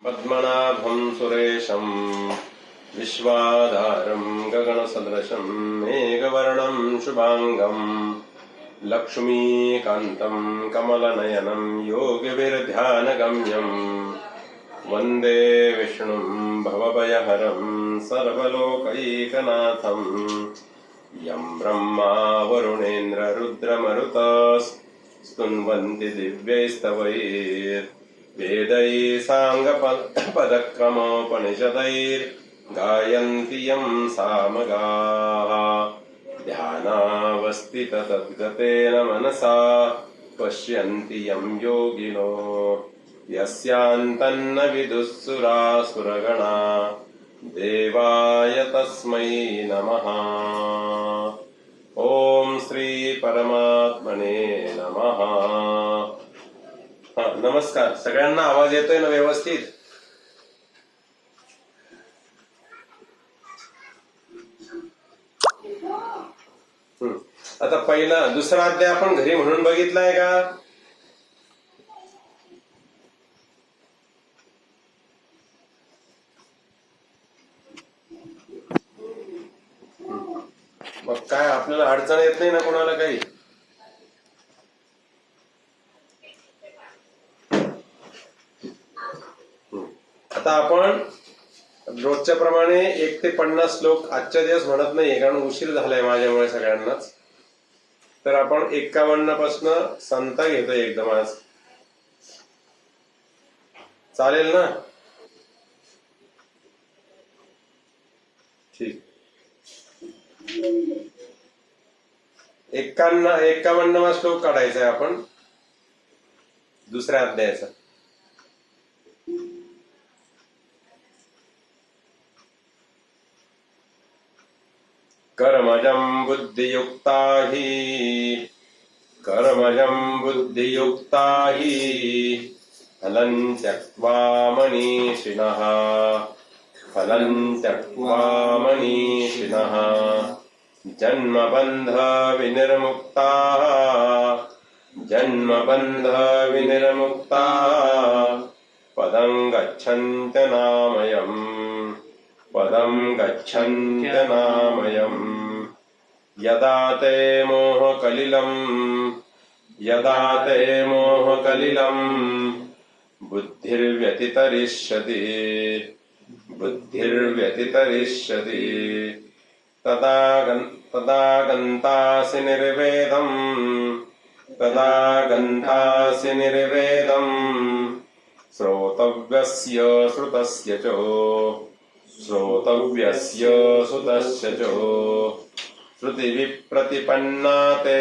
पद्मनाभं सुरेशं विश्वाधारं गगनसदृशं मेघवर्णं शुभांगं लक्ष्मीकान्तं कमलनयनं योगिभिर्ध्यानगम्यं वन्दे विष्णुं भवभयहरं सर्वलोकैकनाथं यं ब्रह्मा वरुणेन्द्र रुद्रमरुतस्तुन्वन्ति दिव्यैस्तवैः वेदैः साङ्गपदक्रमोपनिषदैर्गायन्ति यं सामगाः ध्यानावस्थिततद्गतेन मनसा पश्यन्ति यं योगिनो यस्यान्तन्न विदुःसुरासुरगणा देवाय तस्मै नमः। ओम श्री परमात्मने नमः। नमस्कार सगळ्यांना, आवाज येतोय ना व्यवस्थित? आता पहिला दुसरा अध्याय आपण घरी म्हणून बघितलाय का? मग काय आपल्याला अडचण येत नाही ना कोणाला काही? आता आपण रोजच्या प्रमाणे 1 ते 50 श्लोक आजच्या दिवस म्हणत नाहीये, कारण उशीर झालाय माझ्यामुळे सगळ्यांनाच. तर आपण 51 पासून संता घेतोय एकदम आज. चालेल ना? ठीक. 51वा श्लोक काढायचा आहे आपण दुसऱ्या अध्यायाचा. कर्मजं बुद्धियुक्ता हि फलं त्यक्त्वा मनीषिणः जन्मबन्ध विनिर्मुक्ता पदं गच्छन्त्यनामयम् यदा ते मोहकलिलं बुद्धिर्व्यतितरिष्यति तदा गन्तासि निर्वेदं श्रोतव्यस्य सुतस्य च श्रुतिविप्रतिपन्ना ते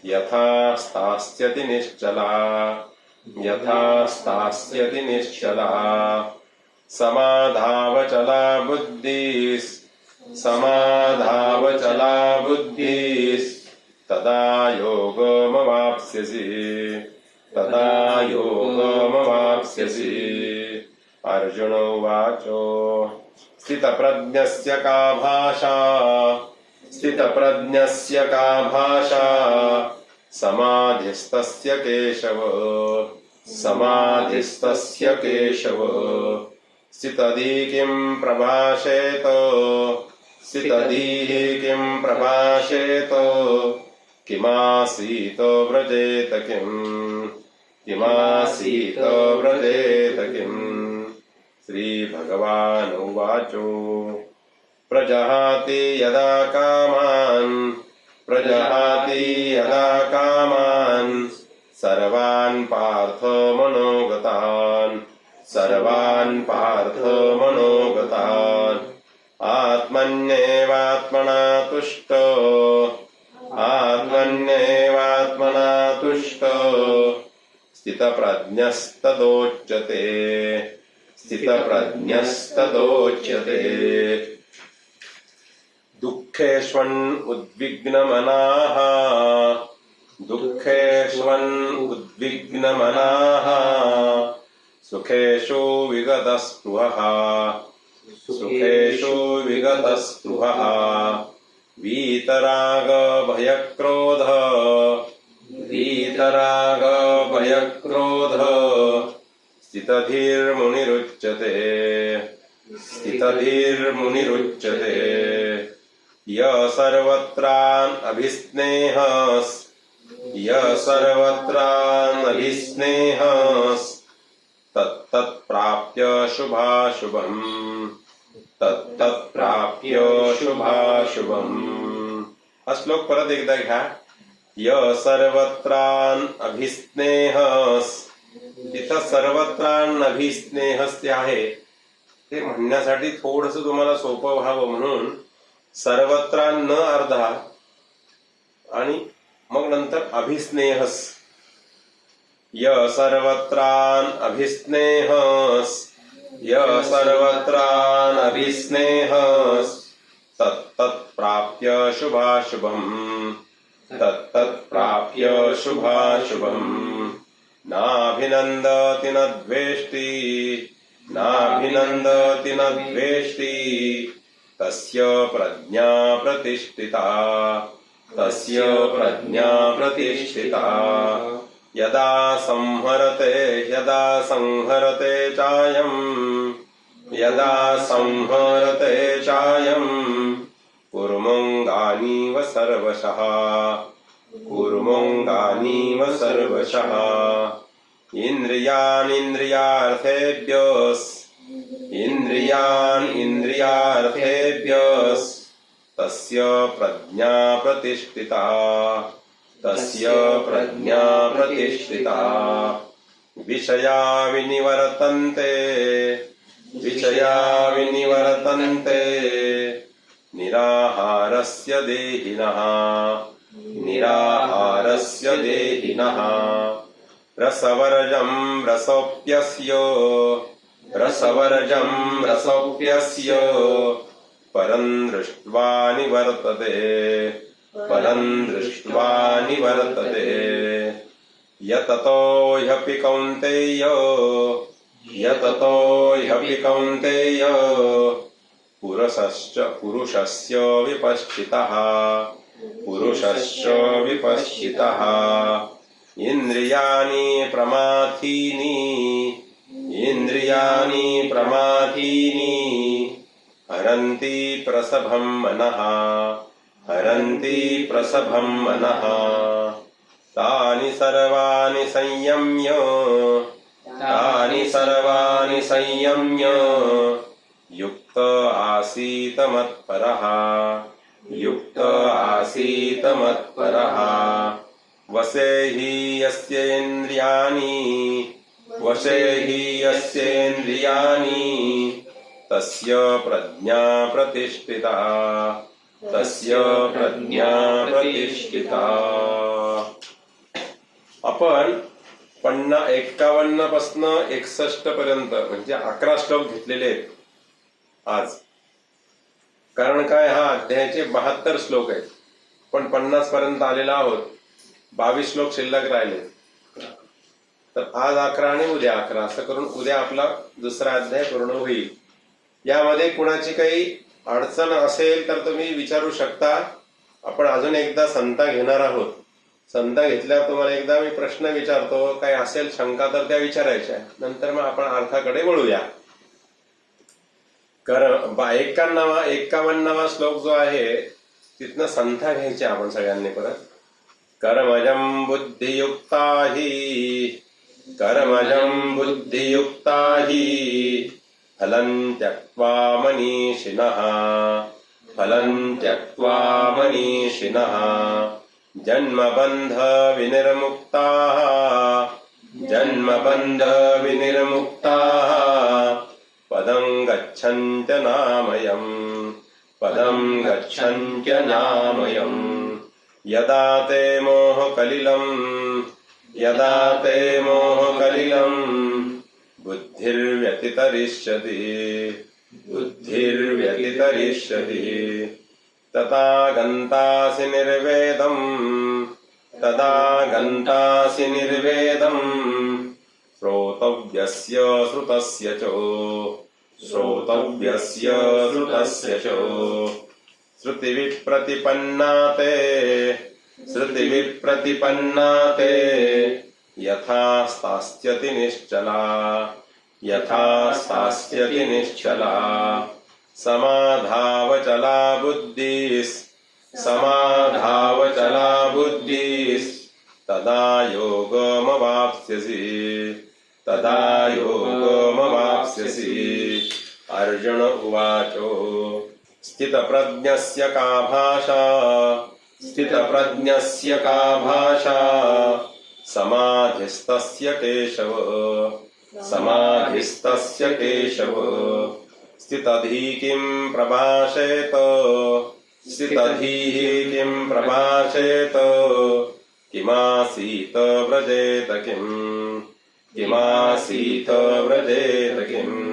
यथा स्थास्यति निश्चला समाधावचला बुद्धिस् तदा योगमवाप्स्यसि। अर्जुन उवाच स्थितप्रज्ञस्य का भाषा समाधिस्तस्य केशव स्थितधीः किं प्रभाषेत किमासीत व्रजेत किम्। श्री भगवान् उवाच प्रजहाति यदा कामान् सर्वान् पार्थ मनोगतान् आत्मन्येवात्मना तुष्टो स्थितप्रज्ञस्तदोच्यते दुःखेष्वन् उद्विग्नमनाः सुखेषु विगतस्पृहः वीतराग भयक्रोध भयक्रोध स्थितधीर्मुनिरुच्यते स्थितधीर्मुनिरुच्यते य सर्वत्रानभिस्नेहस् य सर्वत्रानभिस्नेहस् तत्तत्प्राप्य शुभाशुभम् तत्तत्प्राप्य शुभाशुभम्. हा श्लोक परत एकदा घ्या. य सर्वत्रानभिस्नेहस्, तिथं सर्वत्रानभिस्नेहस् ते आहे ते म्हणण्यासाठी थोडस तुम्हाला सोपं व्हावं म्हणून सर्वत्र न अर्धा आणि मग नंतर अभिस्नेहस. य सर्वत्रान अभिस्नेहस य सर्वत्रान अभिस्नेहस तत्तत्प्राप्य शुभाशुभम् तत्तत्प्राप्य शुभाशुभम्. नाभिनन्दति न द्वेष्टि नाभिनन्दति न द्वेष्टि तस्य प्रज्ञा प्रतिष्ठिता तस्य प्रज्ञा प्रतिष्ठिता. यदा संहरते चायम् यदा संहरते चायम् कुर्मोऽङ्गानीव सर्वशः कुर्मोऽङ्गानीव सर्वशः. इन्द्रियान् तस्य प्रज्ञा प्रतिष्ठिता तस्य प्रज्ञा प्रतिष्ठिता. विषया विनिवर्तन्ते निराहारस्य देहिनः रसवर्जं रसोप्यस्य परं दृष्ट्वा निवर्तते. यततो ह्यपि कौन्तेय पुरुषस्य विपश्चितः. इन्द्रियाणि प्रमाथीनि हरन्ति प्रसभं मनः. तानि सर्वाणि संयम्य युक्त आसीत मत्परः. वशे हि यस्येन्द्रियाणि तस्य प्रज्ञा प्रतिष्ठिता. आपण 51 पासून 61 पर्यंत म्हणजे 11 श्लोक घेतलेले आहेत आज. कारण काय, हा अध्यायाचे 72 श्लोक आहेत पण 50 पर्यंत आलेला आहोत. 22 श्लोक शिल्लक राहिले. तर आज 11 आणि उद्या 11 असं करून उद्या आपला दुसरा अध्याय पूर्ण होईल. यामध्ये कुणाची काही अडचण असेल तर तुम्ही विचारू शकता. आपण अजून एकदा संता घेणार आहोत. संता घेतल्यावर तुम्हाला एकदा मी प्रश्न विचारतो, काही असेल शंका तर त्या विचारायच्या, नंतर मग आपण अर्थाकडे वळूया. 51वा श्लोक जो आहे तिथनं संथा घ्यायच्या आपण सगळ्यांनी परत. कर्मजं बुद्धियुक्ता हि फलं त्यक्त्वा मनीषिणः जन्मबन्ध विनिर्मुक्ताः पदं गच्छन्त्य नामयम्. यदा ते मोहकलिलं बुद्धिर्व्यतितरिष्यति तदा गन्तासि निर्वेदम् श्रोतव्यस्य श्रुतस्य च श्रुतिविप्रतिपन्ना ते यथा स्थास्यति निश्चला यथा स्थास्यति निश्चला समाधावचला बुद्धिस् समाधावचला बुद्धिस् तदा योगमवाप्स्यसि तदा योगमवाप्स्यसि। अर्जुन उवाचो स्थितप्रज्ञस्य का भाषा स्थितप्रज्ञस्य का भाषा समाधिस्तस्य केशव समाधिस्तस्य केशव। स्थितधीः किं प्रभाषेत स्थितधीः किं प्रभाषेत किमासीत व्रजेत किमासीत व्रजेत किम्।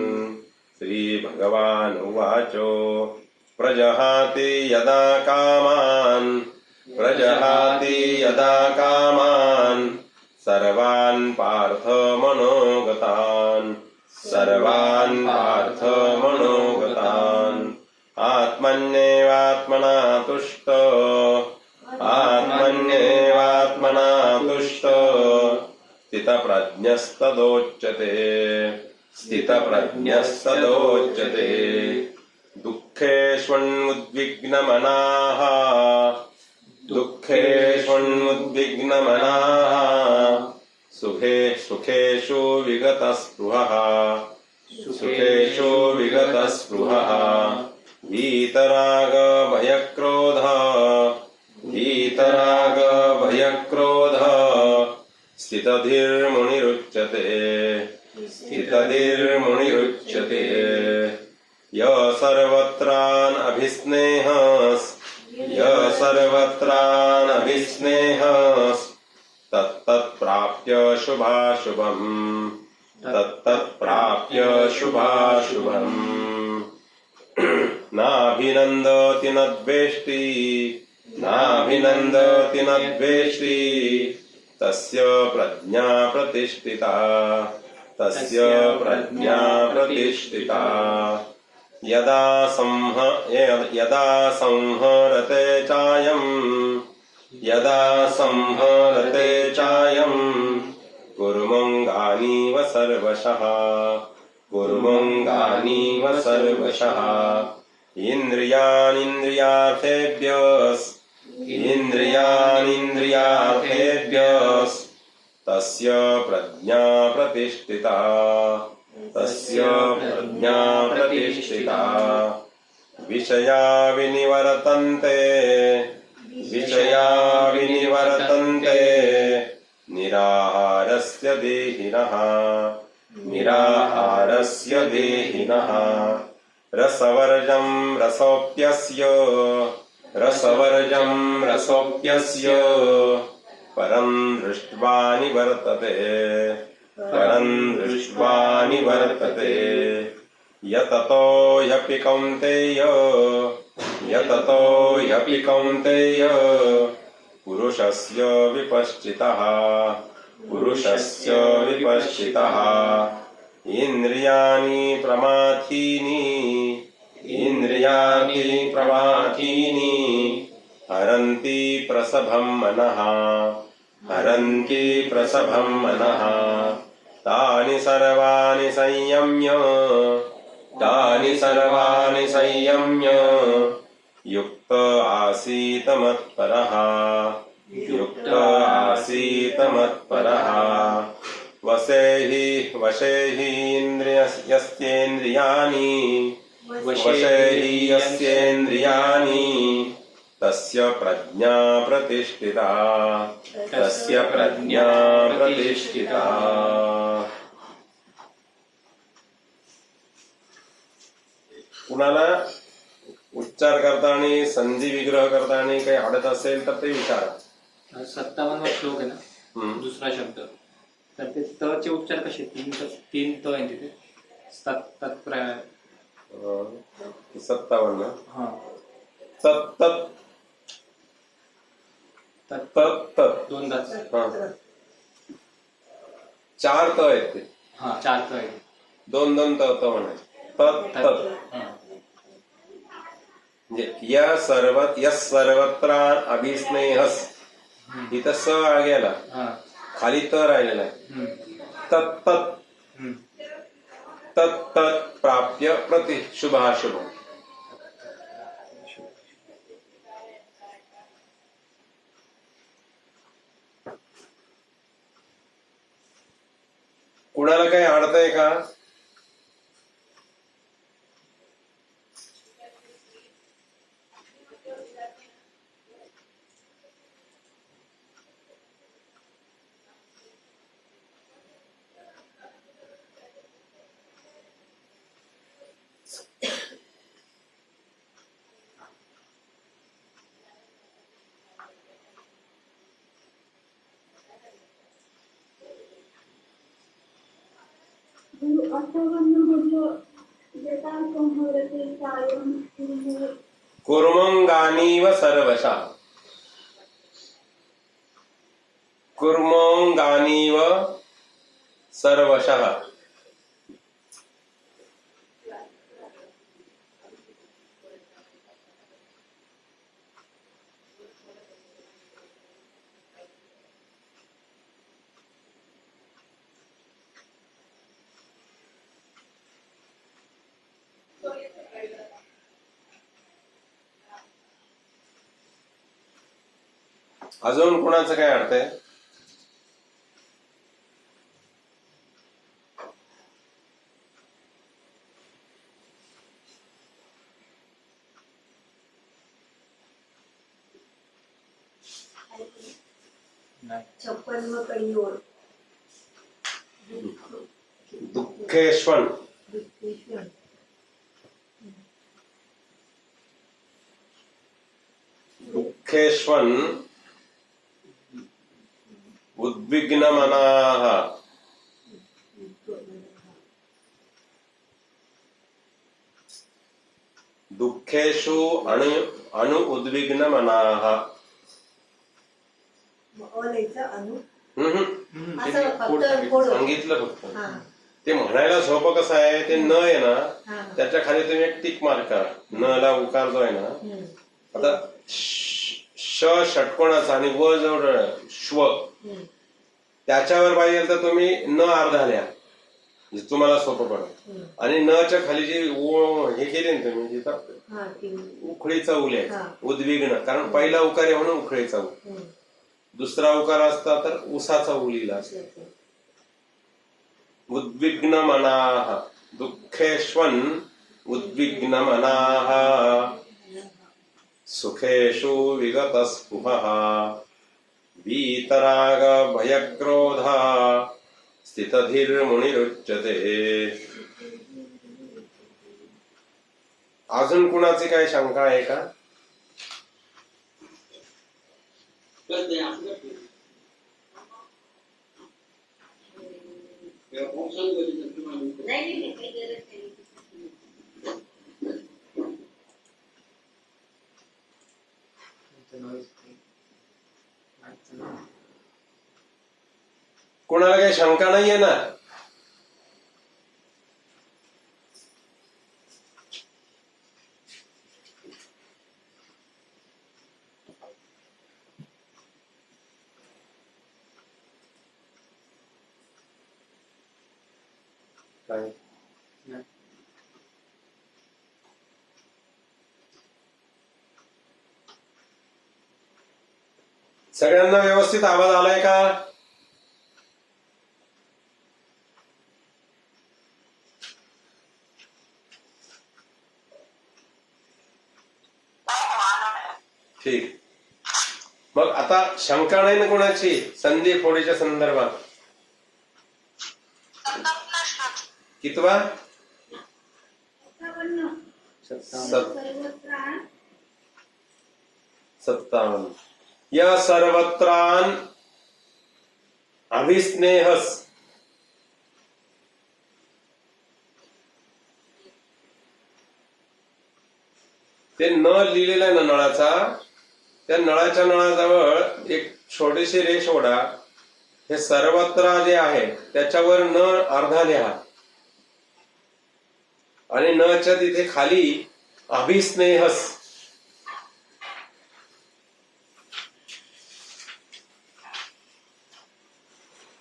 श्रीभगवानुवाचो प्रजहाति यदा कामान् सर्वान् पार्थ मनोगतान् आत्मन्येवात्मना तुष्ट स्थितप्रज्ञस्तदोच्यते दुःखेष्वन्मुद्विग्नमनाः सुखेषु विगतस्पृहः वीतरागभयक्रोध स्थितधीर्मुनिरुच्यते य सर्वत्रानभिस्नेहस् तत्तत्प्राप्य शुभाशुभम्। नाभिनन्दति न द्वेष्टि तस्य प्रज्ञा प्रतिष्ठिता। यदा संहरते चायम् कुर्मङ्गानीव सर्वशः। इन्द्रियाणीन्द्रियार्थेभ्यस् तस्य प्रज्ञा प्रतिष्ठिता। विषया विनिवर्तन्ते निराहारस्य देहिनः। रसवर्जं रसोप्यस्य परं दृष्ट्वा निवर्तते। यततो ह्यपि कौन्तेय पुरुषस्य विपश्चितः। इन्द्रियाणि प्रमाथीनि हरन्ति प्रसभं मनः। तानि सर्वाणि संयम्य युक्त आसीत मत्परः वशे हि यस्येन्द्रियाणि तस्य प्रज्ञा प्रतिष्ठिता। कुणाला उच्चार करताना संधी विग्रह करताना काही अडत असेल तर ते विचारा. 57 श्लोक आहे ना, दुसरा शब्द तर ते त चे उच्चार कसे? तीन त आहे तिथे. 57 हा दोन दात. चार त आहेत ते. हा 4 त आहेत. दोन त म्हणायचे. म्हणजे यस सर्वत्र अभिस्नेहस इथं स गेला. खाली त राहिलेला आहे. तत् तत् तत् तत् प्राप्य प्रति शुभाशुभ. कुणाला काही अडतंय का? कुर्मंगानीव सर्वशः. कुर्मंगानीव सर्वशः. अजून कुणाचं काय अर्थ आहे? छप्पन कळीवर दुःखेश्वन. दुःखेश्वन उद्विग्नमनाः. दुःखेषु अनु उद्विग्नमनाः. सांगितलं फक्त. ते म्हणायला सोपं कसं आहे, ते न आहे ना त्याच्या खाली तुम्ही एक टिक मार्क करा. न ला उकार जो आहे ना, आता श षटकोणाचा आणि व जवळ श्व, त्याच्यावर पाहिजे तर तुम्ही न अर्धा लिहा, तुम्हाला सोपं पडेल. आणि न च्या खाली जी हे केले ना तुम्ही, जिथं उखळीचा ऊ लिहायचा, उद्विग्न, कारण पहिला उकार आहे म्हणून उखळीचा ऊ. दुसरा उकार असता तर उसाचा ऊ लिहिला असता. उद्विग्न मनाः. दुःखेष्वन् उद्विग्न मनाः. सुखेषु विगतस्पृहः. वीतराग भयक्रोधा. स्थितधीर्मुनिरुच्यते. अजून कुणाची काही शंका आहे का? कोणाला काही शंका नाहीये ना? काय सगळ्यांना व्यवस्थित आवाज आलाय का? ठीक. मग आता शंका नाही ना कोणाची संधी फोडीच्या संदर्भात? कितवा? 57. या सर्वत्रान अभिस्नेहस. ते न लिहिलेलं आहे ना नळाचा, त्या नळाच्या नळाजवळ एक छोटीशी रेष ओढा. हे सर्वत्र जे आहे त्याच्यावर न अर्धा लिहा आणि न च्या तिथे खाली अभिस्नेहस.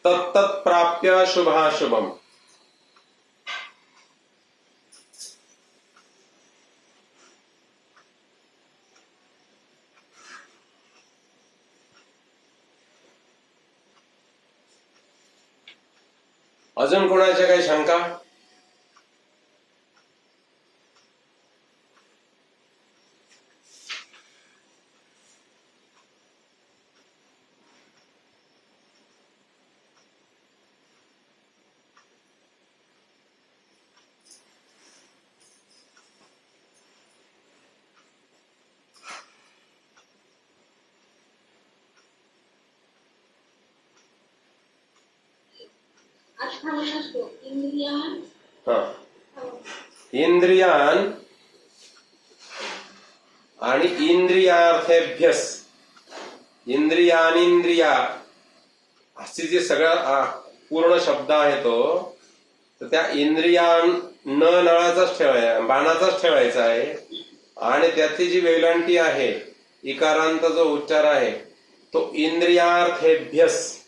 तत्तत्प्राप्य शुभाशुभम. अजून कोणाच्या काही शंका? हा. इंद्रियान आणि इंद्रियार्थेभ्यस, इंद्रियानिंद्रिया असे जे सगळा पूर्ण शब्द आहे तो, तर त्या इंद्रियान न नळाचाच ठेवायचा, बाणाचाच ठेवायचा आहे. आणि त्याची जी वेलांटी आहे, इकारांत जो उच्चार आहे तो इंद्रियार्थेभ्यस.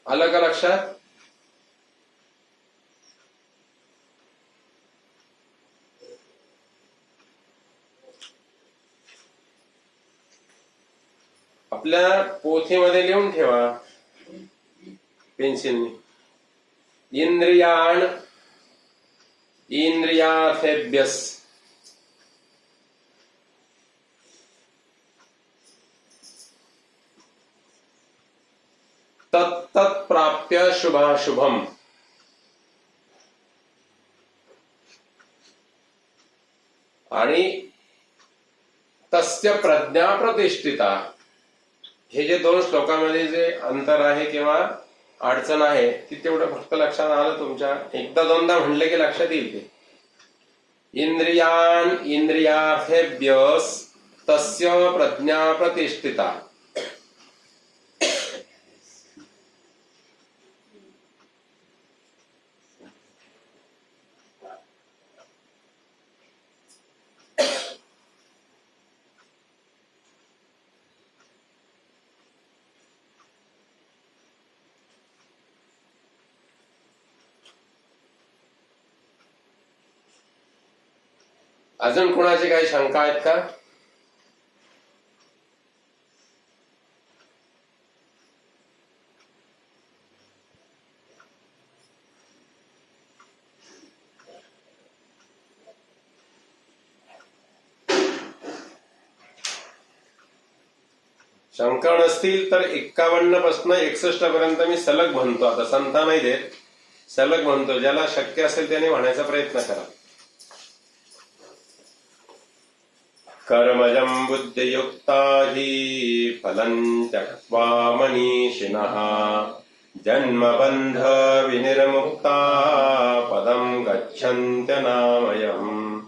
आलं का लक्षात? आपल्या पोथीमध्ये लिहून ठेवा पेन्सिलने. इंद्रियाण इंद्रियार्थेभ्यस. तत्तत्प्राप्य शुभाशुभम. आणि तस्य प्रज्ञा प्रतिष्ठिता. हे जे दोन श्लोकांमध्ये जे अंतर आहे किंवा अडचण आहे ती तेवढं फक्त लक्षात आलं तुमच्या. एकदा दोनदा म्हणले की लक्षात येईल ते. इंद्रियान इंद्रियार्थेभ्यस तस्य प्रज्ञा प्रतिष्ठिता. अजून कोणाची काही शंका आहेत का? शंका नसतील तर 51 पासून 61 पर्यंत मी सलग म्हणतो. आता संता नाही देत, सलग म्हणतो. ज्याला शक्य असेल त्याने म्हणायचा प्रयत्न करा. कर्मजं बुद्धियुक्ता हि फलं त्यक्त्वा मनीषिणः जन्मबन्ध विनिर्मुक्ता पदं गच्छन्त्यनामयम्.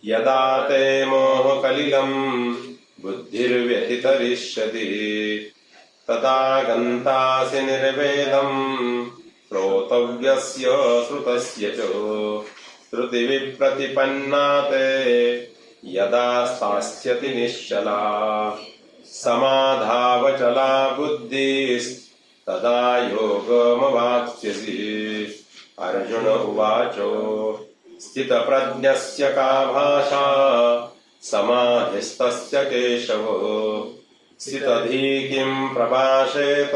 यदा ते मोहकलिलं बुद्धिर्व्यतितरिष्यति तदा गन्तासि निर्वेदं श्रोतव्यस्य श्रुतस्य च. श्रुतिविप्रतिपन्ना ते यदा स्थास्यति निश्चला समाधावचला बुद्धिस्तदा योगमवाप्स्यसि. अर्जुन उवाच स्थितप्रज्ञस्य का भाषा समाधिस्तस्य केशव. स्थितधी किं प्रभाषेत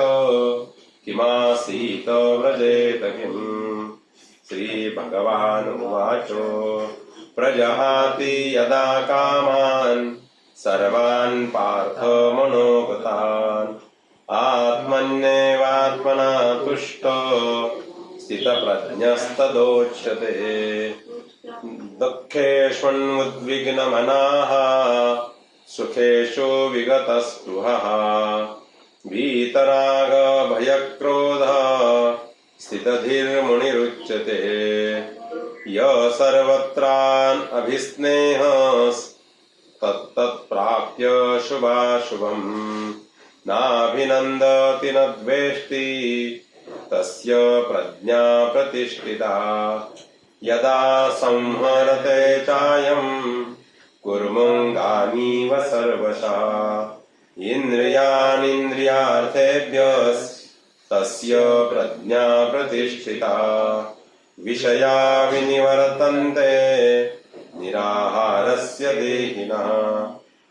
किमासीत व्रजेत किम्. श्रीभगवान् उवाच प्रजहाति यदा कामान् सर्वान् पार्थ मनोगतान् आत्मन्येवात्मना तुष्टो स्थितप्रज्ञस्तदोच्यते. दुःखेष्वन्मुद्विग्नमनाः सुखेषु विगतस्पृहः वीतरागभयक्रोधः स्थितधीर्मुनिरुच्यते. य सर्वत्रान् अभिस्नेहस्तत्तत्प्राप्य शुभाशुभम् नाभिनन्दति न द्वेष्टि तस्य प्रज्ञा प्रतिष्ठिता यदा संहरते चायं कुर्मङ्गानीव सर्वशः इन्द्रियाणीन्द्रियार्थेभ्यस्तस्य प्रज्ञा प्रतिष्ठिता विषया विनिवर्तन्ते निराहारस्य देहिनः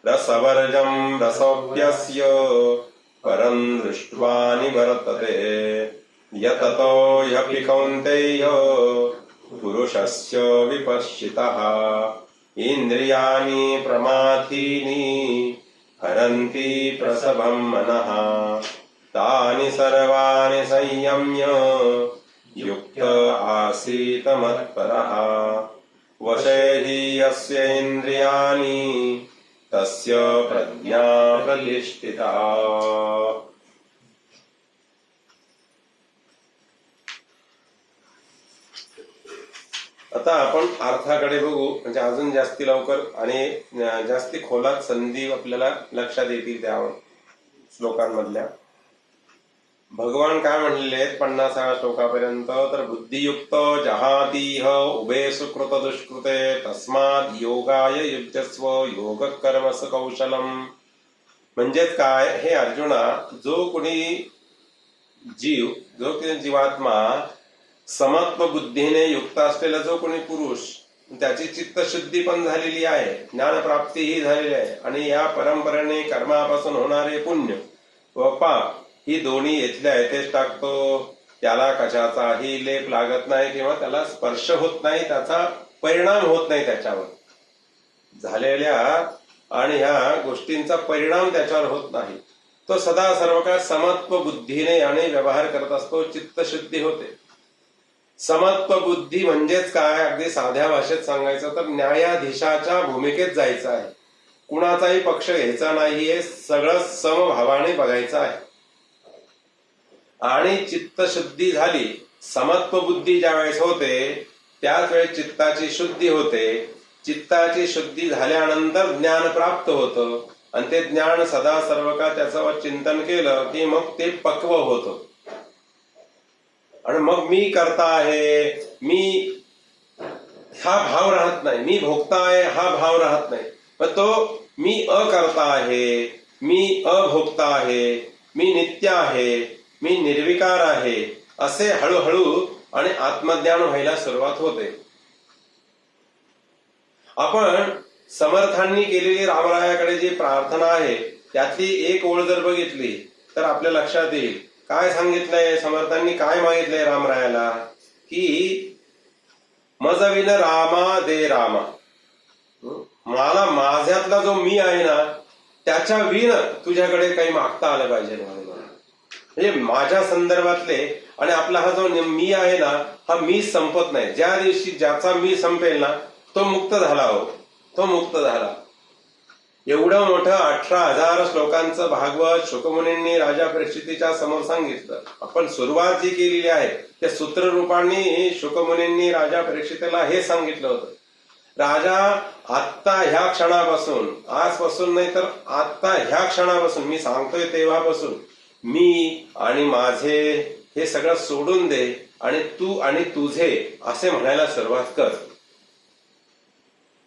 रसवर्जं रसोऽप्यस्य परं दृष्ट्वा निवर्तते यततो ह्यपि कौन्तेय पुरुषस्य विपश्चितः इन्द्रियाणि प्रमाथीनि हरन्ति प्रसभं मनः तानि सर्वाणि संयम्य युक्त आसीत मत्परः वशे हि यस्य इन्द्रियाणि तस्य प्रज्ञा प्रतिष्ठिता. आता आपण अर्थाकडे बघू, म्हणजे अजून जास्ती लवकर आणि जास्ती खोलात संधी आपल्याला लक्षात येतील त्या श्लोकांमधल्या. भगवान काय म्हणलेले आहेत 50व्या श्लोकापर्यंत, तर बुद्धियुक्त जहातीह उभे सुकृत दुष्कृते तस्मात् योगाय युज्यस्व योग कर्मस कौशलम. म्हणजेच काय, हे अर्जुना, जो कोणी जीव, जो कोणी जीवात्मा समत्व बुद्धीने युक्त असलेला जो कोणी पुरुष, त्याची चित्तशुद्धी पण झालेली आहे, ज्ञानप्राप्तीही झालेली आहे, आणि या परंपरेने कर्मापासून होणारे पुण्य व पाप ही दोन्ही इथल्या इथेच टाकतो. त्याला कशाचाही लेप लागत नाही किंवा त्याला स्पर्श होत नाही, त्याचा परिणाम होत नाही त्याच्यावर झालेल्या, आणि ह्या गोष्टींचा परिणाम त्याच्यावर होत नाही. तो सदा सर्व काळ समत्व बुद्धीने आणि व्यवहार करत असतो, चित्तशुद्धी होते. समत्व बुद्धी म्हणजेच काय, अगदी साध्या भाषेत सांगायचं तर न्यायाधीशाच्या भूमिकेत जायचं आहे. कुणाचाही पक्ष घ्यायचा नाहीये, सगळं समभावाने बघायचं आहे. आणि चित्तशुद्धी झाली, समत्व बुद्धी ज्या वेळेस होते त्याच वेळेस चित्ताची शुद्धी होते. चित्ताची शुद्धी झाल्यानंतर ज्ञान प्राप्त होतं, आणि ते ज्ञान सदा सर्व काळ त्याचं चिंतन केलं की मग ते पक्व होतं. आणि मग मी करता आहे, मी हा भाव राहत नाही, मी भोगता आहे हा भाव राहत नाही. मग तो मी अकर्ता आहे, मी अभोक्ता आहे, मी नित्य आहे, मी निर्विकार आहे, असे हळूहळू आणि आत्मज्ञान व्हायला सुरुवात होते. आपण समर्थांनी केलेली रामरायाकडे जी प्रार्थना आहे त्यातली एक ओळ जर बघितली तर आपल्या लक्षात येईल काय सांगितलंय समर्थांनी, काय मागितलंय रामरायाला, की मजविन रामा दे रामा, मला माझ्यातला जो मी आहे ना त्याच्या विण तुझ्याकडे काही मागता आलं पाहिजे. म्हणजे माझ्या संदर्भातले, आणि आपला हा जो मी आहे ना हा मी संपत नाही. ज्या दिवशी ज्याचा मी संपेल ना तो मुक्त झाला, हो तो मुक्त झाला. एवढं मोठं 18,000 श्लोकांचं भागवत शुकमुनींनी राजा परीक्षितीच्या समोर सांगितलं. आपण सुरुवात जी केलेली आहे त्या सूत्ररूपांनी शुकमुनींनी राजा परीक्षितीला हे सांगितलं होतं, राजा आत्ता ह्या क्षणापासून, आजपासून नाही तर आत्ता ह्या क्षणापासून मी सांगतोय तेव्हापासून मी आणि माझे हे सगळं सोडून दे आणि तू आणि तुझे असे म्हणायला सुरुवात कर.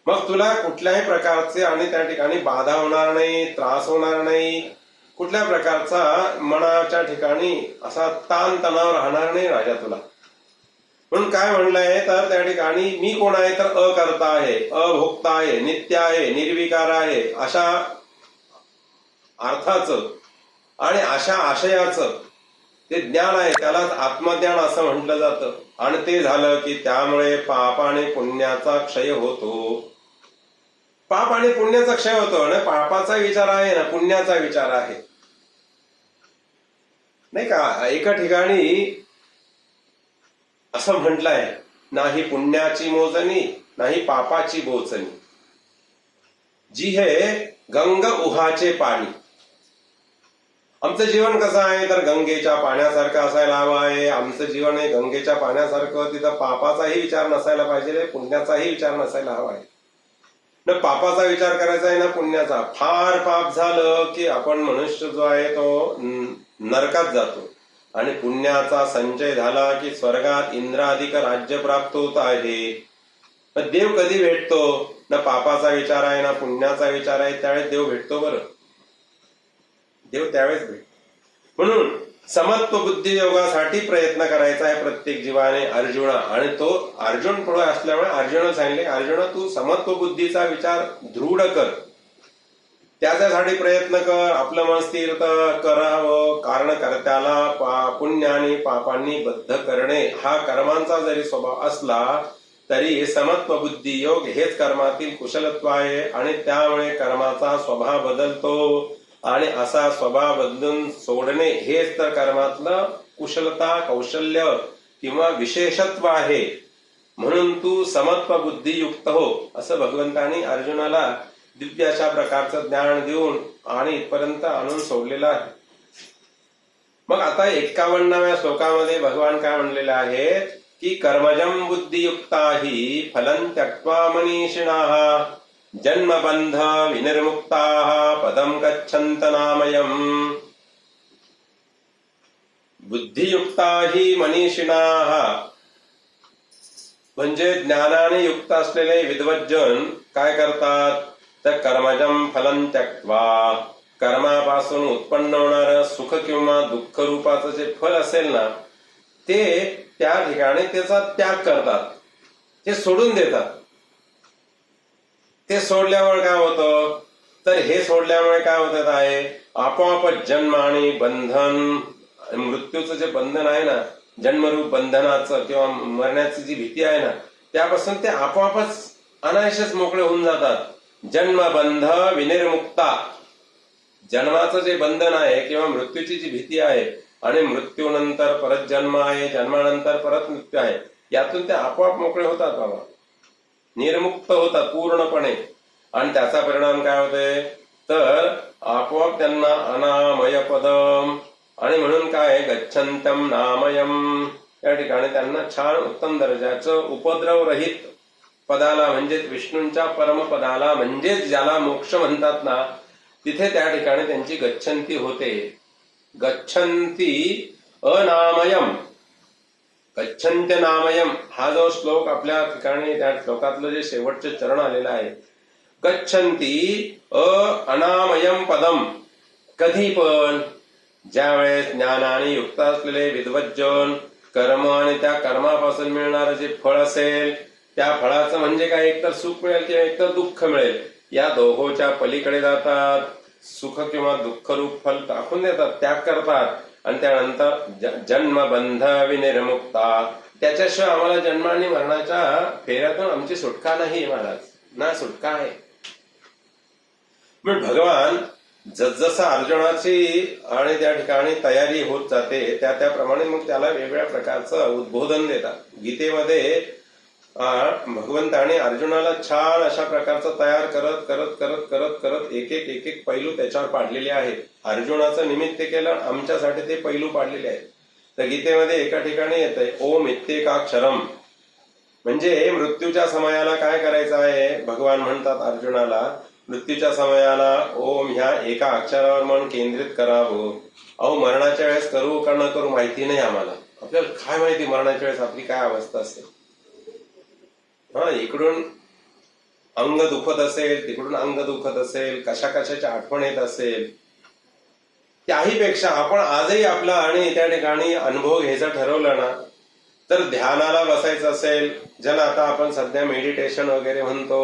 मग तुला कुठल्याही प्रकारचे आणि त्या ठिकाणी बाधा होणार नाही, त्रास होणार नाही, कुठल्या प्रकारचा मनाच्या ठिकाणी असा ताण तणाव राहणार नाही राजा तुला. म्हणून काय म्हणलंय तर त्या ठिकाणी मी कोण आहे तर अकर्ता आहे, अभोक्ता आहे, नित्य आहे, निर्विकार आहे, अशा अर्थाचं आणि अशा आशयाचं ते ज्ञान आहे, त्यालाच आत्मज्ञान असं म्हटलं जातं. आणि ते झालं की त्यामुळे पाप आणि पुण्याचा क्षय होतो. पाप आणि पुण्याचा क्षय होतो ना, पापाचा विचार आहे ना पुण्याचा विचार आहे, नाही का. एका ठिकाणी असं म्हटलंय, नाही पुण्याची मोजणी नाही पापाची बोचणी, जी हे गंग उहाचे पाणी. आमचं जीवन कसं आहे तर गंगेच्या पाण्यासारखं असायला हवं आहे. आमचं जीवन हे गंगेच्या पाण्यासारखं, तिथं पापाचाही विचार नसायला पाहिजे, पुण्याचाही विचार नसायला हवा आहे. न पापाचा विचार करायचा आहे ना पुण्याचा. फार पाप झालं की आपण मनुष्य जो आहे तो नरकात जातो, आणि पुण्याचा संचय झाला की स्वर्गात इंद्राधिक राज्य प्राप्त होत आहे. पण देव कधी भेटतो? ना पापाचा विचार आहे ना पुण्याचा विचार आहे, त्यावेळेस देव भेटतो. बरं, देव त्यावेळेस भेटतो. म्हणून समत्व बुद्धी योगासाठी प्रयत्न करायचा आहे प्रत्येक जीवाने. अर्जुना, आणि तो अर्जुन पुढे असल्यामुळे अर्जुन सांगले, अर्जुना तू समत्व बुद्धीचा विचार दृढ कर, त्याच्यासाठी प्रयत्न कर. आपलं मन स्थिर करावं. कारण कर्त्याला पुण्य आणि पापांनी बद्ध करणे हा कर्मांचा जरी स्वभाव असला तरी समत्व बुद्धी योग हेच कर्मातील कुशलत्व आहे. आणि त्यामुळे कर्माचा स्वभाव बदलतो. आणि असा स्वभाव बदलून सोडणे हेच तर कर्मातलं कुशलता, कौशल्य किंवा विशेषत्व आहे. म्हणून तू समत्व बुद्धियुक्त हो, असं भगवंतांनी अर्जुनाला दिव्य अशा प्रकारचं ज्ञान देऊन आणि इथपर्यंत आणून सोडलेलं आहे. मग आता 51व्या श्लोकामध्ये भगवान काय म्हणलेले आहेत की कर्मजं बुद्धियुक्ता हि फलं त्यक्त्वा मनीषिणाः जन्मबंध विनिर्मुक्ताः पदं गच्छन्त नामयम्. बुद्धियुक्ता हि मनीषिणाः म्हणजे ज्ञानाने युक्त असलेले विद्वज्जन काय करतात तर कर्मजं फलं त्यक्त्वा, कर्मापासून उत्पन्न होणारं सुख किंवा दुःख रूपाचं जे फल असेल ना ते त्या ठिकाणी त्याचा त्याग करतात, ते सोडून देतात. ते सोडल्यामुळे काय होतं तर हे सोडल्यामुळे काय होत आहे आपोआप जन्म आणि बंधन, मृत्यूचं जे बंधन आहे ना, जन्मरूप बंधनाचं किंवा मरण्याची जी भीती आहे ना त्यापासून ते आपोआपच अनायशच मोकळे होऊन जातात. जन्मबंध विनिर्मुक्ता, जन्माचं जे बंधन आहे किंवा मृत्यूची जी भीती आहे आणि मृत्यूनंतर परत जन्म आहे, जन्मानंतर परत मृत्यू आहे, यातून ते आपोआप मोकळे होतात बाबा, निर्मुक्त होतात पूर्णपणे. आणि त्याचा परिणाम काय होतोय तर आपोआप त्यांना अनामय पदम, आणि म्हणून काय गच्छन्त्यम नामयम, या ठिकाणी त्यांना छान उत्तम दर्जाचं उपद्रव रहित पदाला म्हणजेच विष्णूंच्या परमपदाला म्हणजेच ज्याला मोक्ष म्हणतात ना तिथे त्या ठिकाणी त्यांची गच्छन्ती होते. गच्छन्ती अनामयम, गच्छन्त्य नामयम हा जो श्लोक आपल्या ठिकाणी त्या श्लोकातलं जे शेवटचे चरण आलेलं आहे, गच्छन्ती अनामयम पदम, कधी पण ज्यावेळेस ज्ञानाने युक्त असलेले विद्वज्जन कर्म आणि त्या कर्मापासून मिळणारं जे फळ असेल त्या फळाचं म्हणजे काय एकतर सुख मिळेल किंवा एकतर दुःख मिळेल, या दोहोच्या पलीकडे जातात. सुख किंवा दुःख रूप फल टाकून देतात, त्याग करतात. आणि त्यानंतर जन्मबंध विनिर्मुक्ता, त्याच्याशिवाय आम्हाला जन्म आणि मरणाच्या फेऱ्यातून आमची सुटका नाही महाराज, ना सुटका आहे. मग भगवान जसजसं अर्जुनाची आणि त्या ठिकाणी तयारी होत जाते त्याप्रमाणे मग त्याला वेगवेगळ्या प्रकारचं उद्बोधन देतात. गीतेमध्ये भगवंताने अर्जुनाला छान अशा प्रकारचं तयार करत करत करत करत करत एक एक पैलू त्याच्यावर पाडलेले आहेत. अर्जुनाचं निमित्त केलं, आमच्यासाठी ते पैलू पाडलेले आहेत. तर गीतेमध्ये एका ठिकाणी येतंय ओम इत्येकाक्षरम, म्हणजे मृत्यूच्या समयाला काय करायचं आहे भगवान म्हणतात अर्जुनाला, मृत्यूच्या समयाला ओम ह्या एका अक्षरावर मन केंद्रित करावं. अहो मरणाच्या वेळेस करू का न करू माहिती नाही आम्हाला, आपल्याला काय माहिती मरणाच्या वेळेस आपली काय अवस्था असते. इकडून अंग दुखत असेल, तिकडून अंग दुखत असेल, कशा कशाच्या आठवण येत असेल, त्याही पेक्षा आपण आजही आपला आणि त्या ठिकाणी अनुभव घ्यायचा ठरवलं ना तर ध्यानाला बसायचं असेल, ज्याला आता आपण सध्या मेडिटेशन वगैरे म्हणतो,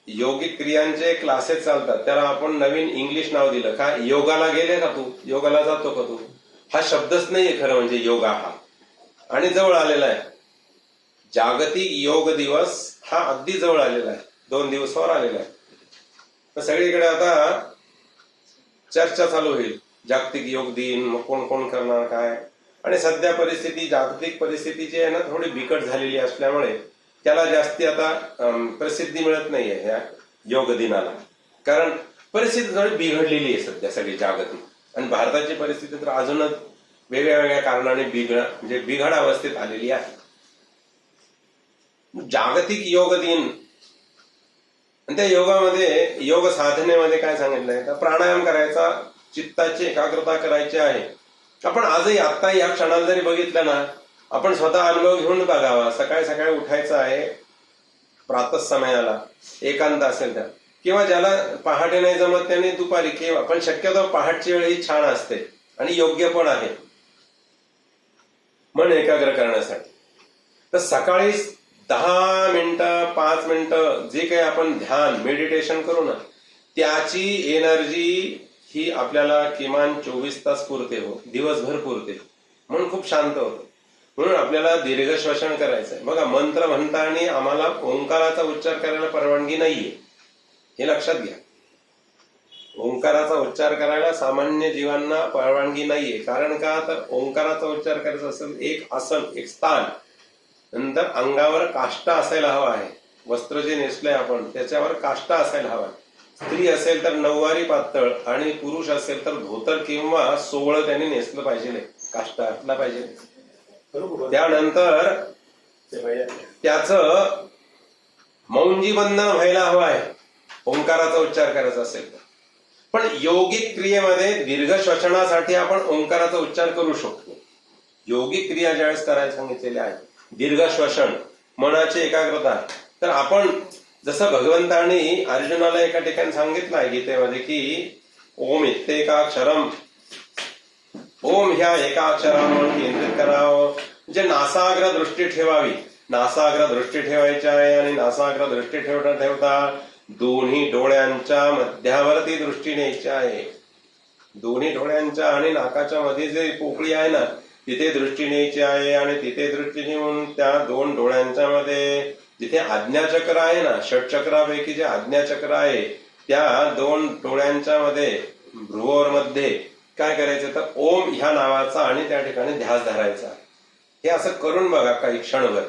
योगिक क्रियांचे क्लासेस चालतात, त्याला आपण नवीन इंग्लिश नाव दिलं का योगाला गेले का तू, योगाला जातो का तू, हा शब्दच नाहीये खरं म्हणजे योगा हा. आणि जवळ आलेला आहे जागतिक योग दिवस, हा अगदी जवळ आलेला आहे, 2 दिवसावर आलेला आहे. सगळीकडे आता चर्चा चालू होईल जागतिक योग दिन, मग कोण कोण करणार काय. आणि सध्या परिस्थिती, जागतिक परिस्थिती जी आहे ना थोडी बिकट झालेली असल्यामुळे त्याला जास्ती आता प्रसिद्धी मिळत नाहीये ह्या योग दिनाला, कारण परिस्थिती थोडी बिघडलेली आहे सध्या सगळी जागतिक. आणि भारताची परिस्थिती तर अजूनच वेगळ्या वेगळ्या कारणाने बिघड अवस्थेत आलेली आहे. जागतिक योग दिन, आणि त्या योगामध्ये योग साधनेमध्ये काय सांगितलंय तर प्राणायाम करायचा, चित्ताची एकाग्रता करायची आहे. आपण आजही आत्ता या क्षणाला जरी बघितलं ना, आपण स्वतः अनुभव घेऊन बघावा. सकाळी सकाळी उठायचं आहे प्रातः समयाला, एकांत असेल तर, किंवा ज्याला पहाटे नाही जमत त्याने दुपारी, किंवा पण शक्यतो पहाटची वेळ ही छान असते आणि योग्य पण आहे मन एकाग्र करण्यासाठी. तर सकाळी 10 मिनिटं 5 मिनिटं जे काही आपण ध्यान मेडिटेशन करू ना, त्याची एनर्जी ही आपल्याला किमान 24 तास पुरते, हो दिवसभर पुरते, म्हणून खूप शांत होतं. म्हणून आपल्याला दीर्घ श्वसन करायचंय. बघा, मंत्र म्हणताना आम्हाला ओंकाराचा उच्चार करायला परवानगी नाहीये, हे लक्षात घ्या. ओंकाराचा उच्चार करायला सामान्य जीवांना परवानगी नाहीये. कारण का, तर ओंकाराचा उच्चार करायचा असेल एक आसन, एक स्थान, नंतर अंगावर काष्टा असायला हवा आहे. वस्त्र जे नेसलंय आपण त्याच्यावर काष्टा असायला हवा. स्त्री असेल तर नऊवारी पातळ आणि पुरुष असेल तर धोतर किंवा सोवळं त्यांनी नेसलं पाहिजे, काष्टा असला पाहिजे. त्यानंतर त्याचं मौंजी बंधन व्हायला हवं आहे ओंकाराचा उच्चार करायचा असेल तर. पण योगिक क्रियेमध्ये दीर्घ श्वसनासाठी आपण ओंकाराचा उच्चार करू शकतो. योगिक क्रिया ज्यावेळेस करायला सांगितलेल्या आहेत, दीर्घ श्वसन, मनाची एकाग्रता, तर आपण जसं भगवंतांनी अर्जुनाला एका ठिकाणी सांगितलं आहे गीतेमध्ये की ओम इत्येकाक्षरम, ओम ह्या एका अक्षरावर केंद्रित करावं. म्हणजे नासाग्र दृष्टी ठेवावी, नासाग्र दृष्टी ठेवायची आहे. आणि नासाग्र दृष्टी ठेवता दोन्ही डोळ्यांच्या मध्यावरती दृष्टी न्यायची आहे. दोन्ही डोळ्यांच्या आणि नाकाच्या मध्ये जे पोकळी आहे ना, तिथे दृष्टी न्यायची आहे. आणि तिथे दृष्टी नेऊन त्या दोन डोळ्यांच्या मध्ये जिथे आज्ञाचक्र आहे ना, षटचक्रापैकी जे आज्ञाचक्र आहे, त्या दोन डोळ्यांच्या मध्ये भ्रुवर मध्ये काय करायचं, तर ओम ह्या नावाचा आणि त्या ठिकाणी ध्यास धरायचा. हे असं करून बघा काही क्षणभर.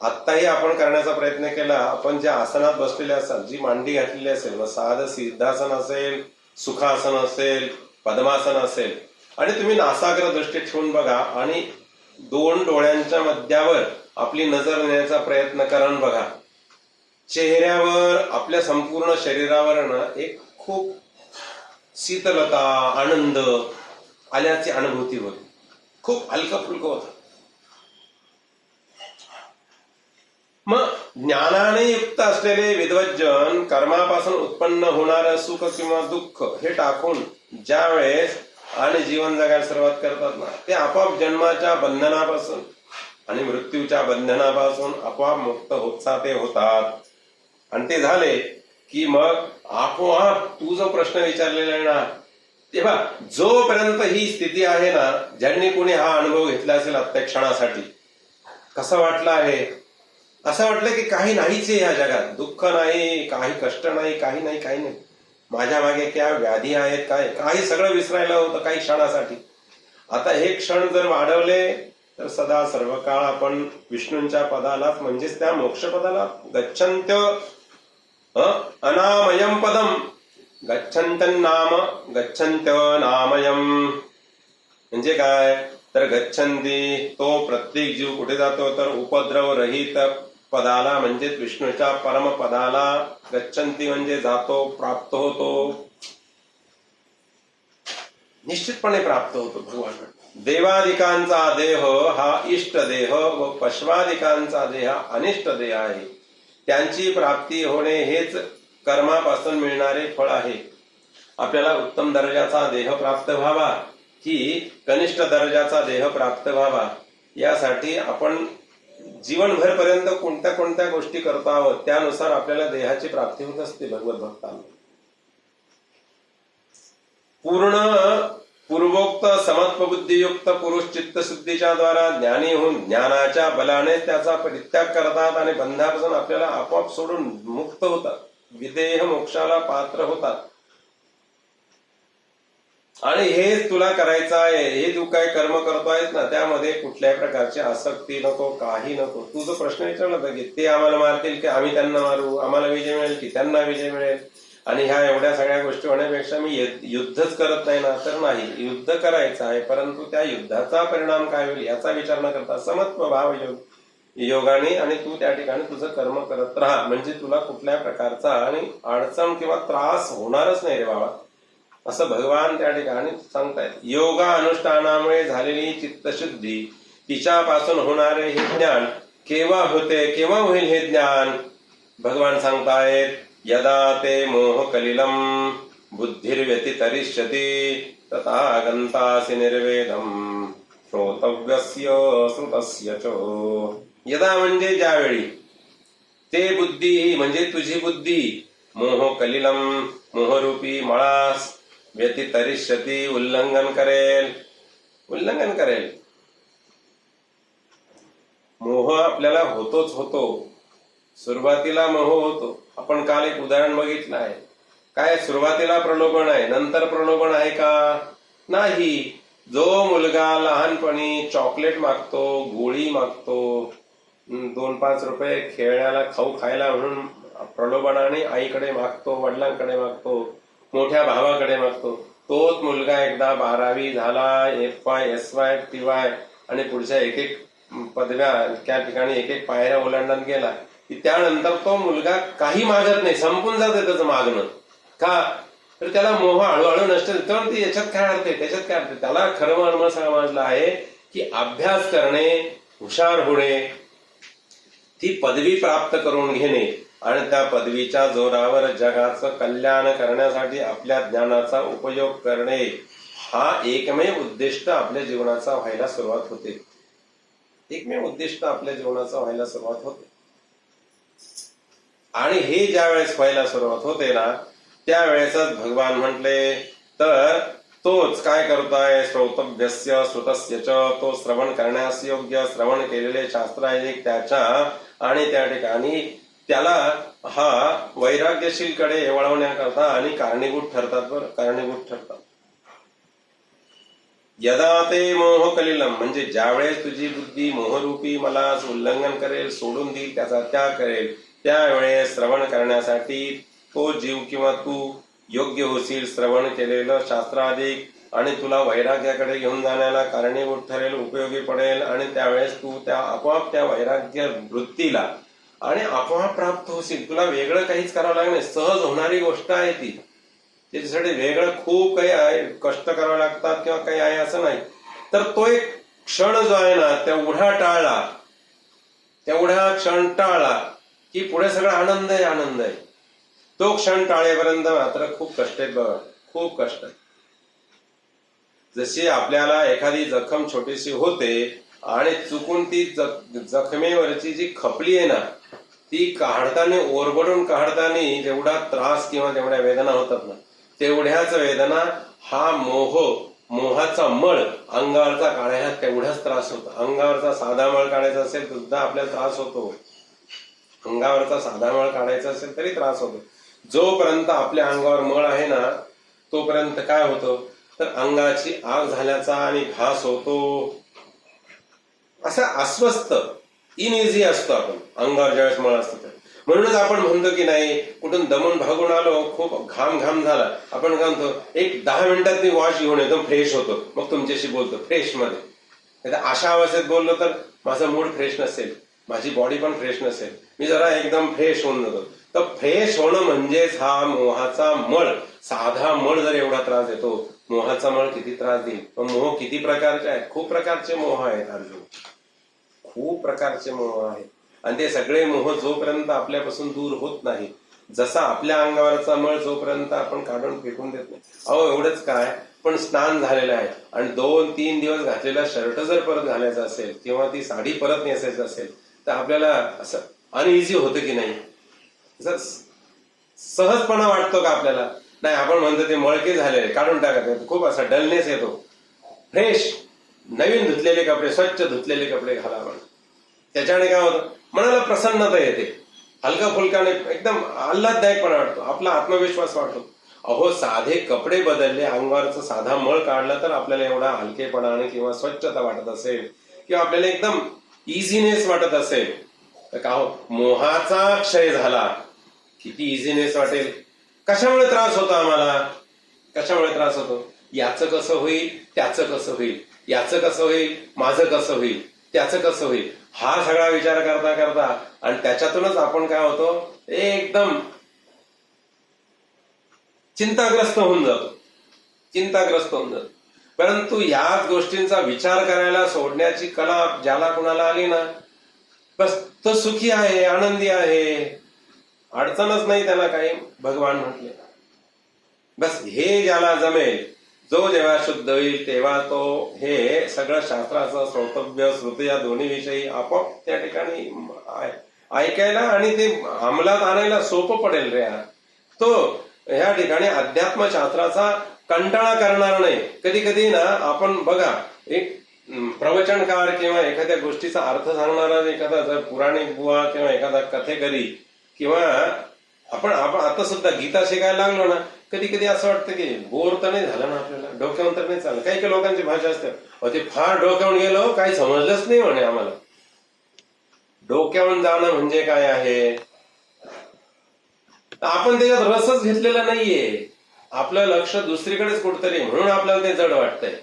आत्ताही आपण करण्याचा प्रयत्न केला. आपण ज्या आसनात बसलेले असाल, जी मांडी घातलेली असेल, मग साधं सिद्धासन असेल, सुखासन असेल, पद्मासन असेल, आणि तुम्ही नासाग्र दृष्टी ठेवून बघा आणि दोन डोळ्यांच्या मध्यावर आपली नजर नेण्याचा प्रयत्न करून बघा. चेहऱ्यावर, आपल्या संपूर्ण शरीरावर ना एक खूप शीतलता, आनंद आल्याची अनुभूती होती. खूप हलकं फुलकं होतं. मग ज्ञानाने युक्त असलेले विद्वज्जन कर्मापासून उत्पन्न होणारं सुख किंवा दुःख हे टाकून ज्या वेळेस आणि जीवन जगायला सुरुवात करतात ना, ते आपोआप जन्माच्या बंधनापासून आणि मृत्यूच्या बंधनापासून आपोआप मुक्त होत होतात. आणि ते झाले की मग आपोआप तू जो प्रश्न विचारलेला आहे ना, तेव्हा जोपर्यंत ही स्थिती आहे ना, ज्यांनी कोणी हा अनुभव घेतला असेल आत्ता क्षणासाठी, कसं वाटलं आहे, असं वाटलं की काही नाहीच आहे या जगात, दुःख नाही, काही कष्ट नाही, काही नाही, काही नाही, माझ्या मागे क्या व्याधी आहेत, काय काही सगळं विसरायला होतं काही क्षणासाठी. आता हे क्षण जर वाढवले तर सदा सर्व काळ आपण विष्णूंच्या पदालाच, म्हणजेच त्या मोक्ष पदाला गच्छन्त्य अनामयम पदम, गच्छन्तं नाम गच्छन्त्य नामयम. म्हणजे काय, तर गच्छन्ती तो प्रत्येक जीव कुठे जातो, तर उपद्रव रहित पदाला, म्हणजे विष्णूच्या परम पदाला. गच्छन्ती म्हणजे जातो, प्राप्त होतो, निश्चितपणे प्राप्त होतो भगवान. देवादिकांचा देह हा इष्ट देह व पशवादिकांचा देह अनिष्ट देह आहे. त्यांची प्राप्ती होणे हेच कर्मापासून मिळणारे फळ आहे. आपल्याला उत्तम दर्जाचा देह प्राप्त व्हावा की कनिष्ठ दर्जाचा देह प्राप्त व्हावा, यासाठी आपण जीवनभर पर्यंत कोणत्या कोणत्या गोष्टी करतो आहोत, त्यानुसार आपल्याला देहाची प्राप्ती होत असते. भगवत भक्तांना पूर्वोक्त समत्वबुद्धियुक्त पुरुष चित्तशुद्धीच्या द्वारा ज्ञानी होऊन ज्ञानाच्या बलाने त्याचा परित्याग करतात आणि बंधापासून आपल्याला आपोआप सोडून मुक्त होतात, विदेह मोक्षाला पात्र होतात. आणि हेच तुला करायचं आहे, हे तू काय कर्म करतोयस ना, त्यामध्ये कुठल्याही प्रकारची आसक्ती नको, काही नको. तू जो प्रश्न विचारला होता की ते आम्हाला मारतील की आम्ही त्यांना मारू, आम्हाला विजय मिळेल की त्यांना विजय मिळेल, आणि ह्या एवढ्या सगळ्या गोष्टी होण्यापेक्षा मी युद्धच करत नाही ना, तर नाही, युद्ध करायचं आहे, परंतु त्या युद्धाचा परिणाम काय होईल याचा विचार न करता समत्व भाव योगाने आणि तू त्या ठिकाणी तुझं कर्म करत राहा. म्हणजे तुला कुठल्या प्रकारचा आणि अडचण किंवा त्रास होणारच नाही रे बाबा. असं भगवान त्या ठिकाणी सांगतायत. योगा अनुष्ठानामुळे झालेली चित्तशुद्धी, तिच्यापासून होणारे हे ज्ञान केव्हा होते, केव्हा होईल हे ज्ञान? भगवान सांगतायत, यदा ते मोह कलिलम बुद्धिर्व्यतितरिष्यति तथा गंतासि निर्वेदम श्रोतव्यस्य श्रुतस्य च. यदा म्हणजे ज्यावेळी, ते बुद्धी म्हणजे तुझी बुद्धी, मोह कलिलम मोहरूपी मळास, व्यतितरिष्यति उल्लंघन करेल, उल्लंघन करेल. मोह आपल्याला होतोच होतो, सुरुवातीला मोह होतो. आपण काल एक उदाहरण बघितलं आहे. काय सुरुवातीला प्रलोभन आहे, नंतर प्रलोभन आहे का? नाही. जो मुलगा लहानपणी चॉकलेट मागतो, गोळी मागतो, 2-5 रुपये खेळण्याला खाऊ खायला म्हणून प्रलोभनाने आईकडे मागतो, वडिलांकडे मागतो, मोठ्या भावाकडे मागतो, तोच मुलगा एकदा 12वी झाला, FY, SY, TY आणि पुढच्या एक एक पदव्या त्या ठिकाणी एक एक पायऱ्या ओलांडत गेला की त्यानंतर तो मुलगा काही मागत नाही, संपून जाते त्याचं मागणं. का तर त्याला मोह हळूहळू नष्ट. तर ती याच्यात काय अर्थ आहे, त्याच्यात काय अर्थ आहे? त्याला खरं मर्म समजलं आहे की अभ्यास करणे, हुशार होणे, ती पदवी प्राप्त करून घेणे आणि त्या पदवीच्या जोरावर जगाचं कल्याण करण्यासाठी आपल्या ज्ञानाचा उपयोग करणे, हा एकमेव उद्दिष्ट आपल्या जीवनाचा व्हायला सुरुवात होते. एकमेव उद्दिष्ट आपल्या जीवनाचा व्हायला सुरुवात होते. आणि हे ज्या वेळेस व्हायला सुरुवात होते ना, त्यावेळेसच भगवान म्हटले, तर तोच काय करतोय, श्रोतव्यस्य श्रुतस्य च, तो श्रवण करण्यास योग्य, श्रवण केलेले शास्त्र आहे त्याच्या, आणि त्या ठिकाणी त्याला हा वैराग्यशील कडे वळवण्याकरता आणि कारणीभूत ठरतात. बरं, कारणीभूत ठरतात. यदा ते मोह कलिलम म्हणजे ज्यावेळेस तुझी बुद्धी मोहरूपी मला उल्लंघन करेल, सोडून देईल, त्याचा त्याग करेल, त्यावेळेस श्रवण करण्यासाठी तो जीव किंवा तू योग्य होशील. श्रवण केलेलं शास्त्राधिक आणि तुला वैराग्याकडे घेऊन जाण्याला कारणीभूत ठरेल, उपयोगी पडेल. आणि त्यावेळेस तू त्या आपोआप त्या वैराग्य वृत्तीला आणि आपोआप प्राप्त होशील. तुला वेगळं काहीच करावं लागणार, सहज होणारी गोष्ट आहे ती. त्याच्यासाठी वेगळं खूप काही आहे, कष्ट करावे लागतात किंवा काही आहे असं नाही. तर तो एक क्षण जो आहे ना, तेवढा टाळला, तेवढा क्षण टाळला की पुढे सगळा आनंद आहे, आनंद आहे. तो क्षण टाळेपर्यंत मात्र खूप कष्ट आहेत बघा, खूप कष्ट आहे. जशी आपल्याला एखादी जखम छोटीशी होते आणि चुकून ती जखमेवरची जी खपली आहे ना, ती काढताना, ओरबडून काढताना जेवढा त्रास किंवा तेवढ्या वेदना होतात ना, तेवढ्याच वेदना हा मोहाचा मळ अंगावरचा काढायला तेवढाच त्रास होतो. अंगावरचा साधा मळ काढायचा असेल सुद्धा आपल्याला त्रास होतो. अंगावरचा साधा मळ काढायचा असेल तरी त्रास होतो. जोपर्यंत आपल्या अंगावर मळ आहे ना, तोपर्यंत काय होतं, तर अंगाची आग झाल्याचा आणि घास होतो. असा अस्वस्थ, इनइझी असतो आपण अंगावर ज्यावेळेस मळ असतो. म्हणूनच आपण म्हणतो की नाही, कुठून दमून भागून आलो, खूप घाम झाला, आपण काय म्हणतो, एक 10 मिनिटात मी वॉश घेऊन येतो, फ्रेश होतो, मग तुमच्याशी बोलतो फ्रेश मध्ये. अशा अवस्थेत बोललो तर माझा मूड फ्रेश नसेल, माझी बॉडी पण फ्रेश नसेल, मी जरा एकदम फ्रेश होऊन जातो. तर फ्रेश होणं म्हणजेच हा मोहाचा मळ. साधा मळ जर एवढा त्रास देतो, मोहाचा मळ किती त्रास देईल. पण मोह किती प्रकारचे आहेत, खूप प्रकारचे मोह आहेत अर्जुन, खूप प्रकारचे मोह आहेत. आणि ते सगळे मोह जोपर्यंत आपल्यापासून दूर होत नाही, जसा आपल्या अंगावरचा मळ जोपर्यंत आपण काढून फेकून देत नाही. अहो एवढंच काय, पण स्नान झालेलं आहे आणि 2-3 दिवस घातलेला शर्ट जर परत घालायचा असेल किंवा ती साडी परत नेसायची असेल तर आपल्याला असं अनइझी होतं की नाही, सहजपणा वाटतो का आपल्याला? नाही, आपण म्हणतो ते मळके झालेले काढून टाकत, खूप असा डलनेस येतो. फ्रेश नवीन धुतलेले कपडे, स्वच्छ धुतलेले कपडे घाला आपण. त्याच्याने काय होतं, मनाला प्रसन्नता येते, हलका फुलकाने एकदम आल्हाददायकपणा वाटतो, आपला आत्मविश्वास वाटतो. अहो साधे कपडे बदलले, अंगावरचा साधा मळ काढला तर आपल्याला एवढा हलकेपणाने किंवा स्वच्छता वाटत असेल किंवा आपल्याला एकदम इझीनेस वाटत असेल तर का हो, मोहाचा क्षय झाला, किती इझीनेस वाटेल. कशामुळे त्रास होतो आम्हाला, कशामुळे त्रास होतो? याचं कसं होईल, त्याचं कसं होईल, याचं कसं होईल, माझं कसं होईल, त्याचं कसं होईल, हा सगळा विचार करता करता आणि त्याच्यातूनच आपण काय होतो, एकदम चिंताग्रस्त होऊन जातो. चिंताग्रस्त होऊन जातो. परंतु याच गोष्टींचा विचार करायला सोडण्याची कला ज्याला कुणाला आली ना, बस तो सुखी आहे, आनंदी आहे, अडचणच नाही त्याला काही. भगवान म्हटले बस हे ज्याला जमेल, जो जेव्हा शुद्ध होईल तेव्हा तो हे सगळं शास्त्राचं श्रोतव्य श्रुती या दोन्ही विषयी आपोआप त्या ठिकाणी ऐकायला आणि ते अंमलात आणायला सोपं पडेल रे. तो ह्या ठिकाणी अध्यात्मशास्त्राचा कंटाळा करणार नाही. कधी कधी ना आपण बघा, एक प्रवचनकार किंवा एखाद्या गोष्टीचा अर्थ सांगणारा एखादा जर पुराणिक बुवा किंवा एखादा कथेकरी किंवा आपण आता सुद्धा गीता शिकायला लागलो ना, कधी कधी असं वाटतं की बोर तर नाही झालं ना, आपल्याला डोक्यावर तर नाही चाललं. काही काही लोकांची भाषा असते, ते फार डोक्यावर गेलो, काही समजलंच नाही म्हणे आम्हाला. डोक्यावर जाणं म्हणजे काय आहे? आपण त्याच्यात रसच घेतलेला नाहीये. आपलं लक्ष दुसरीकडेच कुठेतरी, म्हणून आपल्याला ते जड वाटतंय.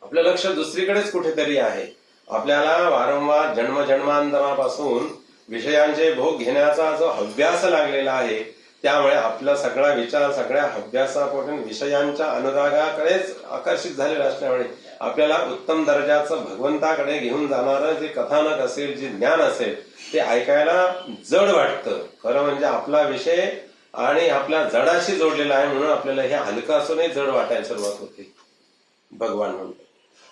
आपलं लक्ष दुसरीकडेच कुठेतरी आहे. आपल्याला वारंवार जन्मजन्मांतरापासून विषयांचे भोग घेण्याचा जो अभ्यास लागलेला आहे, त्यामुळे आपला सगळा विचार सगळ्या अभ्यासापासून विषयांच्या अनुरागाकडेच आकर्षित झालेला असल्यामुळे आपल्याला उत्तम दर्जाचं भगवंताकडे घेऊन जाणारं जे कथानक असेल, जे ज्ञान असेल, ते ऐकायला जड वाटतं. खरं म्हणजे आपला विषय आणि आपल्या जडाशी जोडलेला आहे, म्हणून आपल्याला हे हलकं असूनही जड वाटायला सुरुवात होते. भगवान म्हणतो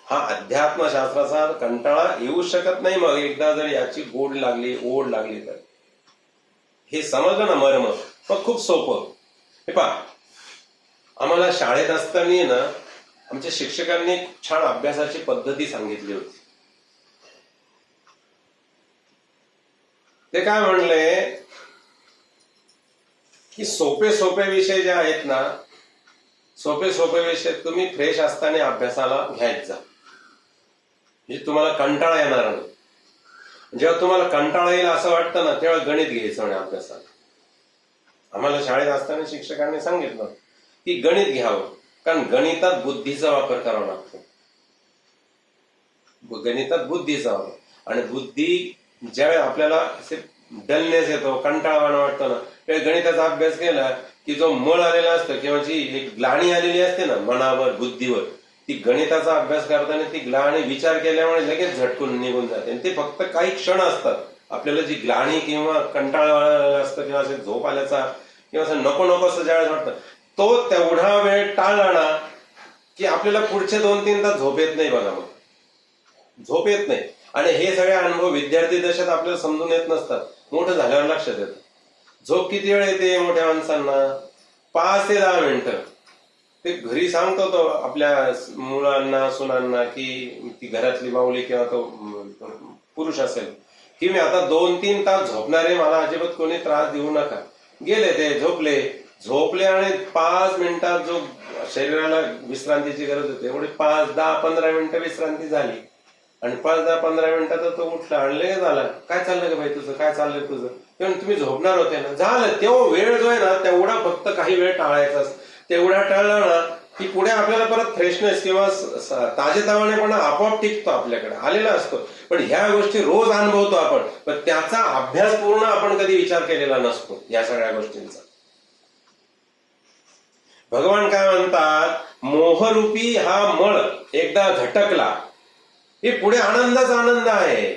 हा अध्यात्मशास्त्राचा कंटाळा येऊ शकत नाही. मग एकदा जर याची गोड लागली, ओढ लागली तर हे समजलं ना मर्म, मग खूप सोपं. हे पहा, आम्हाला शाळेत असताना ना आमच्या शिक्षकांनी छान अभ्यासाची पद्धती सांगितली होती. ते काय म्हणले की सोपे सोपे विषय जे आहेत ना, सोपे सोपे विषय तुम्ही फ्रेश असताना अभ्यासाला घ्यायच जा, म्हणजे तुम्हाला कंटाळा येणार नाही. जेव्हा तुम्हाला कंटाळा येईल असं वाटतं ना, तेव्हा गणित घ्यायचं म्हणे अभ्यासाला. आम्हाला शाळेत असताना शिक्षकांनी सांगितलं की गणित घ्यावं, कारण गणितात बुद्धीचा वापर करावा लागतो. गणितात बुद्धीचा वापर, आणि बुद्धी ज्यावेळेस आपल्याला असे डलनेस येतो, कंटाळवाणं वाटतं ना, त्यावेळी गणिताचा अभ्यास केला की जो मळ आलेला असतो किंवा जी एक ग्लाणी आलेली असते ना मनावर, बुद्धीवर, ती गणिताचा अभ्यास करताना ती ग्लाणी विचार केल्यामुळे लगेच झटकून निघून जाते. आणि ते फक्त काही क्षण असतात. आपल्याला जी ग्लाणी किंवा कंटाळा असतं किंवा असे झोप आल्याचा किंवा असं नको नको असं ज्यावेळेस वाटतं, तो तेवढा वेळ टाळला ना की आपल्याला पुढचे 2-3 तास झोप येत नाही. बघा, मग झोप येत नाही. आणि हे सगळे अनुभव विद्यार्थी दशेत आपल्याला समजून येत नसतात, मोठं झाल्यावर लक्षात येतं. झोप किती वेळ येते मोठ्या माणसांना? 5 ते 10 मिनिटं. ते घरी सांगतो तो आपल्या मुलांना, सुनांना, की ती घरातली माऊली किंवा तो पुरुष असेल की मी आता 2-3 तास झोपणार आहे, मला अजिबात कोणी त्रास देऊ नका. गेले ते झोपले आणि 5 मिनिटात जो शरीराला विश्रांतीची गरज होती, एवढी 5, 10, 15 मिनिटं विश्रांती झाली. आणि 5, 10, 15 मिनिटात तो उठला आणि लगेच झाला, काय चाललं का भाई तुझं, काय चाललंय तुझं? तुम्ही झोपणार होते ना, झालं. तेव्हा वेळ जो आहे ना तेवढा फक्त काही वेळ टाळायचा. तेवढा टाळला ना की पुढे आपल्याला परत फ्रेशनेस किंवा ताजेतवानेपणा आपोआप टिकतो, आपल्याकडे आलेला असतो. पण ह्या गोष्टी रोज अनुभवतो आपण, पण त्याचा अभ्यास पूर्ण आपण कधी विचार केलेला नसतो या सगळ्या गोष्टींचा. भगवान काय म्हणतात, मोहरूपी हा मळ एकदा झटकला हे पुढे आनंदच आनंद आहे,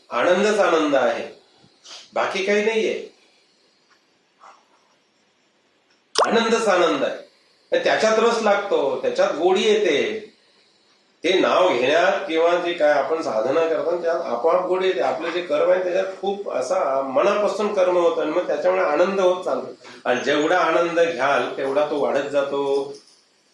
आनंदच आनंद आहे, बाकी काही नाहीये. आनंदच आनंद आहे. त्याच्यात रस लागतो, त्याच्यात गोडी येते. ते नाव घेण्यात किंवा जे काय आपण साधना करतो त्यात आपोआप गोडी येते. आपले जे कर्म आहे त्याच्यात खूप असा मनापासून कर्म होतं आणि मग त्याच्यामुळे आनंद होत चालतो. आणि जेवढा आनंद घ्याल तेवढा तो वाढत जातो.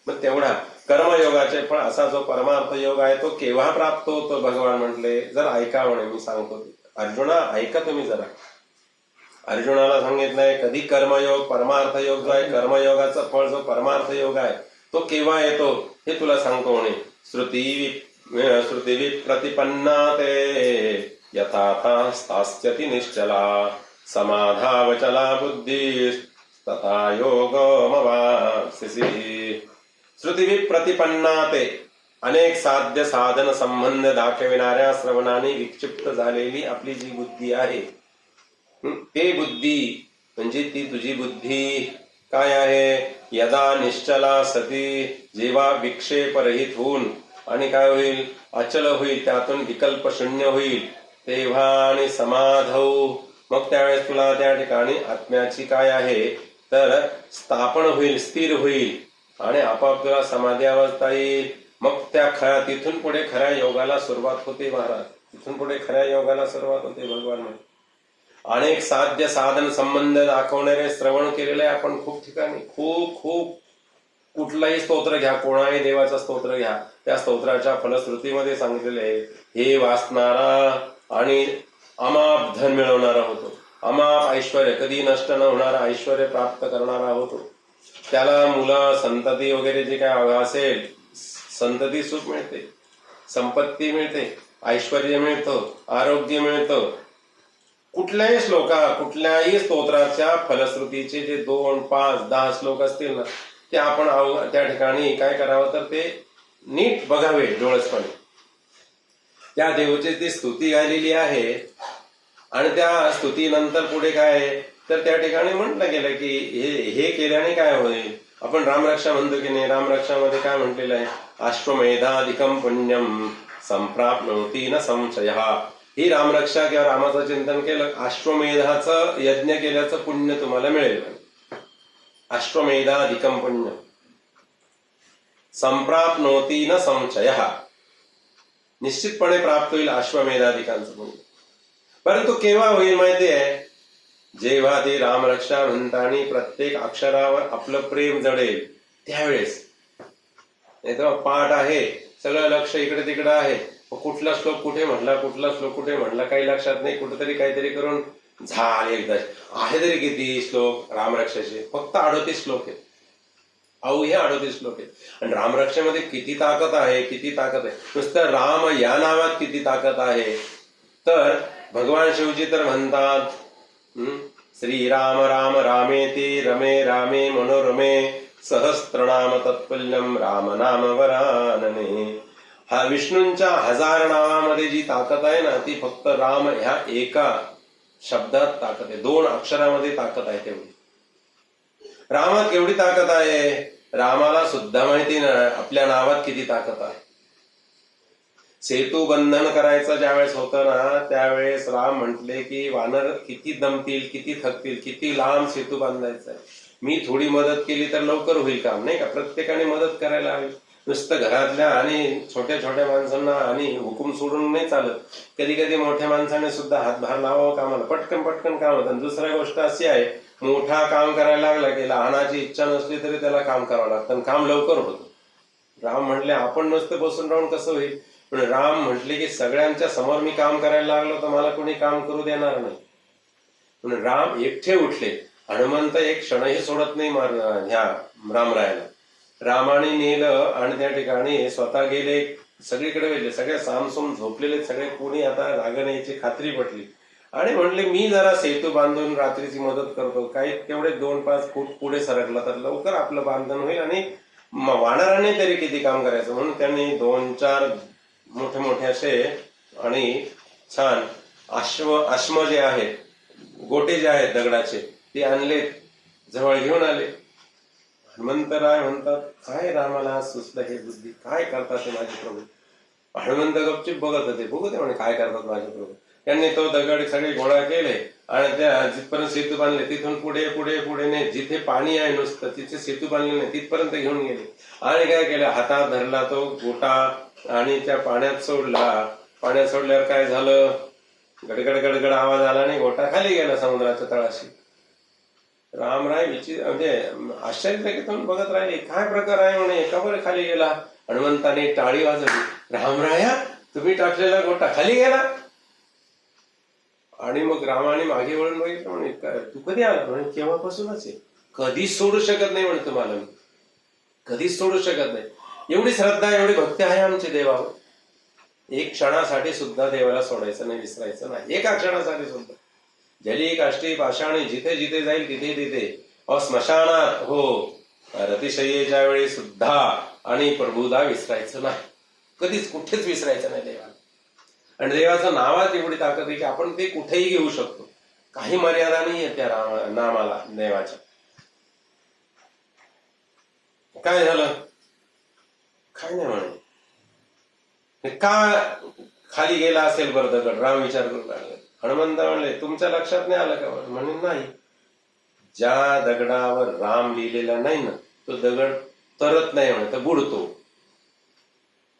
मग तेवढा कर्मयोगाचे फळ असा जो परमार्थ योग आहे तो केव्हा प्राप्त होतो? भगवान म्हटले जर ऐका म्हणे, मी सांगतो अर्जुना ऐका तुम्ही जरा. अर्जुनाला सांगितलंय कधी कर्मयोग, परमार्थ योग जो आहे, कर्मयोगाचा फळ जो परमार्थ योग आहे तो केव्हा येतो हे तुला सांगतो म्हणे. श्रुती प्रतिपन्ना ते यथा स्थास्यति निश्चला समाधावचला बुद्धी तथा योगमवाप्स्यसि. श्रुती प्रतिपन्ना ते अनेक साध्य साधन संबंध दाखविणाऱ्या श्रवणाने विक्षिप्त झालेली आपली जी बुद्धी आहे, ते बुद्धी म्हणजे ती तुझी बुद्धी काय आहे, यदा निश्चला सती, जेव्हा विक्षेप रहित होऊन आणि काय होईल, अचल होईल, त्यातून विकल्प शून्य होईल, तेव्हा आणि समाधौ, मग त्यावेळेस तुला त्या ठिकाणी आत्म्याची काय आहे तर स्थापन होईल, स्थिर होईल आणि आपोआप तुला समाधी अवस्था येईल. मग त्या तिथून पुढे खऱ्या योगाला सुरुवात होते महाराज, तिथून पुढे खऱ्या योगाला सुरुवात होते. भगवान म्हणजे अनेक साध्य साधन संबंध दाखवणारे श्रवण केलेले आहे आपण खूप ठिकाणी. खूप खूप कुठलाही स्तोत्र घ्या, कोणाही देवाचं स्तोत्र घ्या, त्या स्तोत्राच्या फलश्रुतीमध्ये सांगितलेले आहे, हे वाचणारा आणि अमाप धन मिळवणारा होतो, अमाप ऐश्वर, कधी नष्ट न होणारा ऐश्वर प्राप्त करणारा होतो. त्याला मुलं संतती वगैरे जे काय असेल, संतती सुख मिळते, संपत्ती मिळते, ऐश्वर्य मिळतं, आरोग्य मिळतं. कुठल्याही कुठल्याही स्तोत्राच्या फलश्रुतीचे जे 2, 5, 10 श्लोक असतील ना, ते आपण त्या ठिकाणी काय करावं तर ते नीट बघावे डोळसपणे. त्या देवाची ती स्तुती आलेली आहे आणि त्या स्तुतीनंतर पुढे काय आहे तर त्या ठिकाणी म्हटलं गेलं की हे केल्याने काय होईल. आपण रामरक्षा म्हणतो की नाही, रामरक्षामध्ये काय म्हटलेलं आहे, अश्वमेधाधिकम पुण्यम संप्राप्नोति न संशयः. ही रामरक्षा किंवा रामाचं चिंतन केलं, अश्वमेधाचं यज्ञ केल्याचं पुण्य तुम्हाला मिळेल. अश्वमेधाधिकम पुण्य संप्राप्नोति न संशयः, निश्चितपणे प्राप्त होईल अश्वमेधाधिकांचं पुण्य. परंतु केव्हा होईल माहितीये, जेव्हा ती रामरक्षा म्हणताना प्रत्येक अक्षरावर आपलं प्रेम जडेल त्यावेळेस. नाही तर पाठ आहे, सगळं लक्ष इकडे तिकडे आहे, कुठला श्लोक कुठे म्हटला, कुठला श्लोक कुठे म्हटला काही लक्षात नाही, कुठेतरी काहीतरी करून झाले एकदा. आहे तरी किती श्लोक रामरक्षाचे, फक्त 38 श्लोक आहेत, अवघे 38 श्लोक आहेत. आणि रामरक्षेमध्ये किती ताकद आहे, किती ताकद आहे. नुसतं राम या नावात किती ताकद आहे. तर भगवान शिवजी तर म्हणतात, श्रीराम राम रामेति रमे रामे मनोरमे सहस्त्रनाम तत्पुल्यम राम नाम वरानने. हा विष्णूंच्या 1000 नावामध्ये जी ताकद आहे ना, ती फक्त राम ह्या एका शब्दात ताकद आहे, 2 अक्षरामध्ये ताकद आहे. तेवढी रामात एवढी ताकद आहे, रामाला सुद्धा माहिती नाही आपल्या नावात किती ताकद आहे. सेतू बंधन करायचं ज्यावेळेस होतं ना, त्यावेळेस राम म्हटले की वानर किती दमतील, किती थकतील, किती लांब सेतू बांधायचा आहे, मी थोडी मदत केली तर लवकर होईल काम, नाही का. प्रत्येकाने मदत करायला हवी. नुसतं घरातल्या आणि छोट्या छोट्या माणसांना आणि हुकूम सोडून नाही चालत. कधी कधी मोठ्या माणसाने सुद्धा हातभार लावावं कामाला, पटकन पटकन काम होतं. दुसरी गोष्ट अशी आहे, मोठा काम करायला लागला की लहानाची इच्छा नसली तरी त्याला काम करावं लागतं, काम लवकर होतं. राम म्हटले आपण नुसतं बसून राहून कसं होईल, पण राम म्हटले की सगळ्यांच्या समोर मी काम करायला लागलो तर मला कोणी काम करू देणार नाही. म्हणून राम एकटे उठले. हनुमंत एक क्षणही सोडत नाही ह्या रामरायाला. रामाने नेलं आणि त्या ठिकाणी स्वतः गेले, सगळीकडे गेले, सगळे सामसूम झोपलेले, सगळे कोणी आता जागा न्यायची खात्री पटली आणि म्हणले मी जरा सेतू बांधून रात्रीची मदत करतो, काही तेवढे 2-5 फूट पुढे सरकला तर लवकर आपलं बांधण होईल आणि वानराने तरी किती काम करायचं. म्हणून त्यांनी 2-4 मोठे मोठे असे आणि छान अश्म जे आहेत, गोटे जे आहेत दगडाचे, ते आणले, जवळ घेऊन आले. हनुमंतराय म्हणतात काय रामाला सुचलं हे बुद्धी, काय करतात ते माझे प्रभू. हनुमंत गपचूप बघत होते, बघू दे म्हणे काय करतात माझे प्रभू. त्यांनी तो दगड सगळे गोळा केले आणि त्या जिथपर्यंत सेतू बांधले तिथून पुढे पुढे पुढे नाही, जिथे पाणी आहे नुसतं तिथे सेतू बांधले नाही तिथपर्यंत घेऊन गेले. आणि काय केलं, हातात धरला तो गोटा आणि त्या पाण्यात सोडला. पाण्यात सोडल्यावर काय झालं, गडगड गडगड आवाज आला आणि गोटा खाली गेला समुद्राच्या तळाशी. रामराय म्हणजे आश्चर्यचकित होऊन बघत राहिले, काय प्रकार आहे म्हणे, का बरं खाली गेला. हनुमंताने टाळी वाजवली, रामराया तुम्ही टाकलेला गोटा खाली गेला. आणि मग रामाने मागे वळून बघितलं, म्हणे तू कधी आला, म्हणे केव्हापासूनच आहे, कधीच सोडू शकत नाही म्हणे तुम्हाला मी, कधीच सोडू शकत नाही. एवढी श्रद्धा एवढी भक्ती आहे आमच्या देवावर. एक क्षणासाठी सुद्धा देवाला सोडायचं नाही, विसरायचं नाही, एका क्षणासाठी सुद्धा. जली काष्टी पाषाणी जिथे जिथे जाईल तिथे तिथे स्मशानात हो रतिशय्येच्या वेळी सुद्धा आणि प्रभूला विसरायचं नाही, कधीच कुठेच विसरायचं नाही देवाला. आणि देवाचं नावात एवढी ताकद आहे की आपण ते कुठेही घेऊ शकतो, काही मर्यादा नाही आहे त्या नामाला देवाच्या. काय झालं? काय नाही म्हणे. का खाली गेला असेल बरं दगड? राम विचार करू लागले. हनुमंत म्हणले तुमच्या लक्षात नाही आलं का? म्हणे नाही. ज्या दगडावर राम लिहिलेला नाही ना तो दगड तरत नाही म्हणे, तर बुडतो.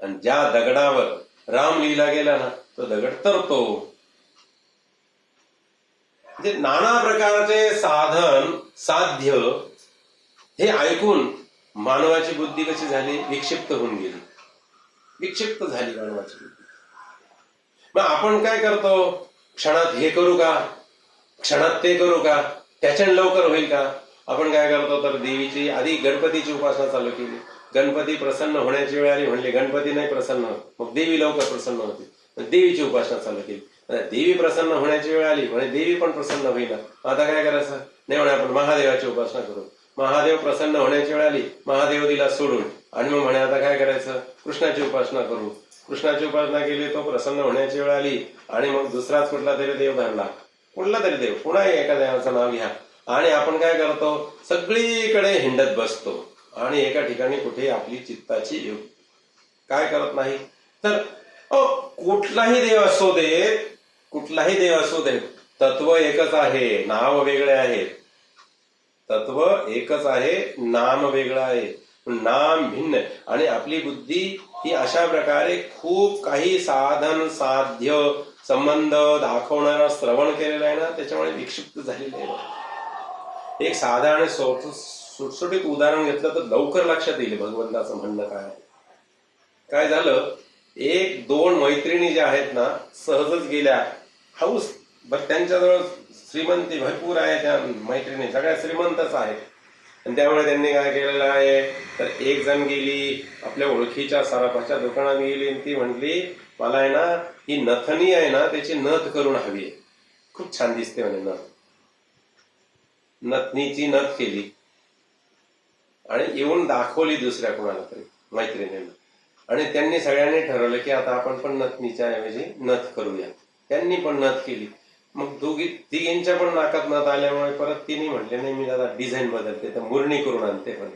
आणि ज्या दगडावर राम लिहिला गेला ना तो दगड तरतो. म्हणजे नाना प्रकारचे साधन साध्य हे ऐकून मानवाची बुद्धी कशी झाली? विक्षिप्त होऊन गेली. विक्षिप्त झाली मानवाची बुद्धी. मग आपण काय करतो? क्षणात हे करू का, क्षणात ते करू का, त्याच्याने लवकर होईल का? आपण काय करतो तर देवीची आधी गणपतीची उपासना चालू केली. गणपती प्रसन्न होण्याची वेळ आली, म्हणले गणपती नाही प्रसन्न होत, मग देवी लवकर प्रसन्न होती, देवीची उपासना चालू केली. देवी प्रसन्न होण्याची वेळ आली, म्हणजे देवी पण प्रसन्न होईना. आता काय करायचं? नाही म्हणे आपण महादेवाची उपासना करू. महादेव प्रसन्न होण्याची वेळ आली, महादेव दिला सोडून, आणि मग म्हणे आता काय करायचं? कृष्णाची उपासना करू. कृष्णाची उपासना केली, तो प्रसन्न होण्याची वेळ आली, आणि मग दुसराच कुठला तरी देव धरला. कुठला तरी देव, पुन्हा एका देवाचं नाव घ्या, आणि आपण काय करतो? सगळीकडे हिंडत बसतो आणि एका ठिकाणी कुठे आपली चित्ताची योग काय करत नाही. तर कुठलाही देव असू दे, कुठलाही देव असू दे, तत्व एकच आहे, नाव वेगळे आहेत. तत्व एकच आहे, नाम वेगळं आहे, नाम भिन्न. आणि आपली बुद्धी ही अशा प्रकारे खूप काही साधन साध्य संबंध दाखवणारा श्रवण केलेला आहे ना, त्याच्यामुळे विक्षिप्त झालेले आहे. एक साधा आणि सुटसुटीत उदाहरण घेतलं तर लवकर लक्षात येईल भगवंताचं म्हणणं काय आहे. काय झालं? एक दोन मैत्रिणी ज्या आहेत ना, सहजच गेल्या हाऊस, बरं त्यांच्याजवळ श्रीमंती भरपूर आहे, त्या मैत्रिणी सगळ्या श्रीमंतच आहेत. आणि त्यामुळे त्यांनी काय केलेलं आहे तर एक जण गेली आपल्या ओळखीच्या सराफाच्या दुकानात गेली, आणि ती म्हटली मला आहे ना ही नथनी आहे ना त्याची नथ करून हवी आहे, खूप छान दिसते म्हणे नथ. नथनीची नथ केली आणि येऊन दाखवली दुसऱ्या कोणाला तरी मैत्रिणींना, आणि त्यांनी सगळ्यांनी ठरवलं की आता आपण पण नथनीच्या ऐवजी नथ करूया. त्यांनी पण नथ केली. मग तिघींच्या पण नाकात नथ आल्यामुळे परत तिने म्हटले नाही मी दादा डिझाईन बदलते, तर मुरणी करून आणते. पण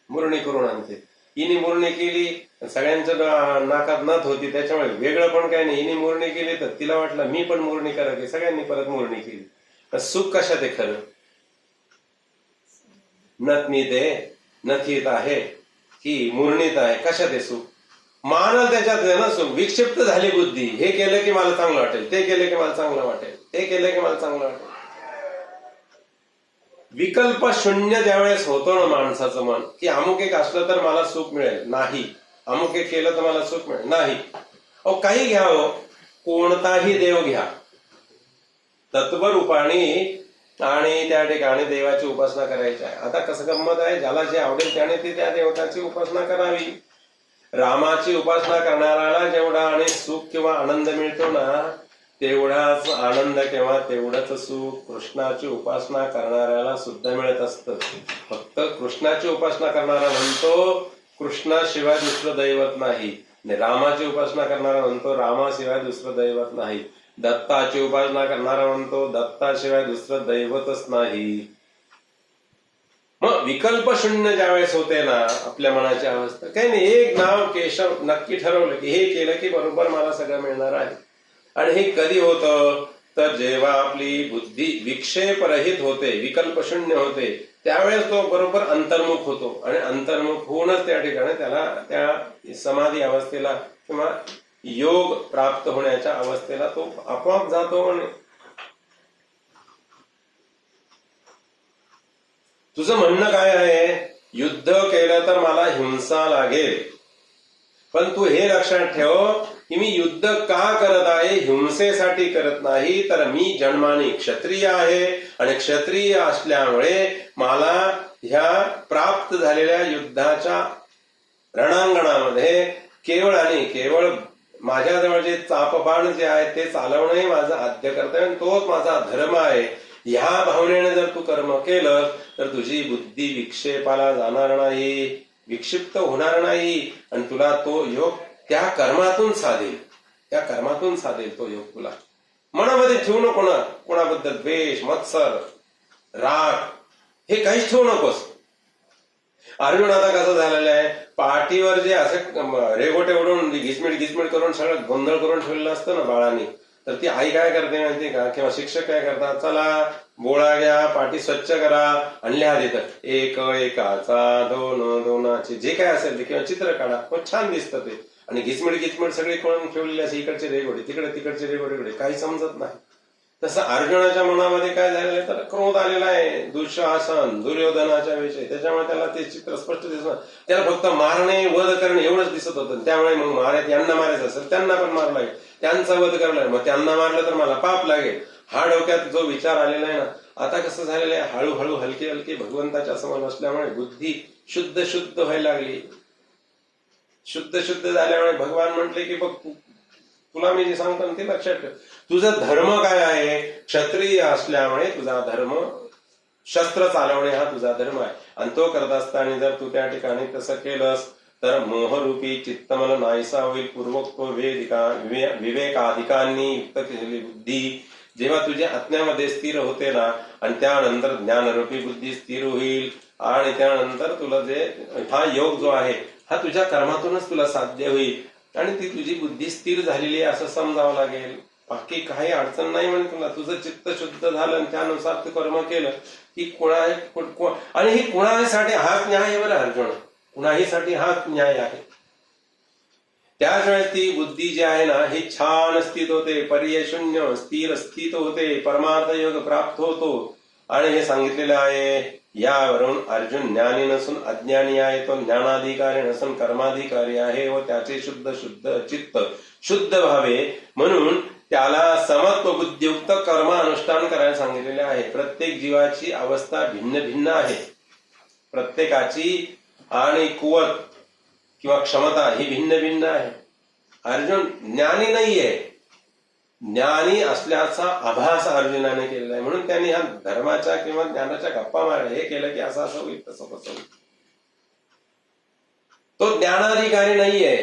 मुरणी करून आणते. हिने मुरणी केली, सगळ्यांच्या नाकात नथ होती त्याच्यामुळे वेगळं पण काय नाही. हिने मुरणी केली तर तिला वाटलं मी पण मुरणी करावी, सगळ्यांनी परत मुरणी केली. सुख कशात आहे खरं? नथनीत आहे, नथीत आहे की मुरणीत आहे? कशात आहे सुख? मानल त्याच्यात आहे ना सुख. विक्षिप्त झाली बुद्धी. हे केलं की मला चांगलं वाटेल, ते केलं की मला चांगलं वाटेल, ते केलं की मला चांगलं वाटेल. विकल्प शून्य ज्यावेळेस होतो ना माणसाचं मन, की अमुक एक असलं तर मला सुख मिळेल, नाही. अमुक एक केलं तर मला सुख मिळेल, नाही. अहो काही घ्या, हो कोणताही देव घ्या तत्वरूपाने, आणि त्या ठिकाणी देवाची उपासना करायची आहे. आता कसं गंमत आहे, ज्याला जे आवडेल त्याने ती त्या देवताची उपासना करावी. रामाची उपासना करणाऱ्याला जेवढा आणि सुख किंवा आनंद मिळतो ना तेवढाच आनंद किंवा तेवढंच सुख कृष्णाची उपासना करणाऱ्याला सुद्धा मिळत असतं. फक्त कृष्णाची उपासना करणारा म्हणतो कृष्णाशिवाय दुसरं दैवत नाही, रामाची उपासना करणारा म्हणतो रामाशिवाय दुसरं दैवत नाही, दत्ताची उपासना करणारा म्हणतो दत्ताशिवाय दुसरं दैवतच नाही. मग विकल्प शून्य ज्यावेळेस होते ना आपल्या मनाची अवस्था, काही नाही, एक नाव केशव नक्की ठरवलं की हे केलं की बरोबर मला सगळं मिळणार आहे. आणि हे कधी होतं तर जेव्हा आपली बुद्धी विक्षेपरहित होते, विकल्प शून्य होते, त्यावेळेस तो बरोबर अंतर्मुख होतो. आणि अंतर्मुख होऊनच त्या ठिकाणी त्याला त्या समाधी अवस्थेला किंवा योग प्राप्त होण्याच्या अवस्थेला तो आपोआप जातो. आणि तुझं म्हणणं काय आहे? युद्ध केलं तर मला हिंसा लागेल, पण तू हे लक्षात ठेव की मी युद्ध का करत आहे? हिंसेसाठी करत नाही, तर मी जन्माने क्षत्रिय आहे, आणि क्षत्रिय असल्यामुळे मला ह्या प्राप्त झालेल्या युद्धाच्या रणांगणामध्ये केवळ आणि केवळ माझ्याजवळ जे चापबाण जे आहे ते चालवणं माझं आद्य कर्तव्य, तोच माझा धर्म आहे. ह्या भावनेने जर तू कर्म केलं तर तुझी बुद्धी विक्षेपाला जाणार नाही, विक्षिप्त होणार नाही, आणि तुला तो योग त्या कर्मातून साधेल, त्या कर्मातून साधेल तो योग तुला. मनामध्ये ठेवू नको ना कोणाबद्दल द्वेष, मत्सर, राग, हे काहीच ठेवू नकोस. अर्जुन आता कसं झालेलं आहे, पाठीवर जे असं रेगोटे उडून घिसमिट करून सगळं गोंधळ करून ठेवलेलं असतं ना बाळांनी, तर ती आई काय करते माहिती का, किंवा शिक्षक काय करतात, चला बोळा घ्या, पाठी स्वच्छ करा आणि लिहा देतात, एक एकाचा, दोन दोनाचे, जे काय असेल ते, किंवा चित्र काढा, पण छान दिसतं ते. आणि घिसमिट सगळे करून ठेवलेले असे, इकडचे रेगोटे तिकडचे रेगोटे, काही समजत नाही. तसं अर्जुनाच्या मनामध्ये काय झालेलं आहे, तर क्रोध आलेला आहे, दुःशासन दुर्योधनाच्या विषयी. त्याच्यामुळे त्याला ते चित्र स्पष्ट दिसत, त्याला फक्त मारणे वध करणे एवढंच दिसत होतं. त्यामुळे मग यांना मारायचं असेल त्यांना पण मारलं लागेल, त्यांचा वध करायला, मग त्यांना मारलं तर मला पाप लागेल, हा डोक्यात जो विचार आलेला आहे ना. आता कसं झालेलं आहे, हळूहळू हलके भगवंताच्या समोर बसल्यामुळे बुद्धी शुद्ध व्हायला लागली. शुद्ध झाल्यामुळे भगवान म्हटले की बघ, तुला मी जे सांगतो ते लक्षात ठेव, तुझा धर्म काय आहे. क्षत्रिय असल्यामुळे तुझा धर्म शस्त्र चालवणे हा तुझा धर्म आहे. आणि तो करत असताना जर तू त्या ठिकाणी तसं केलंस तर मोहरूपी चित्तमल नाहीसा होईल. पूर्वोक्त विवेकाधिकांनी युक्त केलेली बुद्धी जेव्हा तुझ्या आत्म्यामध्ये स्थिर होते ना, आणि त्यानंतर ज्ञानरूपी बुद्धी स्थिर होईल, आणि त्यानंतर तुला जे हा योग जो आहे हा तुझ्या कर्मातूनच तुला साध्य होईल, आणि ती तुझी बुद्धी स्थिर झालेली आहे असं समजावं लागेल. बाकी काही अडचण नाही म्हणे तुला. तुझं चित्त शुद्ध झालं आणि त्यानुसार तू कर्म केलं की आणि ही कुणाहीसाठी हाच न्याय आहे बरं अर्जुन, कुणाहीसाठी हाच न्याय आहे. त्याच वेळेस ती बुद्धी जी आहे ना ही छान स्थित होते, पर्याय शून्य स्थिर स्थित होते, परमार्थ योग प्राप्त होतो. आणि हे सांगितलेलं आहे. यावरून अर्जुन ज्ञानी नसून अज्ञानी आहे, तो ज्ञानाधिकारी नसून कर्माधिकारी आहे, व त्याचे शुद्ध चित्त शुद्ध व्हावे म्हणून त्याला समत्व बुद्धियुक्त कर्म अनुष्ठान करायला सांगितलेले आहे. प्रत्येक जीवाची अवस्था भिन्न आहे, प्रत्येकाची आणि कुवत किंवा क्षमता ही भिन्न आहे. अर्जुन ज्ञानी नाहीये, ज्ञानी असल्याचा आभास अर्जुनाने केलेला आहे, म्हणून त्यांनी ह्या धर्माच्या किंवा ज्ञानाच्या गप्पा मारल्या. हे केलं की असं होईल तसं होईल. तो ज्ञानाधिकारी नाहीये,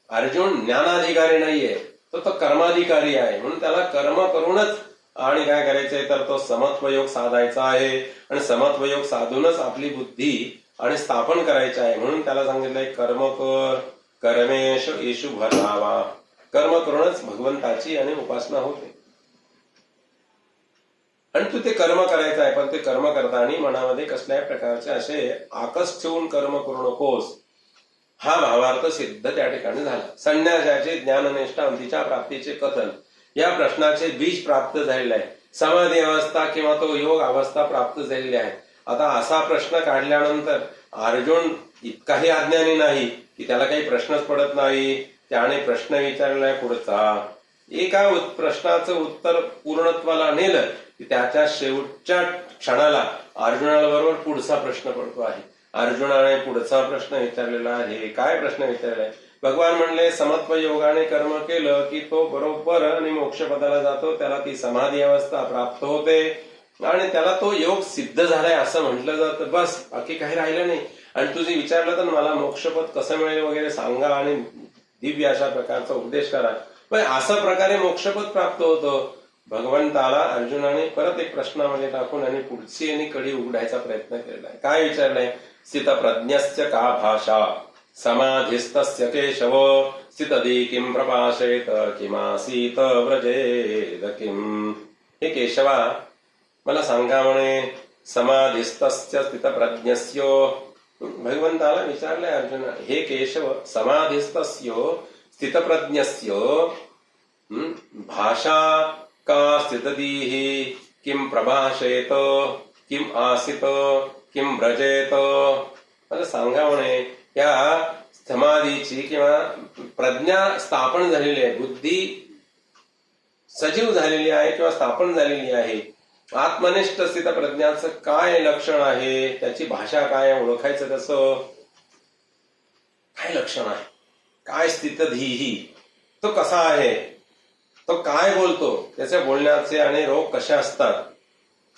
अर्जुन ज्ञानाधिकारी नाहीये, तो कर्माधिकारी आहे. म्हणून त्याला कर्म करूनच आणि काय करायचंय तर तो समत्व योग साधायचा आहे, आणि समत्व योग साधूनच आपली बुद्धी आणि स्थापन करायचे आहे. म्हणून त्याला सांगितलंय कर्म कर, कर्मेश येशू भर राहावा. कर्म करूनच भगवंताची आणि उपासना होते. आणि तू ते कर्म करायचं आहे, पण ते कर्म करताना मनामध्ये कसल्याही प्रकारचे असे आकस ठेवून कर्म करू नकोस. हा भावार्थ सिद्ध त्या ठिकाणी झाला. संन्यासाचे ज्ञाननिष्ठा तिच्या प्राप्तीचे कथन या प्रश्नाचे बीज प्राप्त झालेले आहे. समाधी अवस्था किंवा तो योग अवस्था प्राप्त झालेली आहे. आता असा प्रश्न काढल्यानंतर अर्जुन इतकाही अज्ञानी नाही की त्याला काही प्रश्नच पडत नाही. त्याने प्रश्न विचारलाय पुढचा. एका प्रश्नाचं उत्तर पूर्णत्वाला नेलं की त्याच्या शेवटच्या क्षणाला अर्जुनाला बरोबर पुढचा प्रश्न पडतो आहे. अर्जुनाने पुढचा प्रश्न विचारलेला आहे. काय प्रश्न विचारलाय? भगवान म्हणले समत्व योगाने कर्म केलं की तो बरोबर आणि मोक्षपदाला जातो, त्याला ती समाधी अवस्था प्राप्त होते आणि त्याला तो योग सिद्ध झालाय असं म्हटलं जातं. बस, बाकी काही राहिलं नाही. आणि तुझे विचारलं तर मला मोक्षपद कसं मिळेल वगैरे सांगा आणि दिव्य अशा प्रकारचा उपदेश करा. पण अशा प्रकारे मोक्षपद प्राप्त होतं. भगवंताला अर्जुनाने परत एक प्रश्नामध्ये टाकून आणि पुढची आणि कडी उघडायचा प्रयत्न केलेला आहे. काय विचारलंय? स्थित प्रज्ञस्य का भाषा समाधिस्तस्य केशव स्थितदी किम प्रभाषेत किमासीत व्रजेद किम. हे केशवा मला सांगा म्हणे, समाधिस्तस्य स्थितप्रज्ञस्य. भगवंताला विचारलंय अर्जुना, हे केशव समाधिस्तस्य स्थितप्रज्ञस्य भाषा का स्थितदीहि किम प्रभाषेत किम आसित किम व्रजेत. मला सांगा म्हणे, या समाधीची किंवा प्रज्ञा स्थापन झालेली आहे, बुद्धी सजीव झालेली आहे किंवा स्थापन झालेली आहे. आत्मनिष्ठ स्थित प्रज्ञाचं काय लक्षण आहे, त्याची भाषा काय, ओळखायचं कसं, काय लक्षण आहे, काय स्थितधीही, तो कसा आहे, तो काय बोलतो, त्याच्या बोलण्याचे आणि रोग कसे असतात,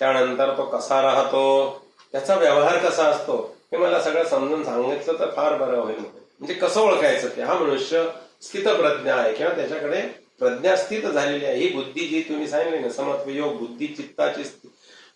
त्यानंतर तो कसा राहतो, त्याचा व्यवहार कसा असतो, हे मला सगळं समजून सांगितलं तर फार बरं होईल. म्हणजे कसं ओळखायचं की हा मनुष्य स्थित प्रज्ञा आहे किंवा त्याच्याकडे प्रज्ञा स्थित झालेली आहे. ही बुद्धी जी तुम्ही सांगितली ना, समत्व योग बुद्धी चित्ताची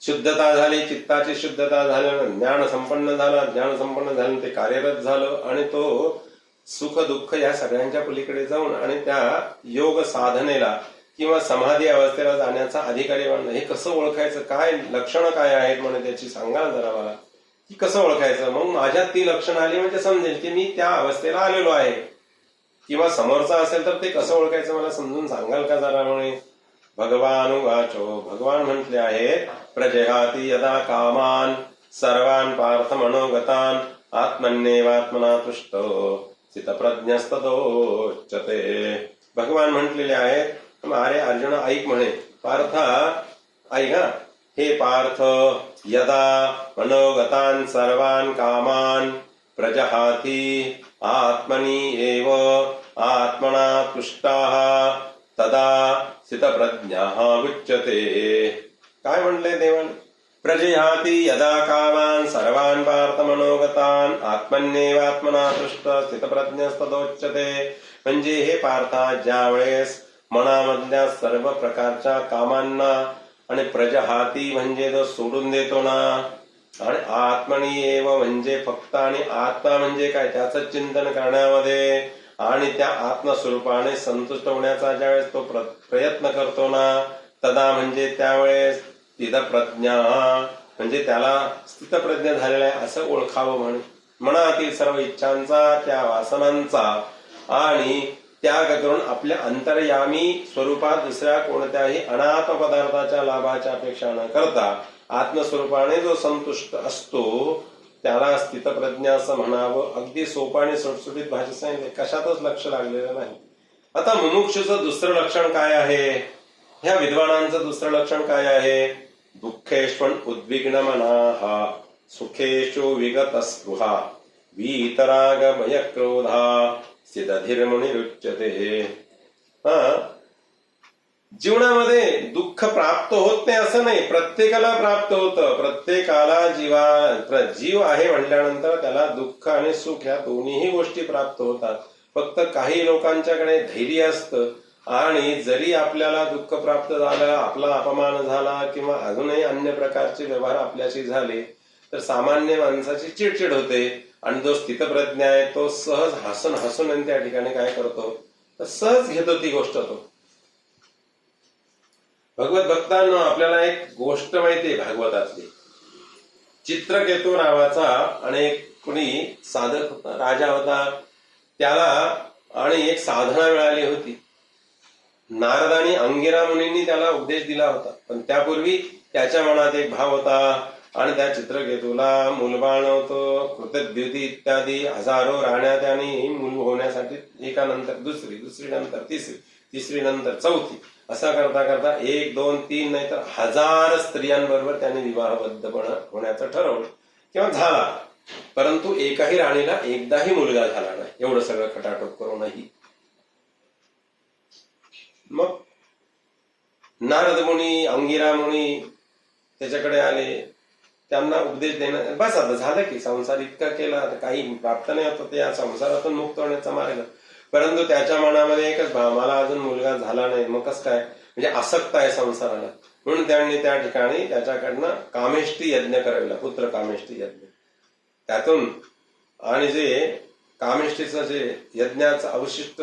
शुद्धता झाली, चित्ताची शुद्धता झाल्यानं ज्ञान संपन्न झाला, ज्ञान संपन्न झाल्यानं ते कार्यरत झालं आणि तो सुख दुःख या सगळ्यांच्या पलीकडे जाऊन आणि त्या योग साधनेला किंवा समाधी अवस्थेला जाण्याचा अधिकारी बनणं. हे कसं ओळखायचं, काय लक्षणं काय आहेत म्हणे त्याची सांगा जरा मला, की कसं ओळखायचं. मग माझ्यात ती लक्षणं आली म्हणजे समजेल की मी त्या अवस्थेला आलेलो आहे. किंवा समोरचा असेल तर ते कसं ओळखायचं मला समजून सांगाल का जरा म्हणे. भगवान वाचो, भगवान म्हटले आहेत, प्रजहाती यदा कामान सर्वान पार्थ मनोगतान आत्मन्येवात्मना तुष्ट स्थितप्रज्ञस्तदोच्यते. भगवान म्हटलेले आहेत, अरे अर्जुन ऐक म्हणे, पार्थ ऐक हा, हे पार्थ यदा मनोगतान सर्वान कामान प्रजहाती आत्मनि एव आत्मना तुष्टाः तदा स्थितप्रज्ञः उच्यते. काय म्हणले देवाने, प्रजहाती यदा कामान सर्वान पार्थ मनोगतान आत्मन्येवात्मना तुष्ट स्थितप्रज्ञस्तदोच्यते. म्हणजे हे पार्था, ज्या वेळेस मनामधल्या सर्व प्रकारच्या कामांना आणि प्रजहाती म्हणजे तो सोडून देतो ना, आणि आत्मनी एव म्हणजे फक्त आणि आत्मा म्हणजे काय त्याचं चिंतन करण्यामध्ये आणि त्या आत्मस्वरूपाने संतुष्ट होण्याचा ज्यावेळेस तो प्रयत्न करतो ना, तदा म्हणजे त्यावेळेस स्थितप्रज्ञा म्हणजे त्याला स्थितप्रज्ञ झालेला आहे असं ओळखावं. म्हणे मनातील सर्व इच्छांचा, त्या वासनांचा आणि त्याग करून आपल्या अंतर्यामी स्वरूपात दुसऱ्या कोणत्याही अनात्म पदार्थाच्या लाभाच्या अपेक्षा न करता आत्मस्वरूपाने जो संतुष्ट असतो त्याला स्थितप्रज्ञ असं म्हणावं. अगदी सोपं आणि सुटसुटीत भाषेत सांगितले, कशातच लक्ष लागलेलं नाही. आता मुमुक्षुचं दुसरं लक्षण काय आहे, ह्या विद्वानांचं दुसरं लक्षण काय आहे, दुःखेष्वण उद्विग्न मनाः सुखेषु विगतस्पृहा वीतराग भय क्रोधा स्थितधीर्मुनिरुच्यते. जीवनामध्ये दुःख प्राप्त होत नाही असं नाही, प्रत्येकाला प्राप्त होतं. प्रत्येकाला जीव आहे म्हटल्यानंतर त्याला दुःख आणि सुख ह्या दोन्हीही गोष्टी प्राप्त होतात. फक्त काही लोकांच्याकडे धैर्य असतं आणि जरी आपल्याला दुःख प्राप्त झालं, आपला अपमान झाला किंवा अजूनही अन्य प्रकारचे व्यवहार आपल्याशी झाले तर सामान्य माणसाची चिडचिड होते आणि जो स्थितप्रज्ञ आहे तो सहज हसून हसून त्या ठिकाणी काय करतो तर सहज घेतो ती गोष्ट. तो भगवत भक्तांनो, आपल्याला एक गोष्ट माहितीये भागवतातली. चित्रकेतू नावाचा आणि कुणी साधक होता, राजा होता, त्याला आणि एक साधना मिळाली होती. नारद आणि अंगिरा मुनींनी त्याला उपदेश दिला होता, पण त्यापूर्वी त्याच्या मनात एक भाव होता आणि त्या चित्रकेतूला मूलबाळ नव्हतं. कृतद्युती इत्यादी हजारो राण्या त्यांनी मूल होण्यासाठी एकानंतर दुसरी, दुसरी नंतर तिसरी, तिसरी नंतर चौथी असा करता करता 1, 2, 3 नाही तर 1000 स्त्रियांबरोबर त्याने विवाहबद्धपणा होण्याचं ठरवलं किंवा झाला, परंतु एकाही राणीला एकदाही मुलगा झाला नाही. एवढं सगळं खटाटोप करूनही मग नारद मुनी, अंगिरा मुनी त्याच्याकडे आले, त्यांना उपदेश देणं, बस आता झालं की संसार इतका केला, आता काही प्राप्त नाही होतं, ते या संसारातून मुक्त होण्याचा मार्ग. परंतु त्याच्या मनामध्ये एकच भाव, मला अजून मुलगा झाला नाही, मग कसं काय, म्हणजे आसक्त आहे संसाराला. म्हणून त्यांनी त्या ठिकाणी त्याच्याकडनं कामेष्टी यज्ञ करायला, पुत्र कामेष्टी यज्ञ. त्यातून आणि जे कामेष्टीचं जे यज्ञाचं अवशिष्ट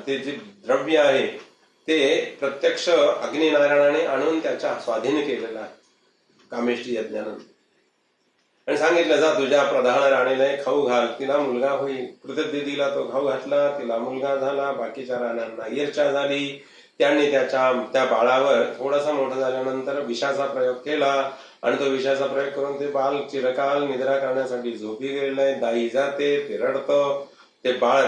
ते जे द्रव्य आहे ते प्रत्यक्ष अग्निनारायणाने आणून त्याच्या स्वाधीन केलेलं आहे कामेष्टी यज्ञानंतर. आणि सांगितलं, जा तुझ्या प्रधान राणीला खाऊ घाल, तिला मुलगा होईल. कृतज्ञतीला तो खाऊ घातला, तिला मुलगा झाला. बाकीच्या राण्यांना ईर्ष्या झाली, त्यांनी त्या बाळावर थोडासा मोठा झाल्यानंतर विषाचा प्रयोग केला आणि तो विषाचा प्रयोग करून ते बाळ चिरकाल निद्रा करण्यासाठी झोपी गेलेलं. दाई जाते, ते रडतं, ते बाळ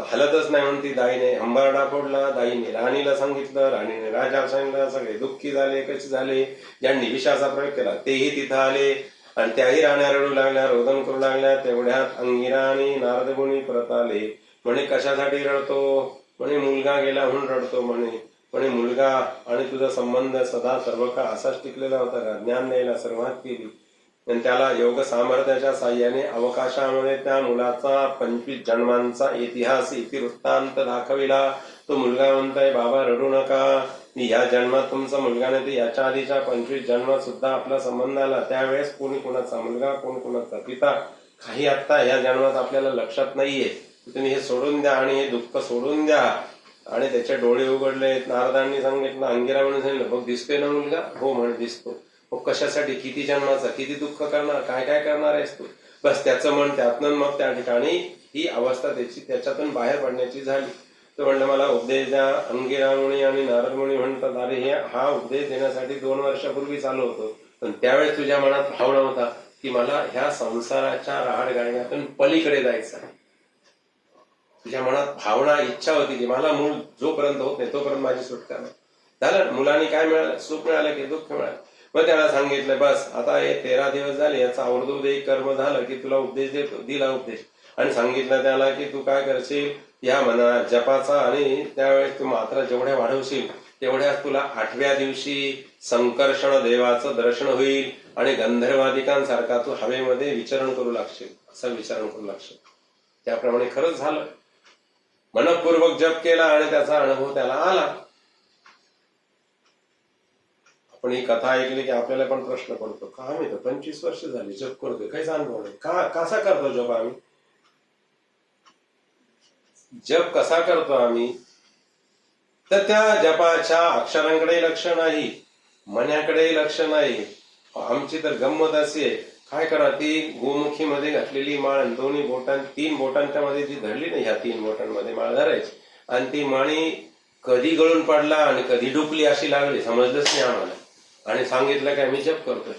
हलतच नाही म्हणून ती दाईने हंबरडा फोडला. दाईने राणीला सांगितलं, राणीने राजाला सांगितलं. सगळे दुःखी झाले, कसे झाले, ज्यांनी विषाचा प्रयोग केला तेही तिथं आले आणि त्याही राण्या रडू लागल्या, रोदन करू लागल्या. तेवढ्यात अंगिरा आणि नारद मुनी परत आले. म्हणे कशासाठी रडतो, म्हणे मुलगा गेला म्हणून रडतो. म्हणे मुलगा आणि तुझा संबंध सदा सर्व काळ असाच टिकलेला होता का, ज्ञान द्यायला सुरुवात केली आणि त्याला योग सामर्थ्याच्या साह्याने अवकाशामध्ये त्या मुलाचा 25 जन्मांचा इतिहास इतिवृत्तांत दाखविला. तो मुलगा म्हणताय, बाबा रडू नका, की या जन्मात तुमचा मुलगा नाही तर याच्या आधीच्या 25 जन्मात सुद्धा आपला संबंध आला, त्यावेळेस कोणी कुणाचा मुलगा, कोणी कुणाचा पिता, काही आता या जन्मात आपल्याला लक्षात नाहीये. तुम्ही हे सोडून द्या आणि हे दुःख सोडून द्या. आणि त्याचे डोळे उघडले. नारदांनी सांगितलं, अंगिरा म्हणून सांगितलं, बघ दिसतोय ना मुलगा? हो म्हणे दिसतो. मग कशासाठी? किती जन्माचा, किती दुःख करणार, काय काय करणार आहेस तू? बस त्याचं मन त्यातनं मग त्या ठिकाणी ही अवस्था त्याची त्याच्यातून बाहेर पडण्याची झाली. तो म्हणलं मला उपदेश द्या. अंगिरा मुनी आणि नारद मुनी म्हणतात, अरे हे हा उपदेश देण्यासाठी 2 वर्षापूर्वी चालू होतो, पण त्यावेळेस तुझ्या मनात भाव नव्हता की मला ह्या संसाराच्या राहाडगाड्यातून पलीकडे जायचं आहे. तुझ्या मनात भावना, इच्छा होती की मला मूळ जोपर्यंत होत नाही तोपर्यंत माझी सुटका नाही. झालं, मुलांनी काय मिळालं? सुख मिळालं की दुःख मिळालं. मग त्याला सांगितलं, बस आता हे 13 दिवस झाले, याचा अवधूत कर्म झालं की तुला उपदेश देतो. दिला उपदेश आणि सांगितलं त्याला की तू काय करशील, या मना जपाचा, आणि त्यावेळेस तू मात्रा जेवढ्या वाढवशील तेवढ्याच तुला 8व्या दिवशी संकर्षण देवाचं दर्शन होईल आणि गंधर्वादिकांसारखा तू हवेमध्ये विचरण करू लागशील, असं विचरण करू लागशील. त्याप्रमाणे खरंच झालं. मनपूर्वक जप केला आणि त्याचा अनुभव त्याला आला. आपण ही कथा ऐकली की आपल्याला पण प्रश्न पडतो, का आम्ही तर 25 वर्ष झाली जप करतोय, काहीच अनुभव नाही, कसा करतो जप आम्ही? जप कसा करतो आम्ही? तर त्या जपाच्या अक्षरांकडे लक्ष नाही, मनाकडे लक्ष नाही. आमची तर गंमत अशी आहे, काय करा, ती गोमुखी मध्ये घातलेली माळ दोन्ही बोटां 3 बोटांच्या मध्ये जी धरली नाही, ह्या 3 बोटांमध्ये माळ धरायची, आणि ती माळी कधी गळून पडला आणि कधी डुकली अशी लागली, समजलंच नाही आम्हाला. आणि सांगितलं की आम्ही जप करतोय.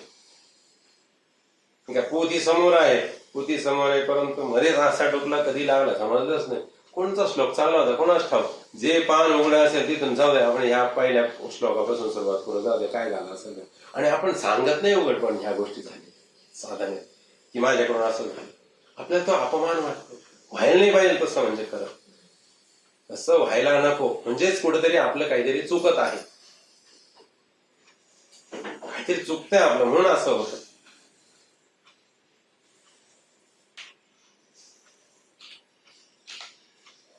पोथी समोर आहे, पोथी समोर आहे, परंतु मध्येच असा डुकला, कधी लागला समजलंच नाही. कोणता श्लोक चालला होता कोणाच ठाऊक. जे पान उघडं असेल तिथून जाऊ दे, आपण ह्या पहिल्या श्लोकापासून सुरुवात करू, जाऊ दे काय झालं असेल. आणि आपण सांगत नाही उघड पण ह्या गोष्टी झाल्या साधन की माझ्याकडून असं झालं. आपल्याला तो अपमान वाटतो. व्हायला नाही पाहिजे तसं, म्हणजे खरं तसं व्हायला नको, म्हणजेच कुठेतरी आपलं काहीतरी चुकत आहे, काहीतरी चुकतंय आपलं, म्हणून असं होतं.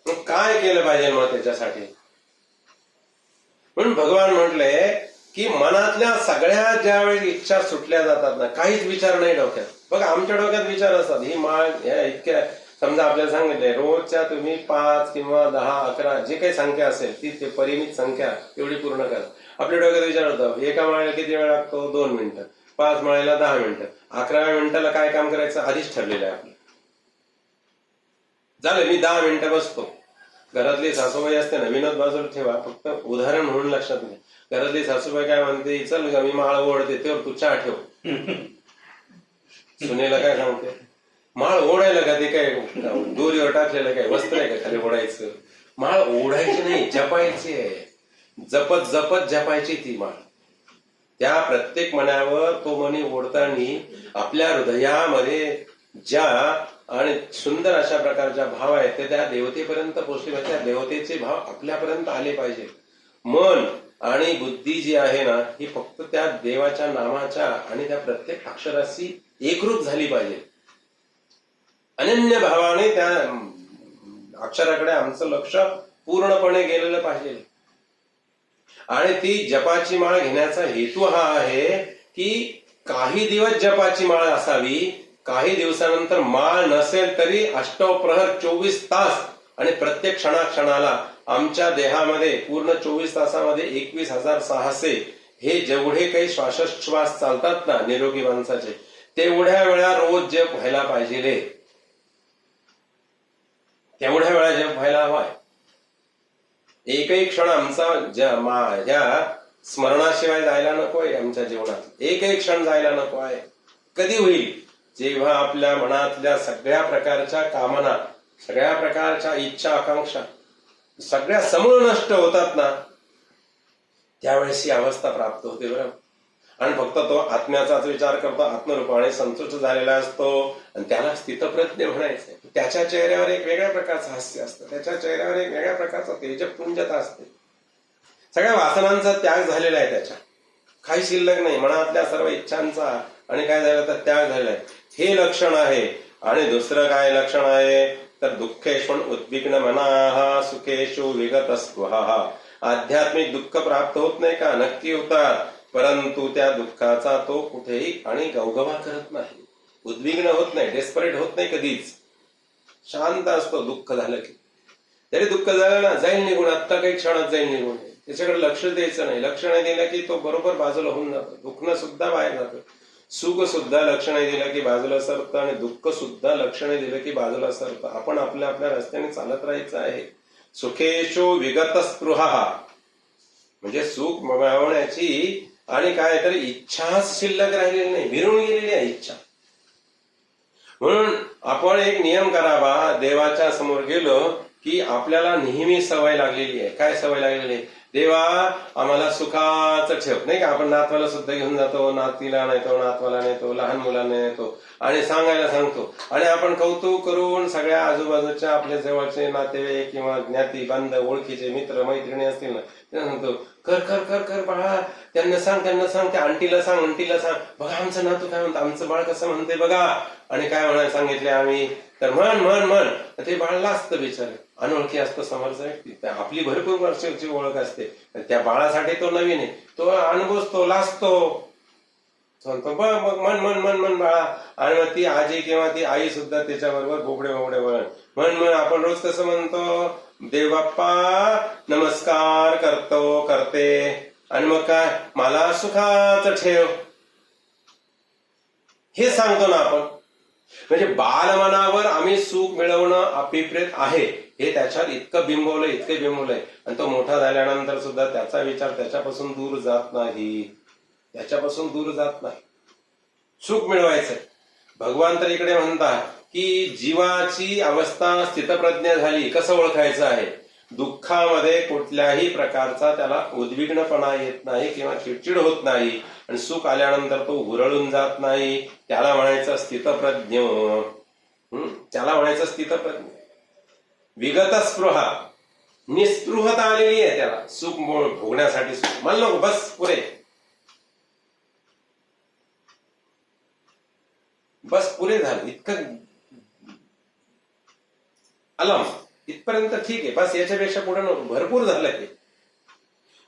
मग काय केलं पाहिजे मग त्याच्यासाठी? म्हणून भगवान म्हटलंय की मनातल्या सगळ्या ज्या वेळी इच्छा सुटल्या जातात ना, काहीच विचार नाही डोक्यात. बघा आमच्या डोक्यात विचार असतात, ही माळ ह्या इतक्या, समजा आपल्याला सांगितलंय रोजच्या तुम्ही 5 किंवा 10, 11 जे काही संख्या असेल ती ते परिमित संख्या तेवढी पूर्ण करा. आपल्या डोक्यात विचार होतो, एका माळेला किती वेळ लागतो? 2 मिनिटं. 5 माळेला 10 मिनिटं. 11व्या मिनिटाला काय काम करायचं आधीच ठरलेलं आहे आपलं. झालं, मी 10 मिनिटं बसतो. घरातली सासूबाई असते ना, विनोद बाजूला ठेवा, फक्त उदाहरण म्हणून लक्षात घ्या. घरातली सासूबाई काय म्हणते, चल ग मी माळ ओढते, तेव्हा तू चहा ठेव. सुनेला काय सांगते, माळ ओढायला का, ते काय दोरीवर टाकलेलं काय वस्त्र आहे का खाली ओढायचं? माळ ओढायची नाही, जपायची आहे. जपत जपत जपायची ती माळ. त्या प्रत्येक मनावर तो मनी ओढताना आपल्या हृदयामध्ये ज्या आणि सुंदर अशा प्रकारच्या भाव आहेत ते त्या देवतेपर्यंत पोहोचले पाहिजे. त्या देवतेचे भाव आपल्यापर्यंत आले पाहिजे. मन आणि बुद्धी जी आहे ना, ही फक्त त्या देवाच्या नामाच्या आणि त्या प्रत्येक अक्षराशी एकरूप झाली पाहिजे. अनन्य भावाने त्या अक्षराकडे आमचं लक्ष पूर्णपणे गेलेलं पाहिजे. आणि ती जपाची माळ घेण्याचा हेतू हा आहे की काही दिवस जपाची माळ असावी, काही दिवसानंतर माळ नसेल तरी अष्टप्रहर 24 तास आणि प्रत्येक क्षणाक्षणाला आमच्या देहामध्ये पूर्ण 24 तासामध्ये 21,600 हे जेवढे काही श्वासोच्छ्वास चालतात ना निरोगी माणसाचे, तेवढ्या वेळा रोज जप व्हायला पाहिजे. तेवढ्या वेळा जप व्हायला हवाय. एकही क्षण आमचा ज्या स्मरणाशिवाय जायला नकोय. आमच्या जीवनात एकही क्षण जायला नको आहे. कधी होईल? जेव्हा आपल्या मनातल्या सगळ्या प्रकारच्या कामना, सगळ्या प्रकारच्या इच्छा आकांक्षा सगळ्या समूळ नष्ट होतात ना, त्यावेळेस ही अवस्था प्राप्त होते. बरं, आणि फक्त तो आत्म्याचाच विचार करतो, आत्मरूपाने संतुष्ट झालेला असतो आणि त्याला स्थितप्रज्ञ म्हणायचंय. त्याच्या चेहऱ्यावर एक वेगळ्या प्रकारचं हास्य असतं, त्याच्या चेहऱ्यावर एक वेगळ्या प्रकारचा तेजपुंजता असते. सगळ्या वासनांचा त्याग झालेला आहे, त्याच्या काही शिल्लक नाही. मनातल्या सर्व इच्छांचा आणि काय झालं तर त्याग झालेला आहे. हे लक्षण आहे. आणि दुसरं काय लक्षण आहे तर दुःखेषु उद्विग्न मनाः सुखेषु विगतस्पृहः. आध्यात्मिक दुःख प्राप्त होत नाही का? नक्की होतात, परंतु त्या दुःखाचा तो कुठेही आणि गवगवा करत नाही, उद्विग्न होत नाही, डेस्परेट होत नाही कधीच, शांत असतो. दुःख झालं की तरी दुःख झालं ना, जाईल निघून, आत्ता काही क्षणात जाईल निघून, त्याच्याकडे लक्ष द्यायचं नाही. लक्ष नाही दिलं की तो बरोबर बाजूला होऊन जातो, दुखणं सुद्धा बाहेर जातं. सुख सुद्धा लक्ष नाही दिलं की बाजूला सरतं आणि दुःख सुद्धा लक्ष नाही दिलं की बाजूला सरतं. आपण आपल्या आपल्या रस्त्याने चालत राहायचं आहे. सुखेशो विगत स्पृहा, म्हणजे सुख मिळवण्याची आणि काय तरी इच्छाच शिल्लक राहिलेली नाही, विरून गेलेली आहे इच्छा. म्हणून आपण एक नियम करावा, देवाच्या समोर गेलो की आपल्याला नेहमी सवय लागलेली आहे. काय सवय लागलेली आहे? देवा आम्हाला सुखाचं ठेव, नाही का? आपण नातवाला सुद्धा घेऊन जातो, नातीला नेतो, नातवाला नेतो, लहान मुलांना नेतो आणि सांगायला सांगतो, आणि आपण कौतुक करून सगळ्या आजूबाजूच्या आपल्या जवळचे नातेवाईक किंवा ज्ञाती बांध ओळखीचे मित्र मैत्रिणी असतील ना, त्यांना सांगतो, कर कर कर कर बाळा, त्यांना सांग, त्या आंटीला सांग, बघा आमचं नातू काय म्हणतं, आमचं बाळ कसं म्हणते बघा. आणि काय म्हणायला सांगितले आम्ही, तर म्हण ते बाळ लाजतं बिचारे, अनोळखी असतं समोरचा व्यक्ती, आपली भरपूर वर्षाची ओळख असते, त्या बाळासाठी तो नवीन आहे, तो अनुभवतो, लाजतो, म्हणतो मन बाळा. आणि मग ती आजी किंवा ती आई सुद्धा त्याच्याबरोबर बोबडे म्हण. आपण रोज कसं म्हणतो, देव बाप्पा नमस्कार करते, आणि मग काय, मला सुखाचं ठेव, हे सांगतो ना आपण. म्हणजे बालमनावर आम्ही सुख मिळवणं अभिप्रेत आहे, हे त्याच्यात इतकं बिंबवलंय, आणि तो मोठा झाल्यानंतर सुद्धा त्याचा विचार त्याच्यापासून दूर जात नाही. सुख मिळवायचंय. भगवान तर इकडे म्हणतात की जीवाची अवस्था स्थितप्रज्ञ झाली, कसं ओळखायचं आहे? दुःखामध्ये कुठल्याही प्रकारचा त्याला उद्विग्नपणा येत नाही किंवा चिडचिड होत नाही, आणि सुख आल्यानंतर तो हुरळून जात नाही, त्याला म्हणायचं स्थितप्रज्ञ. विगत स्पृहा, निस्पृहता आलेली आहे त्याला सुख भोगण्यासाठी. मला नको, बस पुरे झालं, इतकं अलम, इथपर्यंत ठीक आहे, बस याच्यापेक्षा पुढे नको, भरपूर झालं ते.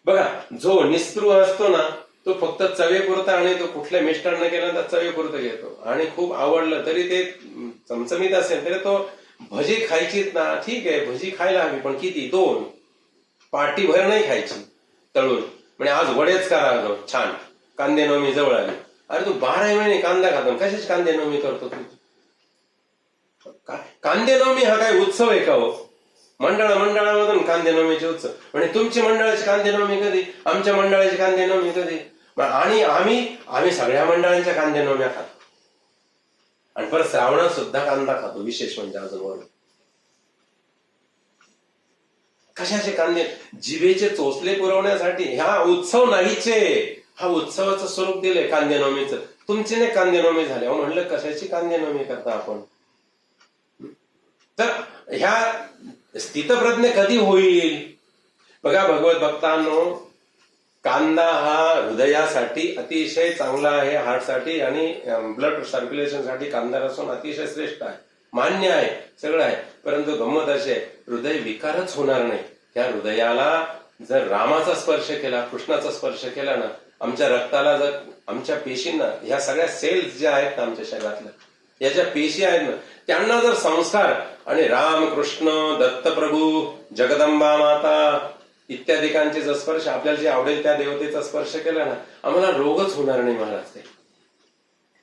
बघा, जो निस्पृह असतो ना, तो फक्त चवेपुरता, आणि तो कुठल्या मिष्टान्न केलं तर चवेपुरतं घेतो, आणि खूप आवडलं तरी ते चमचमीत असेल तरी तो भजी खायचीत ना, ठीक आहे भजी खायला हवी, पण किती? 2 पाटीभर नाही खायची तळून. म्हणजे आज वडेच करा छान, कांदे नवमी जवळ आली, अरे तू 12 महिने कांदा खातो, कशाच कांदे नवमी करतो तू? कांदे नवमी हा काय उत्सव आहे का हो? मंडळामधून कांदे नवमीचे उत्सव, म्हणजे तुमची मंडळाची कांदे नवमी कधी, आमच्या मंडळाची कांदे नवमी कधी, आणि आम्ही सगळ्या मंडळांच्या कांदे नवम्या खातो, आणि परत श्रावणात सुद्धा कांदा खातो, विशेष म्हणजे अजून वरून. कशाचे कांदे? जिभेचे चोचले पुरवण्यासाठी. हा उत्सव नाहीचे, हा उत्सवाचं स्वरूप दिलंय कांदे नवमीचं. तुमची नाही कांदे नवमी झाले, म्हणलं कशाची कांदे नवमी करता आपण? तर ह्या स्थितप्रज्ञ कधी होईल? बघा भगवत भक्तांनो, कांदा हा हृदयासाठी अतिशय चांगला आहे, हार्टसाठी आणि ब्लड सर्क्युलेशनसाठी कांदा रसून अतिशय श्रेष्ठ आहे, मान्य आहे, सगळं आहे. परंतु गंमत अशी आहे, हृदय विकारच होणार नाही. त्या हृदयाला जर रामाचा स्पर्श केला, कृष्णाचा स्पर्श केला ना, आमच्या रक्ताला, जर आमच्या पेशींना, ह्या सगळ्या सेल्स ज्या आहेत ना आमच्या शरीरातल्या, या ज्या पेशी आहेत ना, त्यांना जर संस्कार आणि राम, कृष्ण, दत्तप्रभू, जगदंबा माता इत्यादिकांचे जर स्पर्श, आपल्याला जे आवडेल त्या देवतेचा स्पर्श केला ना, आम्हाला रोगच होणार नाही महाराज ते.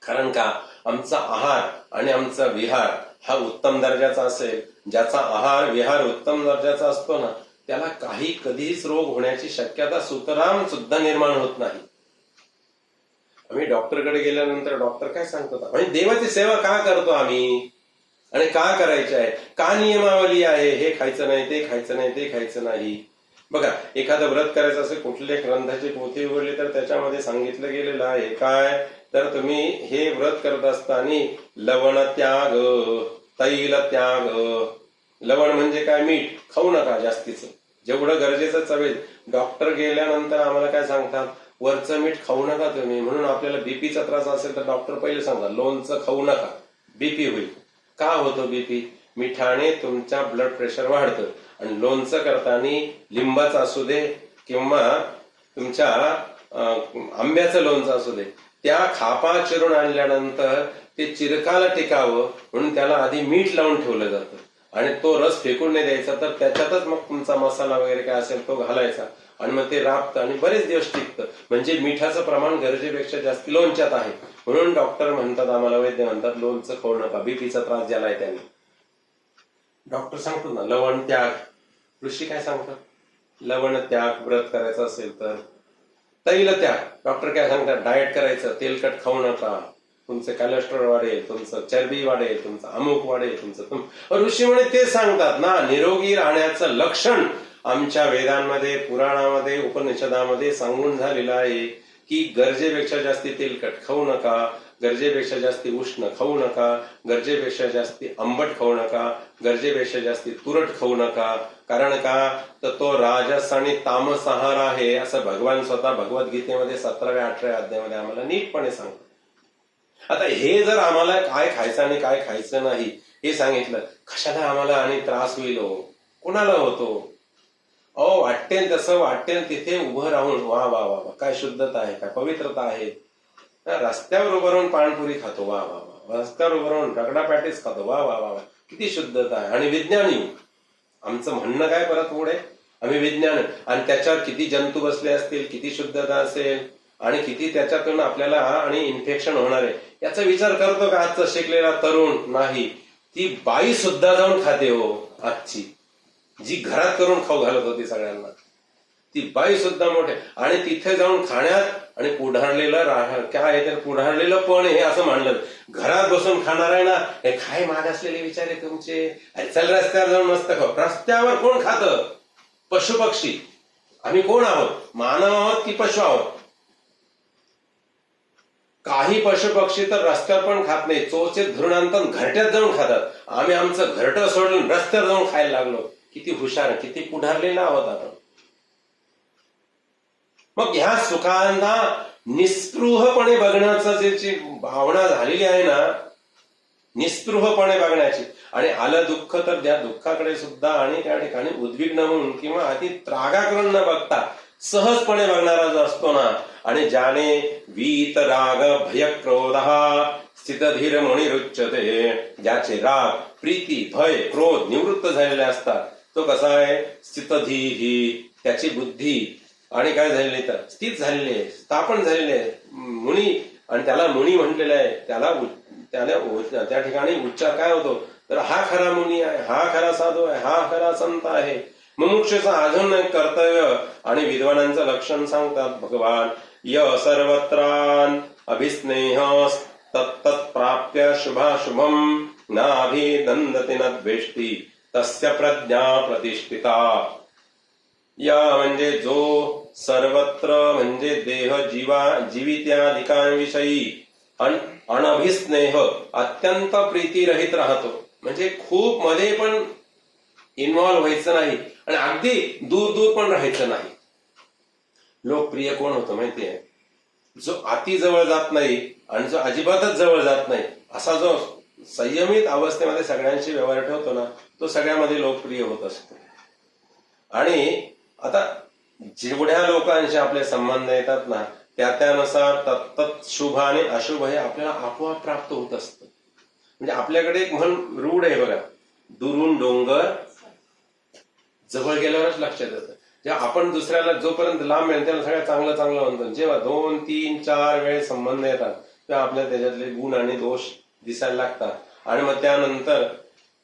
कारण का? आमचा आहार आणि आमचा विहार हा उत्तम दर्जाचा असेल. ज्याचा आहार विहार उत्तम दर्जाचा असतो ना, त्याला काही कधीच रोग होण्याची शक्यता सुतराम सुद्धा निर्माण होत नाही. आम्ही डॉक्टरकडे गेल्यानंतर डॉक्टर काय सांगतो, म्हणजे देवाची सेवा का करतो आम्ही आणि का करायची आहे, का नियमावली आहे, हे खायचं नाही, ते खायचं नाही, ते खायचं नाही. बघा, एखादं व्रत करायचं असेल, कुठल्या ग्रंथाची पोथी उघडली तर त्याच्यामध्ये सांगितलं गेलेलं आहे काय, तर तुम्ही हे व्रत करत असताना लवण त्याग, तैल त्याग. लवण म्हणजे काय? मीठ खाऊ नका जास्तीचं, जेवढं गरजेचं चवेल. डॉक्टर गेल्यानंतर आम्हाला काय सांगतात, वरचं मीठ खाऊ नका तुम्ही. म्हणून आपल्याला बीपीचा त्रास असेल तर डॉक्टर पहिले सांगतात लोणचं खाऊ नका, बीपी होईल. का होतो बीपी? मिठाने तुमचा ब्लड प्रेशर वाढतं. आणि लोणचं करताना लिंबाचं असू दे किंवा तुमच्या आंब्याचं लोणचं असू दे, त्या खापा चिरून आणल्यानंतर ते चिरकाला टिकावं म्हणून त्याला आधी मीठ लावून ठेवलं जातं आणि तो रस फेकून नाही द्यायचा. तर त्याच्यातच मग तुमचा मसाला वगैरे काय असेल तो घालायचा आणि मग ते राबतं आणि बरेच दिवस टिकतं. म्हणजे मिठाचं प्रमाण गरजेपेक्षा जास्त लोणच्यात आहे. म्हणून डॉक्टर म्हणतात, आम्हाला वैद्य म्हणतात, लोणचं खाऊ नका, बीपीचा त्रास ज्याला आहे त्याने. डॉक्टर सांगतो ना लवण त्याग, ऋषी काय सांगतात, लवण त्याग व्रत करायचं असेल तर. तैल त्याग, डॉक्टर काय सांगतात, डाएट करायचं, तेलकट खाऊ नका, तुमचं कोलेस्ट्रॉल वाढेल, तुमचं चरबी वाढेल, तुमचं अमुक वाढेल, तुमचं. ऋषी म्हणे ते सांगतात ना, निरोगी राहण्याचं लक्षण आमच्या वेदांमध्ये, पुराणामध्ये, उपनिषदामध्ये सांगून झालेलं आहे की गरजेपेक्षा जास्ती तेलकट खाऊ नका, गरजेपेक्षा जास्ती उष्ण खाऊ नका, गरजेपेक्षा जास्ती आंबट खाऊ नका, गरजेपेक्षा जास्ती तुरट खाऊ नका. कारण का तर तो राजस आणि तामस आहार आहे असं भगवान स्वतः भगवद्गीतेमध्ये 17व्या-18व्या अध्यायामध्ये आम्हाला नीटपणे सांगतात. आता हे जर आम्हाला काय खायचं आणि काय खायचं नाही हे सांगितलं, कशाला आम्हाला आणि त्रास होईल हो, कोणाला होतो. अहो वाटेल तसं वाटेल तिथे उभं राहून वा वा वा काय शुद्धता आहे, काय पवित्रता आहे. रस्त्यावर उभं राहून पाणपुरी खातो, वा वा वा, रस्त्यावर उभं राहून रगडा पॅटीस खातो, वा वा वा, किती शुद्धता आहे. आणि विज्ञानी आमचं म्हणणं काय परत पुढे, आम्ही विज्ञान, आणि त्याच्यावर किती जंतू बसले असतील, किती शुद्धता असेल आणि किती त्याच्यातून आपल्याला आणि इन्फेक्शन होणार आहे याचा विचार करतो का आजचा शिकलेला तरुण? नाही. ती बाई सुद्धा जाऊन खाते हो आजची, जी घरात करून खाऊ घालत होती सगळ्यांना, ती बाई सुद्धा मोठे. आणि तिथे जाऊन खाण्यात आणि पुढारलेलं काय आहे तर पुढारलेलं पण हे असं मानलं. घरात बसून खाणार आहे ना, हे काय माग असलेले विचार आहे तुमचे. चल रस्त्यावर जाऊन मस्त खाऊ. रस्त्यावर कोण खातं? पशु पक्षी. आम्ही कोण आहोत? मानव आहोत की पशु आहोत? काही पशु पक्षी तर रस्त्यावर पण खात नाही, चोचेत धरून आणतात, घरट्यात जाऊन खातात. आम्ही आमचं घरटं सोडून रस्त्यावर जाऊन खायला लागलो. किती हुशार, किती पुढारलेला आहोत आपण. मग ह्या सुखांना निस्पृहपणे बघण्याचं जी भावना झालेली आहे ना, निस्पृहपणे बघण्याची, आणि आलं दुःख तर त्या दुःखाकडे सुद्धा आणि त्या ठिकाणी उद्विग्न म्हणून किंवा अति त्रागाकडून न बघता सहजपणे बघणारा जो असतो ना, आणि ज्याने वीत राग भय क्रोध स्थितधीर मणिरुच्यते, ज्याचे राग प्रीती भय क्रोध निवृत्त झालेले असतात, तो कसा आहे? स्थितधीही, त्याची बुद्धी आणि काय झालेली तर स्थित झालेली आहे, स्थापन झालेले आहे. मुनी, आणि त्याला मुनी म्हटलेलं आहे. त्याला त्या ठिकाणी उच्चार काय होतो तर हा खरा मुनी आहे, हा खरा साधू आहे, हा खरा संत आहे. मुमुक्षुचं अजून एक कर्तव्य आणि विद्वानांचं लक्षण सांगतात भगवान. य सर्वत्रान अभिस्नेह तत्तत् प्राप्य शुभाशुभम नाभिनंदति न द्वेष्टी तस्य प्रज्ञा प्रतिष्ठिता. या म्हणजे जो सर्वत्र म्हणजे देह जीवित्यादिकांविषयी अनभिस्नेह अत्यंत प्रीतीरहित राहतो. म्हणजे खूप मध्ये पण इन्व्हॉल्व्ह व्हायचं नाही आणि अगदी दूर दूर पण राहायचं नाही. लोकप्रिय कोण होतं माहितीये? जो अति जवळ जात नाही आणि जो अजिबातच जवळ जात नाही, असा जो संयमित अवस्थेमध्ये सगळ्यांशी व्यवहार ठेवतो ना, तो सगळ्यामध्ये लोकप्रिय होत असतो. आणि आता जेवढ्या लोकांशी आपले संबंध येतात ना, त्यानुसार तत्त शुभ आणि अशुभ हे आपल्याला आपोआप प्राप्त होत असतं. म्हणजे आपल्याकडे एक म्हण रूढ आहे बघा, दुरून डोंगर जवळ गेल्यावरच लक्षात येतं. जेव्हा आपण दुसऱ्याला जोपर्यंत लांब मिळेल त्याला सगळ्यात चांगलं चांगलं म्हणतो, जेव्हा 2, 3, 4 वेळ संबंध येतात तेव्हा आपल्याला त्याच्यातले गुण आणि दोष दिसायला लागतात. आणि मग त्यानंतर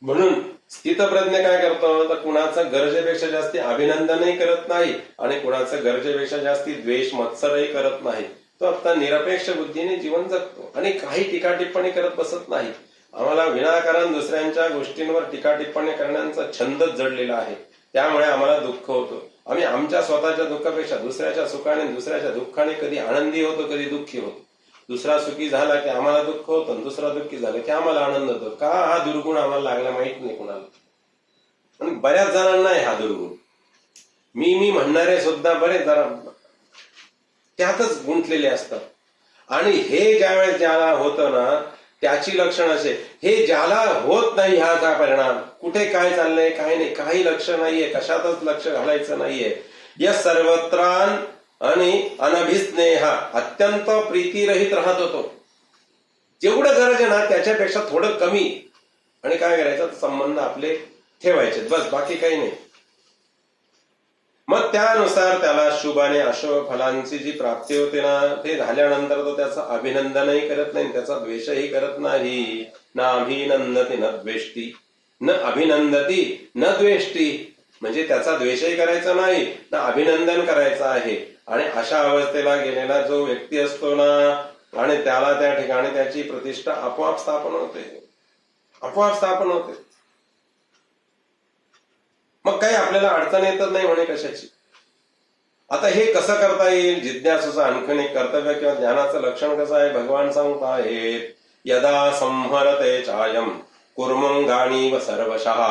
म्हणून स्थितप्रज्ञ काय करतो तर कुणाचं गरजेपेक्षा जास्ती अभिनंदनही करत नाही आणि कुणाचं गरजेपेक्षा जास्ती द्वेष मत्सरही करत नाही. तो आता निरपेक्ष बुद्धीने जीवन जगतो आणि काही टीका टिप्पणी करत बसत नाही. आम्हाला विनाकारण दुसऱ्यांच्या गोष्टींवर टीका टिप्पणी करण्याचा छंदच जडलेला आहे. त्यामुळे आम्हाला दुःख होतं. आम्ही आमच्या स्वतःच्या दुःखापेक्षा दुसऱ्याच्या सुखाने दुसऱ्याच्या दुःखाने कधी आनंदी होतो, कधी दुःखी होतो. दुसरा सुखी झाला की आम्हाला दुःख होतं, दुसरा दुःखी झाला की आम्हाला आनंद होतो. का हा दुर्गुण आम्हाला लागला माहित नाही कुणाला, आणि बऱ्याच जणांना आहे हा दुर्गुण. मी म्हणणारे सुद्धा बरेच जरा त्यातच गुंतलेले असतात. आणि हे ज्यावेळेस ज्याला होतं ना, त्याची लक्षण असे. हे ज्याला होत नाही ह्याचा परिणाम, कुठे काय चाललंय काय नाही, काही लक्ष नाहीये, कशातच लक्ष घालायचं नाहीये. या सर्वत्रान आणि अनभिस्नेहा अत्यंत प्रीतीरहित राहत होतो. जेवढं गरज आहे ना त्याच्यापेक्षा थोडं कमी, आणि काय करायचं, संबंध आपले ठेवायचे बस, बाकी काही नाही. मग त्यानुसार त्याला शुभ आणि अशुभ फलांची जी प्राप्ती होते ना, ते झाल्यानंतर तो त्याचं अभिनंदनही करत नाही, त्याचा द्वेषही करत नाही. ना अभिनंदती न द्वेष्टी, न अभिनंदती न द्वेष्टी, म्हणजे त्याचा द्वेषही करायचा नाही ना अभिनंदन करायचं आहे. आणि अशा अवस्थेला गेलेला जो व्यक्ती असतो ना, आणि त्याला त्या ठिकाणी त्याची प्रतिष्ठा आपोआप स्थापन होते, आपोआप स्थापन होते. मग काही आपल्याला अडचण येतच नाही म्हणे कशाची. आता हे कसं करता येईल, जिज्ञासूचं आणखीन एक कर्तव्य किंवा ज्ञानाचं लक्षण कसं आहे भगवान सांगत आहेत. यदा संहरते चायम कुर्मंगाणीव सर्वशः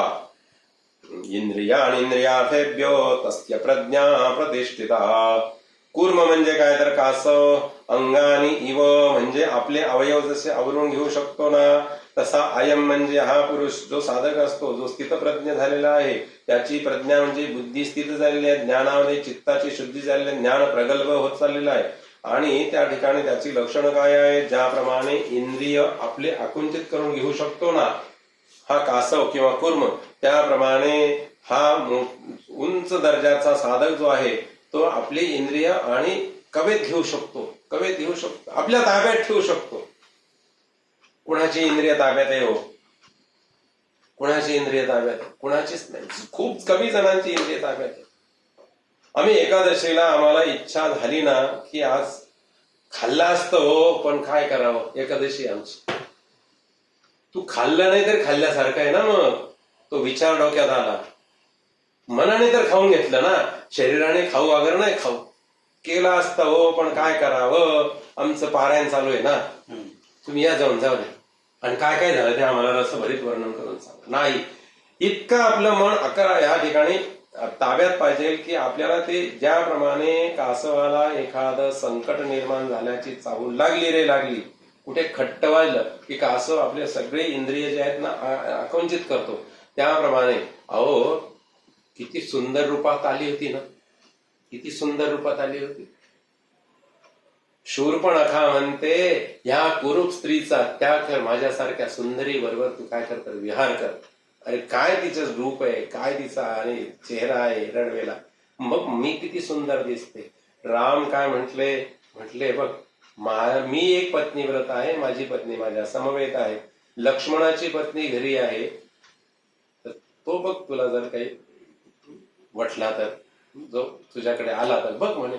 इंद्रियाणींद्रियार्थेभ्यो तस्य प्रज्ञा प्रतिष्ठिता. कूर्म म्हणजे काय तर कासव, अंगानी इव म्हणजे आपले अवयव जसे आवरून घेऊ शकतो ना, तसा अयम म्हणजे हा पुरुष जो साधक असतो, जो स्थितप्रज्ञ झालेला आहे, त्याची प्रज्ञा म्हणजे बुद्धी स्थित झालेली आहे, ज्ञानामध्ये चित्ताची शुद्धी झालेली आहे, ज्ञान प्रगल्भ होत चाललेला आहे. आणि त्या ठिकाणी त्याची लक्षणं काय आहेत, ज्याप्रमाणे इंद्रिय आपले आकुंचित करून घेऊ शकतो ना हा कासव किंवा कुर्म, त्याप्रमाणे हा उंच दर्जाचा साधक जो आहे तो आपली इंद्रिय आणि कवेत घेऊ शकतो, कवेत घेऊ शकतो, आपल्या ताब्यात ठेवू शकतो. कुणाची इंद्रिय ताब्यात आहे हो, कुणाची इंद्रिय ताब्यात आहे, कुणाचीच नाही. खूप कमी जणांची इंद्रिय ताब्यात आहे. आम्ही एकादशीला आम्हाला इच्छा झाली ना की आज खाल्लं असतं हो, पण काय करावं, एकादशी आमची. तू खाल्लं नाही तर खाल्ल्यासारखं आहे ना. मग तो विचार डोक्यात आला, मनाने तर खाऊन घेतलं ना, शरीराने खाऊ वगैरे नाही खाऊ केलं असतं हो, पण काय करावं, आमचं पारायण चालू आहे ना, तुम्ही या जाऊन जाऊ दे. आणि काय काय झालं ते आम्हाला रसभरीत वर्णन करून सांगा. नाही, इतकं आपलं मन अकरा या ठिकाणी ताब्यात पाहिजे की आपल्याला ते ज्याप्रमाणे कासवाला एखादं संकट निर्माण झाल्याची चाहूल लागली रे लागली, कुठे खट्ट वाजलं की कासव आपले सगळे इंद्रिय जे आहेत ना आकुंचित करतो, त्याप्रमाणे अहो किती सुंदर रूपात आली होती ना, किती सुंदर रूपात आली होती. शूर्पणखा म्हणते ह्या कुरूप स्त्रीचा त्याग कर, माझ्यासारख्या सुंदरी बरोबर तू काय कर, विहार कर. अरे काय तिचं रूप आहे, काय तिचा आणि चेहरा आहे रडवेला, मग मी किती सुंदर दिसते. राम काय म्हटले बघ, मी एक पत्नी व्रत आहे, माझी पत्नी माझ्या समवेत आहे, लक्ष्मणाची पत्नी घरी आहे, तर तो बघ तुला जर काही वटला तर, जो तुझ्याकडे आला तर बघ म्हणे.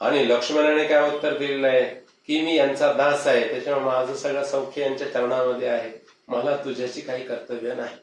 आणि लक्ष्मणाने काय उत्तर दिलेलं आहे की मी यांचा दास आहे, त्याच्यामुळे माझं सगळं सौख्य यांच्या चरणामध्ये आहे, मला तुझ्याची काही कर्तव्य नाही.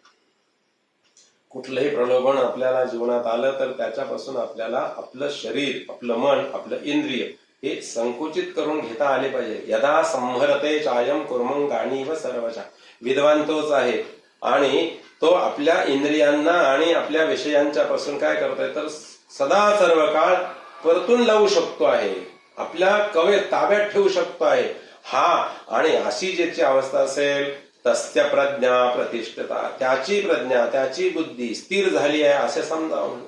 कुठलंही प्रलोभन आपल्याला जीवनात आलं तर त्याच्यापासून आपल्याला आपलं शरीर, आपलं मन, आपलं इंद्रिय हे संकुचित करून घेता आले पाहिजे. यदा संहरते चायम कुर्मंगाणी व सर्वशा, विद्वान तोच आहे आणि तो आपल्या इंद्रियांना आणि आपल्या विषयांच्या पासून काय करतोय तर सदा सर्व काळ परतून लावू शकतो आहे, आपल्या कवे ताब्यात ठेवू शकतो आहे हा. आणि अशी ज्याची अवस्था असेल तस्य प्रज्ञा प्रतिष्ठता, त्याची प्रज्ञा त्याची बुद्धी स्थिर झाली आहे असे समजावं.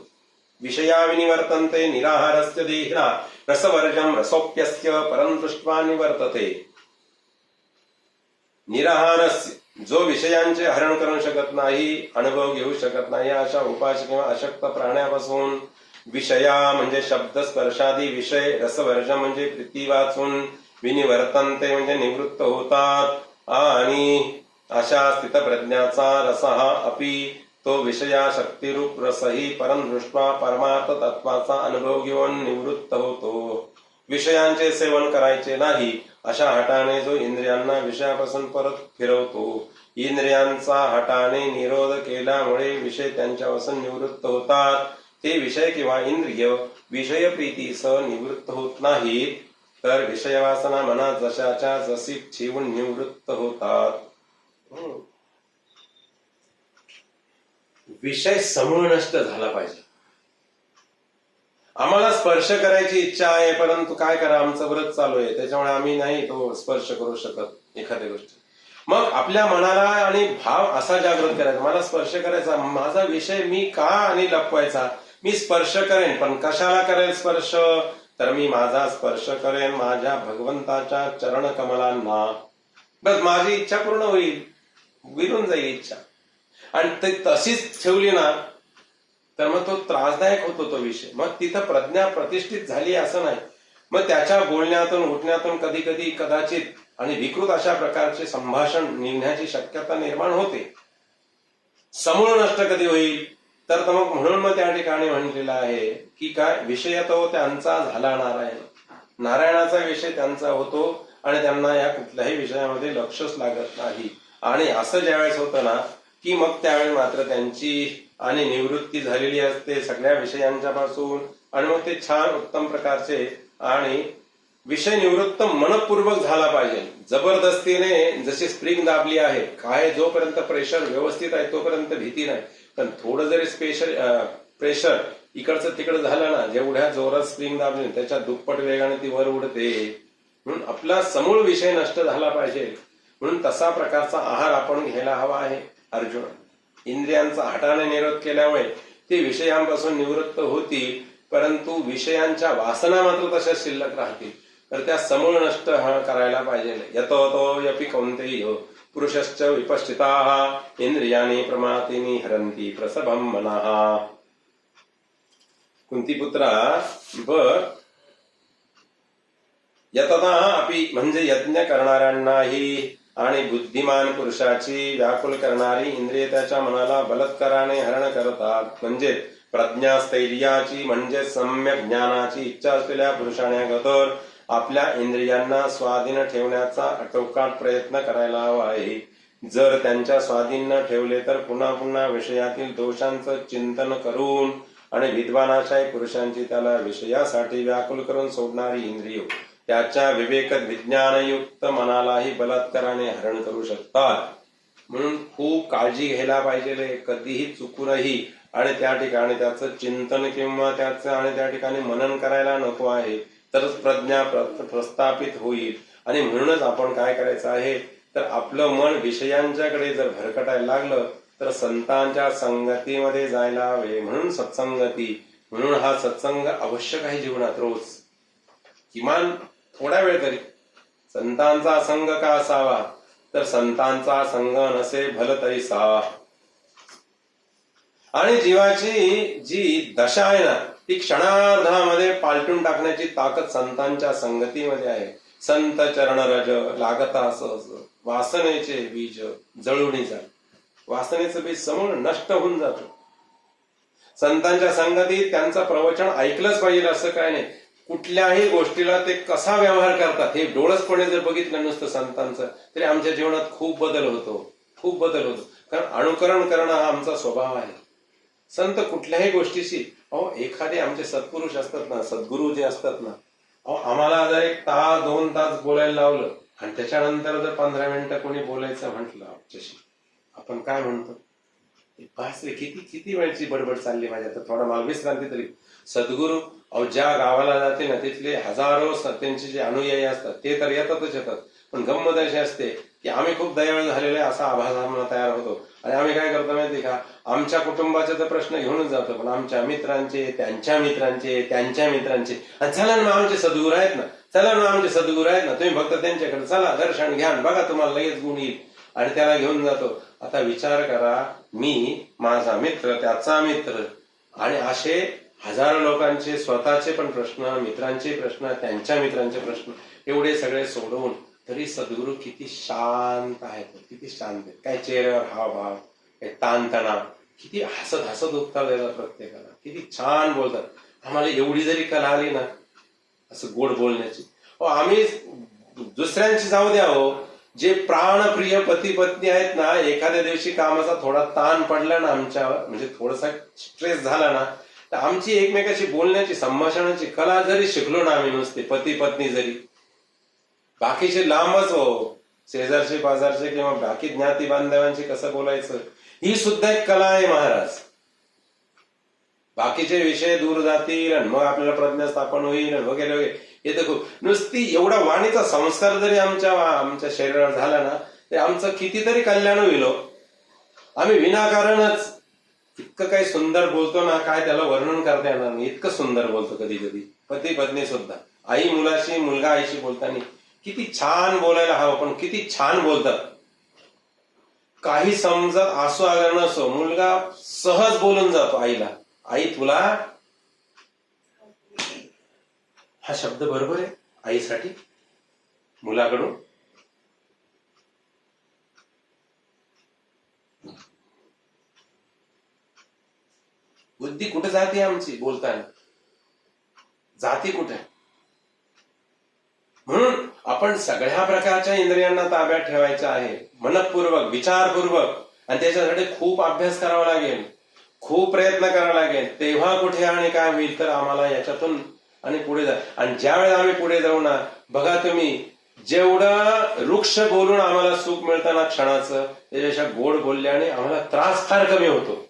विषया विनिवर्तन्ते निराहारस्य देहिना रसवर्जम रसोप्यस्य परं दृष्ट्वा निवर्तते. निराहारस्य, जो विषयांचे हरण करू शकत नाही, अनुभव घेऊ शकत नाही, अशा उपाश किंवा अशक्त प्राण्यापासून, विषया म्हणजे शब्द स्पर्शादी विषय, रसवर्ज म्हणजे प्रीती वाचून, विनिवर्तन्ते म्हणजे निवृत्त होतात. आणि अशा स्थितप्रज्ञाचा रस हा अपि, तो विषया शक्तिरूप रसही परम दृष्ट्वा परमार्थ तत्वाचा अनुभव घेऊन निवृत्त होतो. विषयांचे सेवन करायचे नाही अशा हटाने जो इंद्रियांना विषयापासून परत फिरवतो, इंद्रियांचा हटाने निरोध केल्यामुळे विषय त्यांच्यापासून निवृत्त होतात. ते विषय किंवा इंद्रिय विषय प्रीतीसह निवृत्त होत नाहीत, तर विषयवासना मनात जशाच्या जशी ठेवून निवृत्त होतात. विषय समूळ नष्ट झाला पाहिजे. आम्हाला स्पर्श करायची इच्छा आहे, परंतु काय करा, आमचं व्रत चालू आहे, त्याच्यामुळे आम्ही नाही तो स्पर्श करू शकत एखाद्या गोष्टी. मग आपल्या मनाला आणि भाव असा जागृत करायचा, मला स्पर्श करायचा, माझा विषय मी का आणि लपवायचा, मी स्पर्श करेन, पण कशाला करेल स्पर्श, तर मी माझा स्पर्श करेन माझ्या भगवंताच्या चरण कमलांना. बस माझी इच्छा पूर्ण होईल, विरून जाईल इच्छा. आणि ते तशीच ठेवली ना तर मग तो त्रासदायक होतो तो विषय. मग तिथं प्रज्ञा प्रतिष्ठित झाली असं नाही. मग त्याच्या बोलण्यातून उठण्यातून कधी कधी कदाचित आणि विकृत अशा प्रकारचे संभाषण निघण्याची शक्यता निर्माण होते. समूळ नष्ट कधी होईल, तर मग म्हणून मग त्या ठिकाणी म्हटलेलं आहे की काय, विषय तो त्यांचा झाला नारायण, नारायणाचा विषय त्यांचा होतो आणि त्यांना या कुठल्याही विषयामध्ये लक्षच लागत नाही. आणि असं ज्यावेळेस होतं ना की मग त्यावेळेस मात्र त्यांची आणि निवृत्ती झालेली असते सगळ्या विषयांच्या पासून. आणि मग ते छान उत्तम प्रकारचे आणि विषय निवृत्त मनपूर्वक झाला पाहिजे. जबरदस्तीने जशी स्प्रिंग दाबली आहे, काय जोपर्यंत प्रेशर व्यवस्थित आहे तोपर्यंत भीती नाही, पण थोडं जरी प्रेशर इकडचं तिकडं झालं ना, जेवढ्या जोरात स्प्रिंग दाबली त्याच्या दुप्पट वेगाने ती वर उडते. म्हणून आपला समूळ विषय नष्ट झाला पाहिजे. म्हणून तसा प्रकारचा आहार आपण घ्यायला हवा आहे अर्जुन. इंद्रियांचा हटाने निरोध केल्यामुळे ते विषयांपासून निवृत्त होतील, परंतु विषयांच्या वासना मात्र तशाच शिल्लक राहतील. तर त्या समूळ नष्ट करायला पाहिजे. यतो तो यपि कौन्तेय पुरुषश्च विपश्चिताः इंद्रियाणि प्रमातीनि हरन्ति प्रसभं मनः. कुंतीपुत्रा बर, यतता अपि म्हणजे यज्ञ करणाऱ्यांनाही आणि बुद्धिमान पुरुषाची व्याकुल करणारी इंद्रिय त्याच्या मनाला बलात्काराने हरण करतात. म्हणजे प्रज्ञा स्थैर्याची म्हणजे सम्यक ज्ञानाची इच्छा असलेल्या पुरुषाने अगोदर आपल्या इंद्रियांना स्वाधीन ठेवण्याचा आटोकाट प्रयत्न करायला हवा आहे. जर त्यांच्या स्वाधीन न ठेवले तर पुन्हा पुन्हा विषयातील दोषांचं चिंतन करून आणि विद्वानाशाही पुरुषांची त्याला विषयासाठी व्याकुल करून सोडणारी इंद्रिय त्याच्या विवेक विज्ञानयुक्त मनालाही बलात्काराने हरण करू शकतात. म्हणून खूप काळजी घ्यायला पाहिजे, कधीही चुकूनही. आणि त्या ठिकाणी त्याचं चिंतन किंवा त्याचं आणि त्या ठिकाणी मनन करायला नको आहे, तरच प्रज्ञा प्रस्थापित होईल. आणि म्हणूनच आपण काय करायचं आहे, तर आपलं मन विषयांच्याकडे जर भरकटायला लागलं तर संतांच्या संगतीमध्ये जायला हवे. म्हणून सत्संगती, म्हणून हा सत्संग आवश्यक आहे जीवनात. रोज किमान थोडा वेळ तरी संतांचा संग का असावा, तर संतांचा संग नसे भल तरी सा. आणि जीवाची जी दशा आहे ना ती क्षणार्धामध्ये पालटून टाकण्याची ताकद संतांच्या संगतीमध्ये आहे. संत चरण रज लागता सहज वासनेचे बीज जळून जात. वासनेचं बीज समूळ नष्ट होऊन जातं. संतांच्या संगतीत त्यांचं प्रवचन ऐकलंच पाहिजे असं काय नाही. कुठल्याही गोष्टीला ते कसा व्यवहार करतात हे डोळसपणे जर बघितलं नुसतं संतांचं, तरी आमच्या जीवनात खूप बदल होतो, खूप बदल होतो. कारण अनुकरण करणं हा आमचा स्वभाव आहे. संत कुठल्याही गोष्टीशी, एखादे आमचे सत्पुरुष असतात ना, सद्गुरू जे असतात ना, आम्हाला जर 1 तास 2 तास बोलायला लावलं आणि त्याच्यानंतर जर 15 मिनिटं कोणी बोलायचं म्हटलं आमच्याशी, आपण काय म्हणतो, बस रे, किती किती वेळची बडबड चालली माझ्या, तर थोडा मला विश्रांती तरी. सद्गुरू ज्या गावाला जाते ना तिथले हजारो त्यांचे जे अनुयायी असतात ते तर येतातच येतात, पण गंमत अशी असते की आम्ही खूप दयाळू झालेले असा आभास आम्हाला तयार होतो. आणि आम्ही काय करतो माहिती का, आमच्या कुटुंबाचे तर प्रश्न घेऊनच जातो, पण आमच्या मित्रांचे, त्यांच्या मित्रांचे, त्यांच्या मित्रांचे, आणि चला ना आमचे सद्गुरू आहेत ना, चला ना आमचे सद्गुरू आहेत ना, तुम्ही फक्त त्यांच्याकडे चला, दर्शन घ्या, बघा तुम्हाला लगेच गुण येईल. आणि त्याला घेऊन जातो. आता विचार करा, मी, माझा मित्र, त्याचा मित्र, आणि असे हजारो लोकांचे स्वतःचे पण प्रश्न, मित्रांचे प्रश्न, त्यांच्या मित्रांचे प्रश्न, एवढे सगळे सोडवून तरी सद्गुरू किती शांत आहेत, किती शांत आहेत. काय चेहऱ्यावर हावभाव, काय ताणतणाव, किती हसत हसत उत्तर देतात प्रत्येकाला, किती छान बोलतात. आम्हाला एवढी जरी कला आली ना असं गोड बोलण्याची, आम्ही दुसऱ्यांची जाऊ द्या हो, जे प्राणप्रिय पती पत्नी आहेत ना, एखाद्या दिवशी कामाचा थोडा ताण पडला ना आमच्यावर, म्हणजे थोडासा स्ट्रेस झाला ना, तर आमची एकमेकाशी बोलण्याची, संभाषणाची कला जरी शिकलो ना आम्ही नुसते पती पत्नी जरी, बाकीचे लांबच हो, शेजारचे पाजारचे किंवा बाकी ज्ञाती बांधवांशी कसं बोलायचं, ही सुद्धा एक कला आहे महाराज. बाकीचे विषय दूर जातील आणि मग आपल्याला प्रज्ञा स्थापन होईल वगैरे वगैरे. हे तर खूप नुसती एवढा वाणीचा संस्कार जरी आमच्या शरीरावर झाला ना, ते आमचं कितीतरी कल्याण होईल. आम्ही विनाकारणच इतकं काही सुंदर बोलतो ना, काय त्याला वर्णन करता येणार नाही, इतकं सुंदर बोलतो कधी कधी. पती पत्नी सुद्धा, आई मुलाशी, मुलगा आईशी बोलताना किती छान बोलायला हवं, पण किती छान बोलतात. काही समजत असो अगर नसो, मुलगा सहज बोलून जातो आईला, आई तुला हा शब्द बरोबर आहे आईसाठी मुलाकडून. बुद्धी कुठे जाते आमची बोलताना, जाते कुठे? म्हणून आपण सगळ्या प्रकारच्या इंद्रियांना ताब्यात ठेवायचं आहे, मनपूर्वक, विचारपूर्वक. आणि त्याच्यासाठी खूप अभ्यास करावा लागेल, खूप प्रयत्न करावा लागेल. तेव्हा कुठे आणि काय होईल तर आम्हाला याच्यातून आणि पुढे जा. आणि ज्या वेळेला आम्ही पुढे जाऊ ना, बघा तुम्ही, जेवढं वृक्ष बोलून आम्हाला सुख मिळतं ना क्षणाचं, त्याच्यापेक्षा गोड बोलल्याने आम्हाला त्रास फार कमी होतो.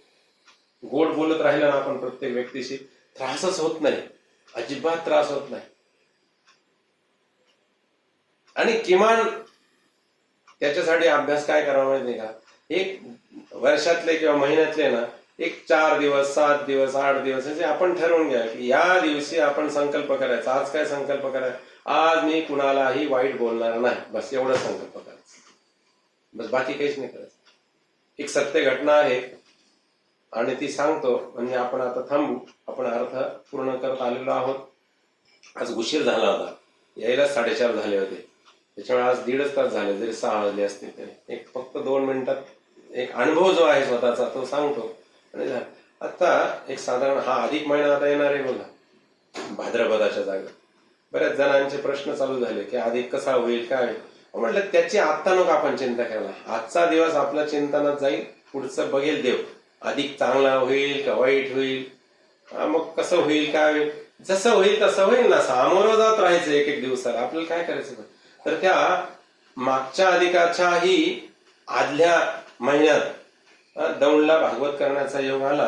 गोड बोलत राहिलं ना आपण प्रत्येक व्यक्तीशी, त्रासच होत नाही, अजिबात त्रास होत नाही. आणि किमान त्याच्यासाठी अभ्यास काय करावा माहिती का, एक वर्षातले किंवा महिन्यातले ना, एक 4 दिवस, 7 दिवस, 8 दिवस असे आपण ठरवून घ्या की या दिवशी आपण संकल्प करायचा. आज काय संकल्प करायचा? आज मी कुणालाही वाईट बोलणार नाही, बस एवढा संकल्प करायचा, बस बाकी काहीच नाही करायचं. एक सत्य घटना आहे आणि ती सांगतो, म्हणजे आपण आता थांबू, आपण अर्थ पूर्ण करत आलेलो आहोत. आज उशीर झाला होता, यायला 4:30 झाले होते, त्याच्यामुळे आज 1.5 तास झाले, जरी 6 वाजले असतील तरी. एक फक्त 2 मिनिटात एक अनुभव जो आहे स्वतःचा तो सांगतो. आणि आता एक साधारण हा अधिक महिना आता येणार आहे बघा, भाद्रपदाच्या जागा. बऱ्याच जणांचे प्रश्न चालू झाले की अधिक कसा होईल, काय होईल. म्हटलं त्याची आत्ता नको आपण चिंता करायला, आजचा दिवस आपल्या चिंतनात जाईल, पुढचं बघेल देव. अधिक चांगला होईल का वाईट होईल, मग कसं होईल, काय होईल, जसं होईल तसं होईल ना, सामोरं जात राहायचं एक एक दिवसाला. आपल्याला काय करायचं? तर त्या मागच्या अधिकाच्याही आदल्या महिन्यात दौंडला भागवत करण्याचा योग आला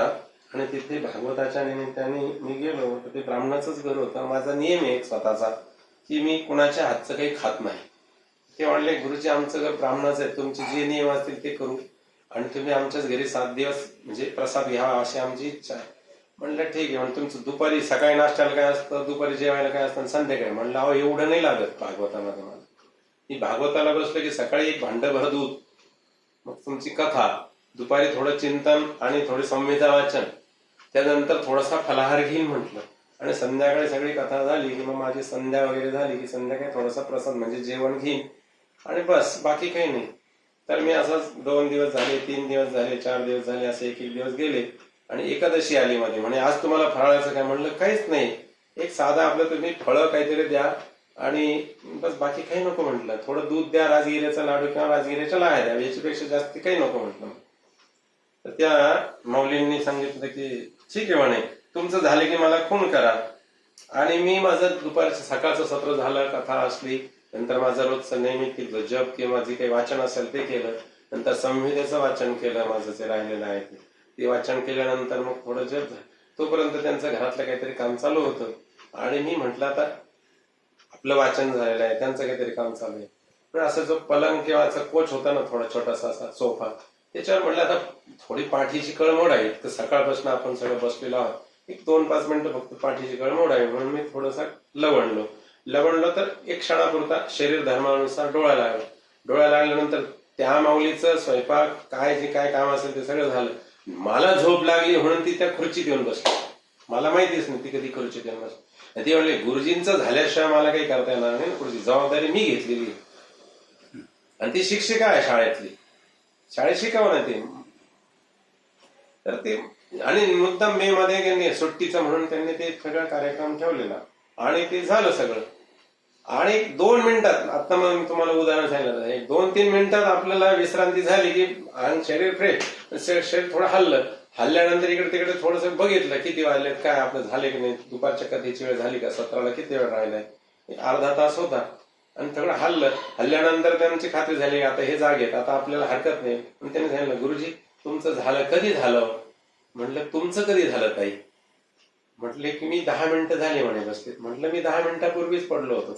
आणि तिथे भागवताच्या निमित्ताने मी गेलो. तर ते ब्राह्मणाचंच घर होतं. माझा नियम आहे एक स्वतःचा की मी कुणाच्या हातचं काही खात नाही. ते म्हणले, गुरुजी आमचं घर ब्राह्मणाचं आहे, तुमचे जे नियम असतील ते करू आणि तुम्ही आमच्याच घरी 7 दिवस म्हणजे प्रसाद घ्यावा अशी आमची इच्छा आहे. म्हणलं ठीक आहे. म्हणजे तुमचं दुपारी सकाळी नाश्त्याला काय असतं, दुपारी जेवायला काय असतं, संध्याकाळी. म्हणलं अहो एवढं नाही लागत भागवतामध्ये मला. मी भागवताला बसलो की सकाळी एक भांड भर दूध, मग तुमची कथा, दुपारी थोडं चिंतन आणि थोडी संहिता वाचन, त्यानंतर थोडासा फलाहार घेईन म्हटलं, आणि संध्याकाळी सगळी कथा झाली की मग माझी संध्या वगैरे झाली की संध्याकाळी थोडासा प्रसाद म्हणजे जेवण घेईन आणि बस, बाकी काही नाही. तर मी असंच 2 दिवस झाले, 3 दिवस झाले, 4 दिवस झाले, असे एक दिवस गेले. आणि एकादशी आली मध्ये, म्हणे आज तुम्हाला फराळाचं काय? म्हणलं काहीच नाही, एक साधा आपलं तुम्ही फळं काहीतरी द्या आणि बस, बाकी काही नको म्हटलं. थोडं दूध द्या, राजगिऱ्याचा लाडू किंवा राजगिऱ्याच्या लाह्या द्या, याच्यापेक्षा जास्त काही नको म्हटलं. तर त्या माऊलींनी सांगितलं की ठीक आहे म्हणे, तुमचं झालं की मला फोन करा. आणि मी माझं दुपारचं सकाळचं सत्र झालं, कथा असली, नंतर माझं रोजचं नेहमी जप किंवा जे काही वाचन असेल ते केलं, नंतर संहितेचं वाचन केलं, माझं जे राहिलेलं आहे ते वाचन केल्यानंतर मग थोडं जप झालं. तोपर्यंत त्यांचं घरातलं काहीतरी काम चालू होतं आणि मी म्हटलं आता आपलं वाचन झालेलं आहे, त्यांचं काहीतरी काम चालू आहे. पण असं जो पलंग किंवा कोच होता ना, थोडा छोटासा असा सोफा, त्याच्यावर म्हटलं आता थोडी पाठीची कळमोड आहे, तर सकाळपासून आपण सगळं बसलेलो आहोत, एक 2-5 मिनिटं फक्त पाठीची कळमोड आहे. म्हणून मी थोडासा लवणलो तर एक क्षणापुरता शरीर धर्मानुसार डोळा लागला. डोळा लागल्यानंतर त्या माऊलीचं स्वयंपाक काय जे काय काम असेल ते सगळं झालं. मला झोप लागली म्हणून ती त्या खुर्चीत येऊन बसली. मला माहितीच नाही ती कधी खुर्चीत येऊन बसली. ती म्हणले, गुरुजींचं झाल्याशिवाय मला काही करता येणार नाही, पुढची जबाबदारी मी घेतलेली. आणि ती शिक्षिका आहे शाळेतली, शाळेत शिकावं ना ते. तर ते आणि मुद्दाम मे मध्ये सुट्टीचं म्हणून त्यांनी ते सगळं कार्यक्रम ठेवलेला आणि ते झालं सगळं. आणि 2 मिनिटात, आता मग मी तुम्हाला उदाहरण सांगितलं, 1-2-3 मिनिटात आपल्याला विश्रांती झाली की शरीर फ्रेश, शरीर थोडं हल्ल्यानंतर इकडे तिकडे थोडस बघितलं किती वाजलेत, काय आपलं झाले की नाही, दुपारच्या कथेची वेळ झाली का, सत्राला किती वेळ राहिलाय, 1/2 तास होता. आणि सगळं हल्ल्यानंतर त्यांची खात्री झाली आता हे जागेत, आता आपल्याला हरकत नाही. पण त्यांनी सांगितलं, गुरुजी तुमचं झालं, कधी झालं? म्हटलं तुमचं कधी झालं ताई? म्हटले की मी 10 मिनिटं झाली म्हणे बसले. म्हटलं मी 10 मिनिटापूर्वीच पडलो होतो.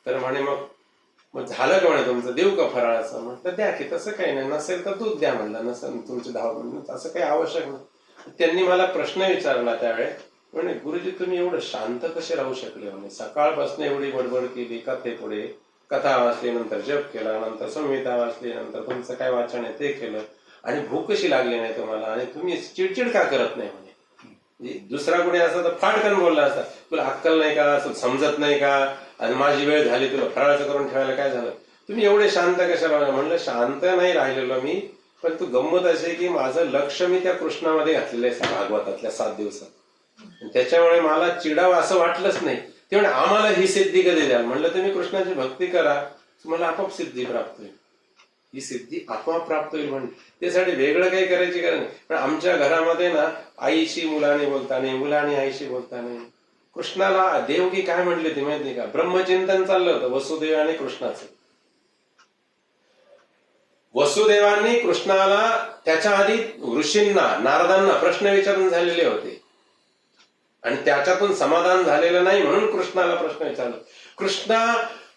तर म्हणे मग झालं का म्हणे तुमचं, देऊ का फराळाचं? म्हटलं द्या की, तसं काही नाही, नसेल तर दूध द्या म्हणलं, नसेल तुमचे 10 मिनिट असं काही आवश्यक नाही. त्यांनी मला प्रश्न विचारला त्यावेळेस, म्हणे गुरुजी तुम्ही एवढं शांत कसे राहू शकले म्हणे, सकाळपासून एवढी बडबड केली, कथेपुढे कथा वाचली, नंतर जप केला, नंतर संहिता वाचली, नंतर तुमचं काय वाचन आहे ते केलं, आणि भूक कशी लागली नाही तुम्हाला, आणि तुम्ही चिडचिड का करत नाही म्हणे. दुसरा कोणी असता तर फाटकन बोलला असता, तुला अक्कल नाही का, असं समजत नाही का, आणि माझी वेळ झाली, तुला फराळाचं करून ठेवायला काय झालं, तुम्ही एवढे शांत कशा राहिले. म्हणलं शांत नाही राहिलेलो मी, पण तू गंमत असे की माझं लक्ष मी त्या कृष्णामध्ये घातलेलं आहे भागवतातल्या 7 दिवसात, त्याच्यामुळे मला चिडावं असं वाटलंच नाही. ते म्हणजे आम्हाला ही सिद्धी कधी द्याल. म्हणलं तुम्ही कृष्णाची भक्ती करा, तुम्हाला आपोआप सिद्धी प्राप्त होईल, ही सिद्धी आपोआप प्राप्त होईल. म्हणजे त्यासाठी वेगळं काही करायची गरज नाही. पण आमच्या घरामध्ये ना आईशी मुलाने बोलता नाही, मुलाने आईशी बोलता नाही. कृष्णाला देवकी काय म्हटली ती माहिती का, ब्रह्मचिंतन चाललं होतं वसुदेव आणि कृष्णाचं. वसुदेवांनी कृष्णाला त्याच्या आधी ऋषींना नारदांना प्रश्न विचारून झालेले होते, आणि त्याच्यातून समाधान झालेलं नाही म्हणून कृष्णाला प्रश्न विचारला. कृष्णा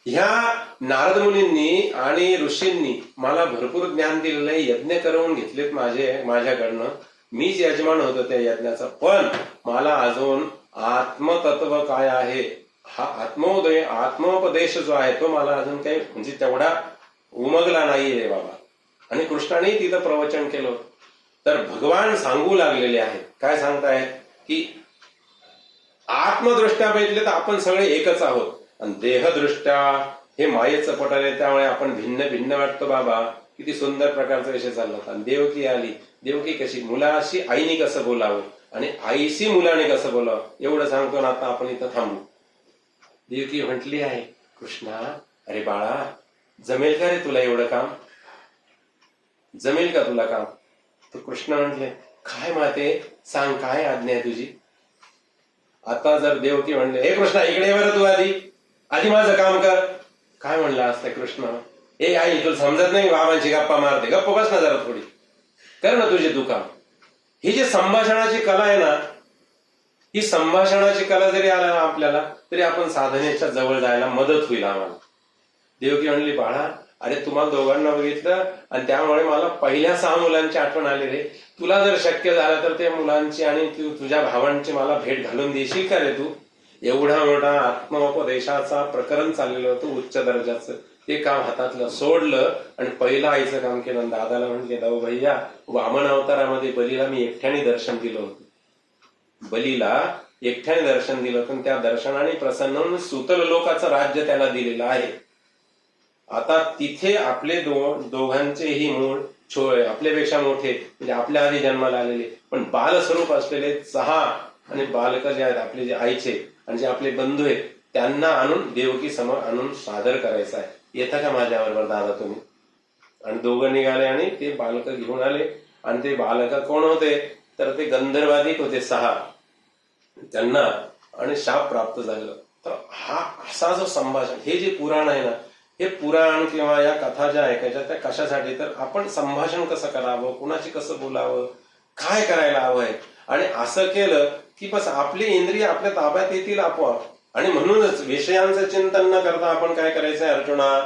ह्या नारद मुनींनी आणि ऋषींनी मला भरपूर ज्ञान दिलेलं आहे, यज्ञ करून घेतलेत माझ्याकडनं, मीच यजमान होतो त्या यज्ञाचा, पण मला अजून आत्मतत्व काय आहे, हा आत्मोपदेश जो आहे तो मला अजून काही म्हणजे तेवढा उमगला नाहीये बाबा. आणि कृष्णाने तिथं प्रवचन केलं. तर भगवान सांगू लागलेले आहेत, काय सांगतायत की आत्मदृष्ट्या बघितले तर आपण सगळे एकच आहोत, आणि देहदृष्ट्या हे मायेचं पट आहे, त्यामुळे आपण भिन्न भिन्न वाटतो. बाबा किती सुंदर प्रकारचा विषय चालला होता. आणि देवकी आली, देवकी कशी, मुलाशी आईने कसं बोलावं आणि आईशी मुलाने कसं बोलावं एवढं सांगतो ना. आता आपण इथं थांबू. देवकी म्हटली आहे, कृष्णा अरे बाळा जमेल का रे तुला एवढं काम, जमेल का तुला काम? तर कृष्ण म्हटले काय माते सांग, काय आज्ञा आहे तुझी. आता जर देवकी म्हणले हे कृष्णा इकडे बरं, तू आधी माझं काम कर, काय म्हणलं असतं कृष्ण, ए आई तुला समजत नाही, बाबांची गप्पा मारते, गप्प बस ना जरा थोडी, कर ना तुझे तू काम. ही जी संभाषणाची कला आहे ना, ही संभाषणाची कला जरी आला ना आपल्याला, तरी आपण साधनेच्या जवळ जायला मदत होईल आम्हाला. देवकी म्हणली बाळा अरे तुम्हाला दोघांना बघितलं आणि त्यामुळे मला पहिल्या 6 मुलांची आठवण आली रे. तुला जर शक्य झालं तर त्या मुलांची आणि तुझ्या भावांची मला भेट घालून देशील का रे तू? एवढा मोठा आत्मोपदेशाचा प्रकरण चाललेलं होतं उच्च दर्जाचं, ते काम हातातलं सोडलं आणि पहिलं आईचं काम केलं. दादाला म्हणले दाऊ भैया वामन अवतारामध्ये बलीला मी एकट्याने दर्शन दिलं होतं, बलीला एकट्याने दर्शन दिलं होतं, त्या दर्शनाने प्रसन्न होऊन सुतल लोकाचं राज्य त्याला दिलेलं आहे. आता तिथे आपले दोघांचेही मूळ आपल्यापेक्षा मोठे म्हणजे आपल्या आधी जन्माला आलेले पण बालस्वरूप असलेले 6 आणि बालक जे आहेत आपले जे आईचे आणि जे आपले बंधू आहेत त्यांना आणून देवकी समोर आणून सादर करायचं आहे. येता का माझ्याबरोबर दादा तुम्ही? आणि दोघं निघाले आणि ते बालक घेऊन आले. आणि ते बालक कोण होते तर ते गंधर्वाधिक होते 6, त्यांना आणि शाप प्राप्त झालं. तर हा असा जो संभाषण, हे जे पुराण आहे ना, हे पुराण किंवा या कथा ज्या ऐकायच्या त्या कशासाठी, तर आपण संभाषण कसं करावं, कुणाशी कसं बोलावं, काय करायला हवंय. आणि असं केलं की बस आपली इंद्रिय आपल्या ताब्यात येतील आपोआप. आणि म्हणूनच विषयांचं चिंतन न करता आपण काय करायचंय अर्जुना,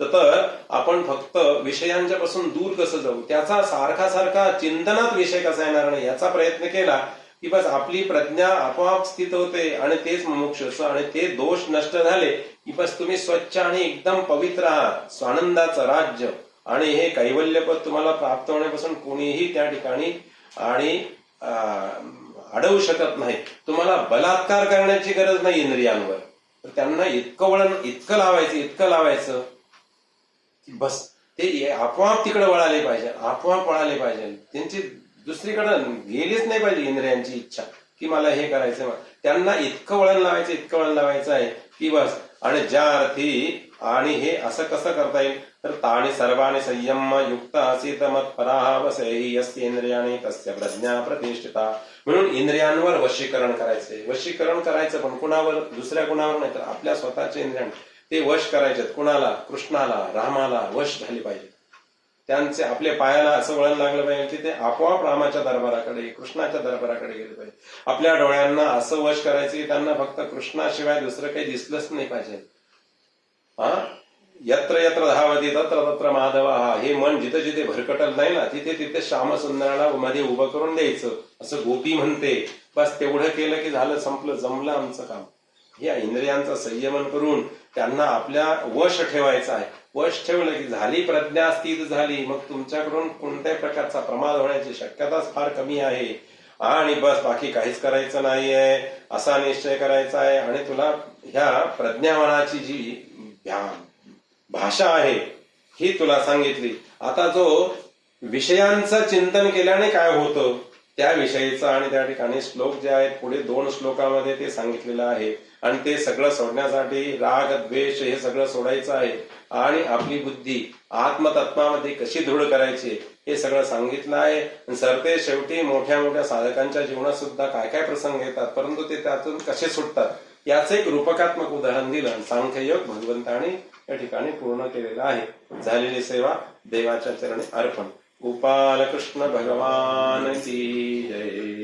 तर आपण फक्त विषयांच्या पासून दूर कसं जाऊ, त्याचा सारखा चिंतनात विषय कसा येणार नाही याचा प्रयत्न केला की बस आपली प्रज्ञा आपोआप स्थित होते. आणि तेच मुमुक्षुत्व आणि ते दोष नष्ट झाले की बस तुम्ही स्वच्छ आणि एकदम पवित्र आहात, स्वानंदाचं राज्य आणि हे कैवल्यपद तुम्हाला प्राप्त होण्यापासून कोणीही त्या ठिकाणी आणि अडवू शकत नाही. तुम्हाला बलात्कार करण्याची गरज नाही इंद्रियांवर, तर त्यांना इतकं लावायचं की बस ते आपोआप तिकडे वळाले पाहिजे, त्यांची दुसरीकडे गेलीच नाही पाहिजे इंद्रियांची इच्छा की मला हे करायचं. त्यांना इतकं वळण लावायचं आहे की बस. आणि ज्या अर्थी आणि हे असं कसं करता येईल तर ताणी सर्वाणी संयम युक्त असीत मत्पराः वसैहि यस्य इंद्रियाणि तस्य प्रज्ञा प्रतिष्ठिता. म्हणून इंद्रियांवर वशीकरण करायचं पण कुणावर, दुसऱ्या कुणावर नाही तर आपल्या स्वतःच्या इंद्रियांना ते वश करायचे. कुणाला? कृष्णाला, रामाला वश झाले पाहिजे. त्यांचे आपल्या पायाला असं वळण लागलं पाहिजे की ते आपोआप रामाच्या दरबाराकडे कृष्णाच्या दरबाराकडे गेले पाहिजे. आपल्या डोळ्यांना असं वश करायचं की त्यांना फक्त कृष्णाशिवाय दुसरं काही दिसलंच नाही पाहिजे. हा यत्र यत्र धावती तत्र तत्र माधव, हे मन जिथे जिथे भरकटल नाही ना तिथे तिथे श्यामसुंदराला मध्ये उभं करून द्यायचं, असं गोपी म्हणते. बस तेवढं केलं की झालं, संपलं, जमलं आमचं काम. या इंद्रियांचं संयमन करून त्यांना आपल्या वश ठेवायचा आहे. वश ठेवलं की झाली प्रज्ञा स्थित झाली, मग तुमच्याकडून कोणत्याही प्रकारचा प्रमाद होण्याची शक्यताच फार कमी आहे. आणि बस बाकी काहीच करायचं नाहीये असा निश्चय करायचा आहे. आणि तुला ह्या प्रज्ञावनाची जी भाषा आहे ही तुला सांगितली. आता जो विषयांचं चिंतन केल्याने काय होतं त्याविषयीचा आणि त्या ठिकाणी श्लोक जे आहेत पुढे 2 श्लोकामध्ये ते सांगितलेलं आहे. आणि ते सगळं सोडण्यासाठी राग द्वेष हे सगळं सोडायचं आहे आणि आपली बुद्धी आत्मतत्वामध्ये कशी दृढ करायची हे सगळं सांगितलं आहे. सरते शेवटी मोठ्या मोठ्या साधकांच्या जीवनात सुद्धा काय काय प्रसंग येतात, परंतु ते त्यातून कसे सुटतात याचं एक रूपकात्मक उदाहरण दिलं. सांख्ययोग भगवंताने या ठिकाणी पूर्ण केलेलं आहे. झालेली सेवा देवाच्या चरणी अर्पण. गोपाल कृष्ण भगवान की जय.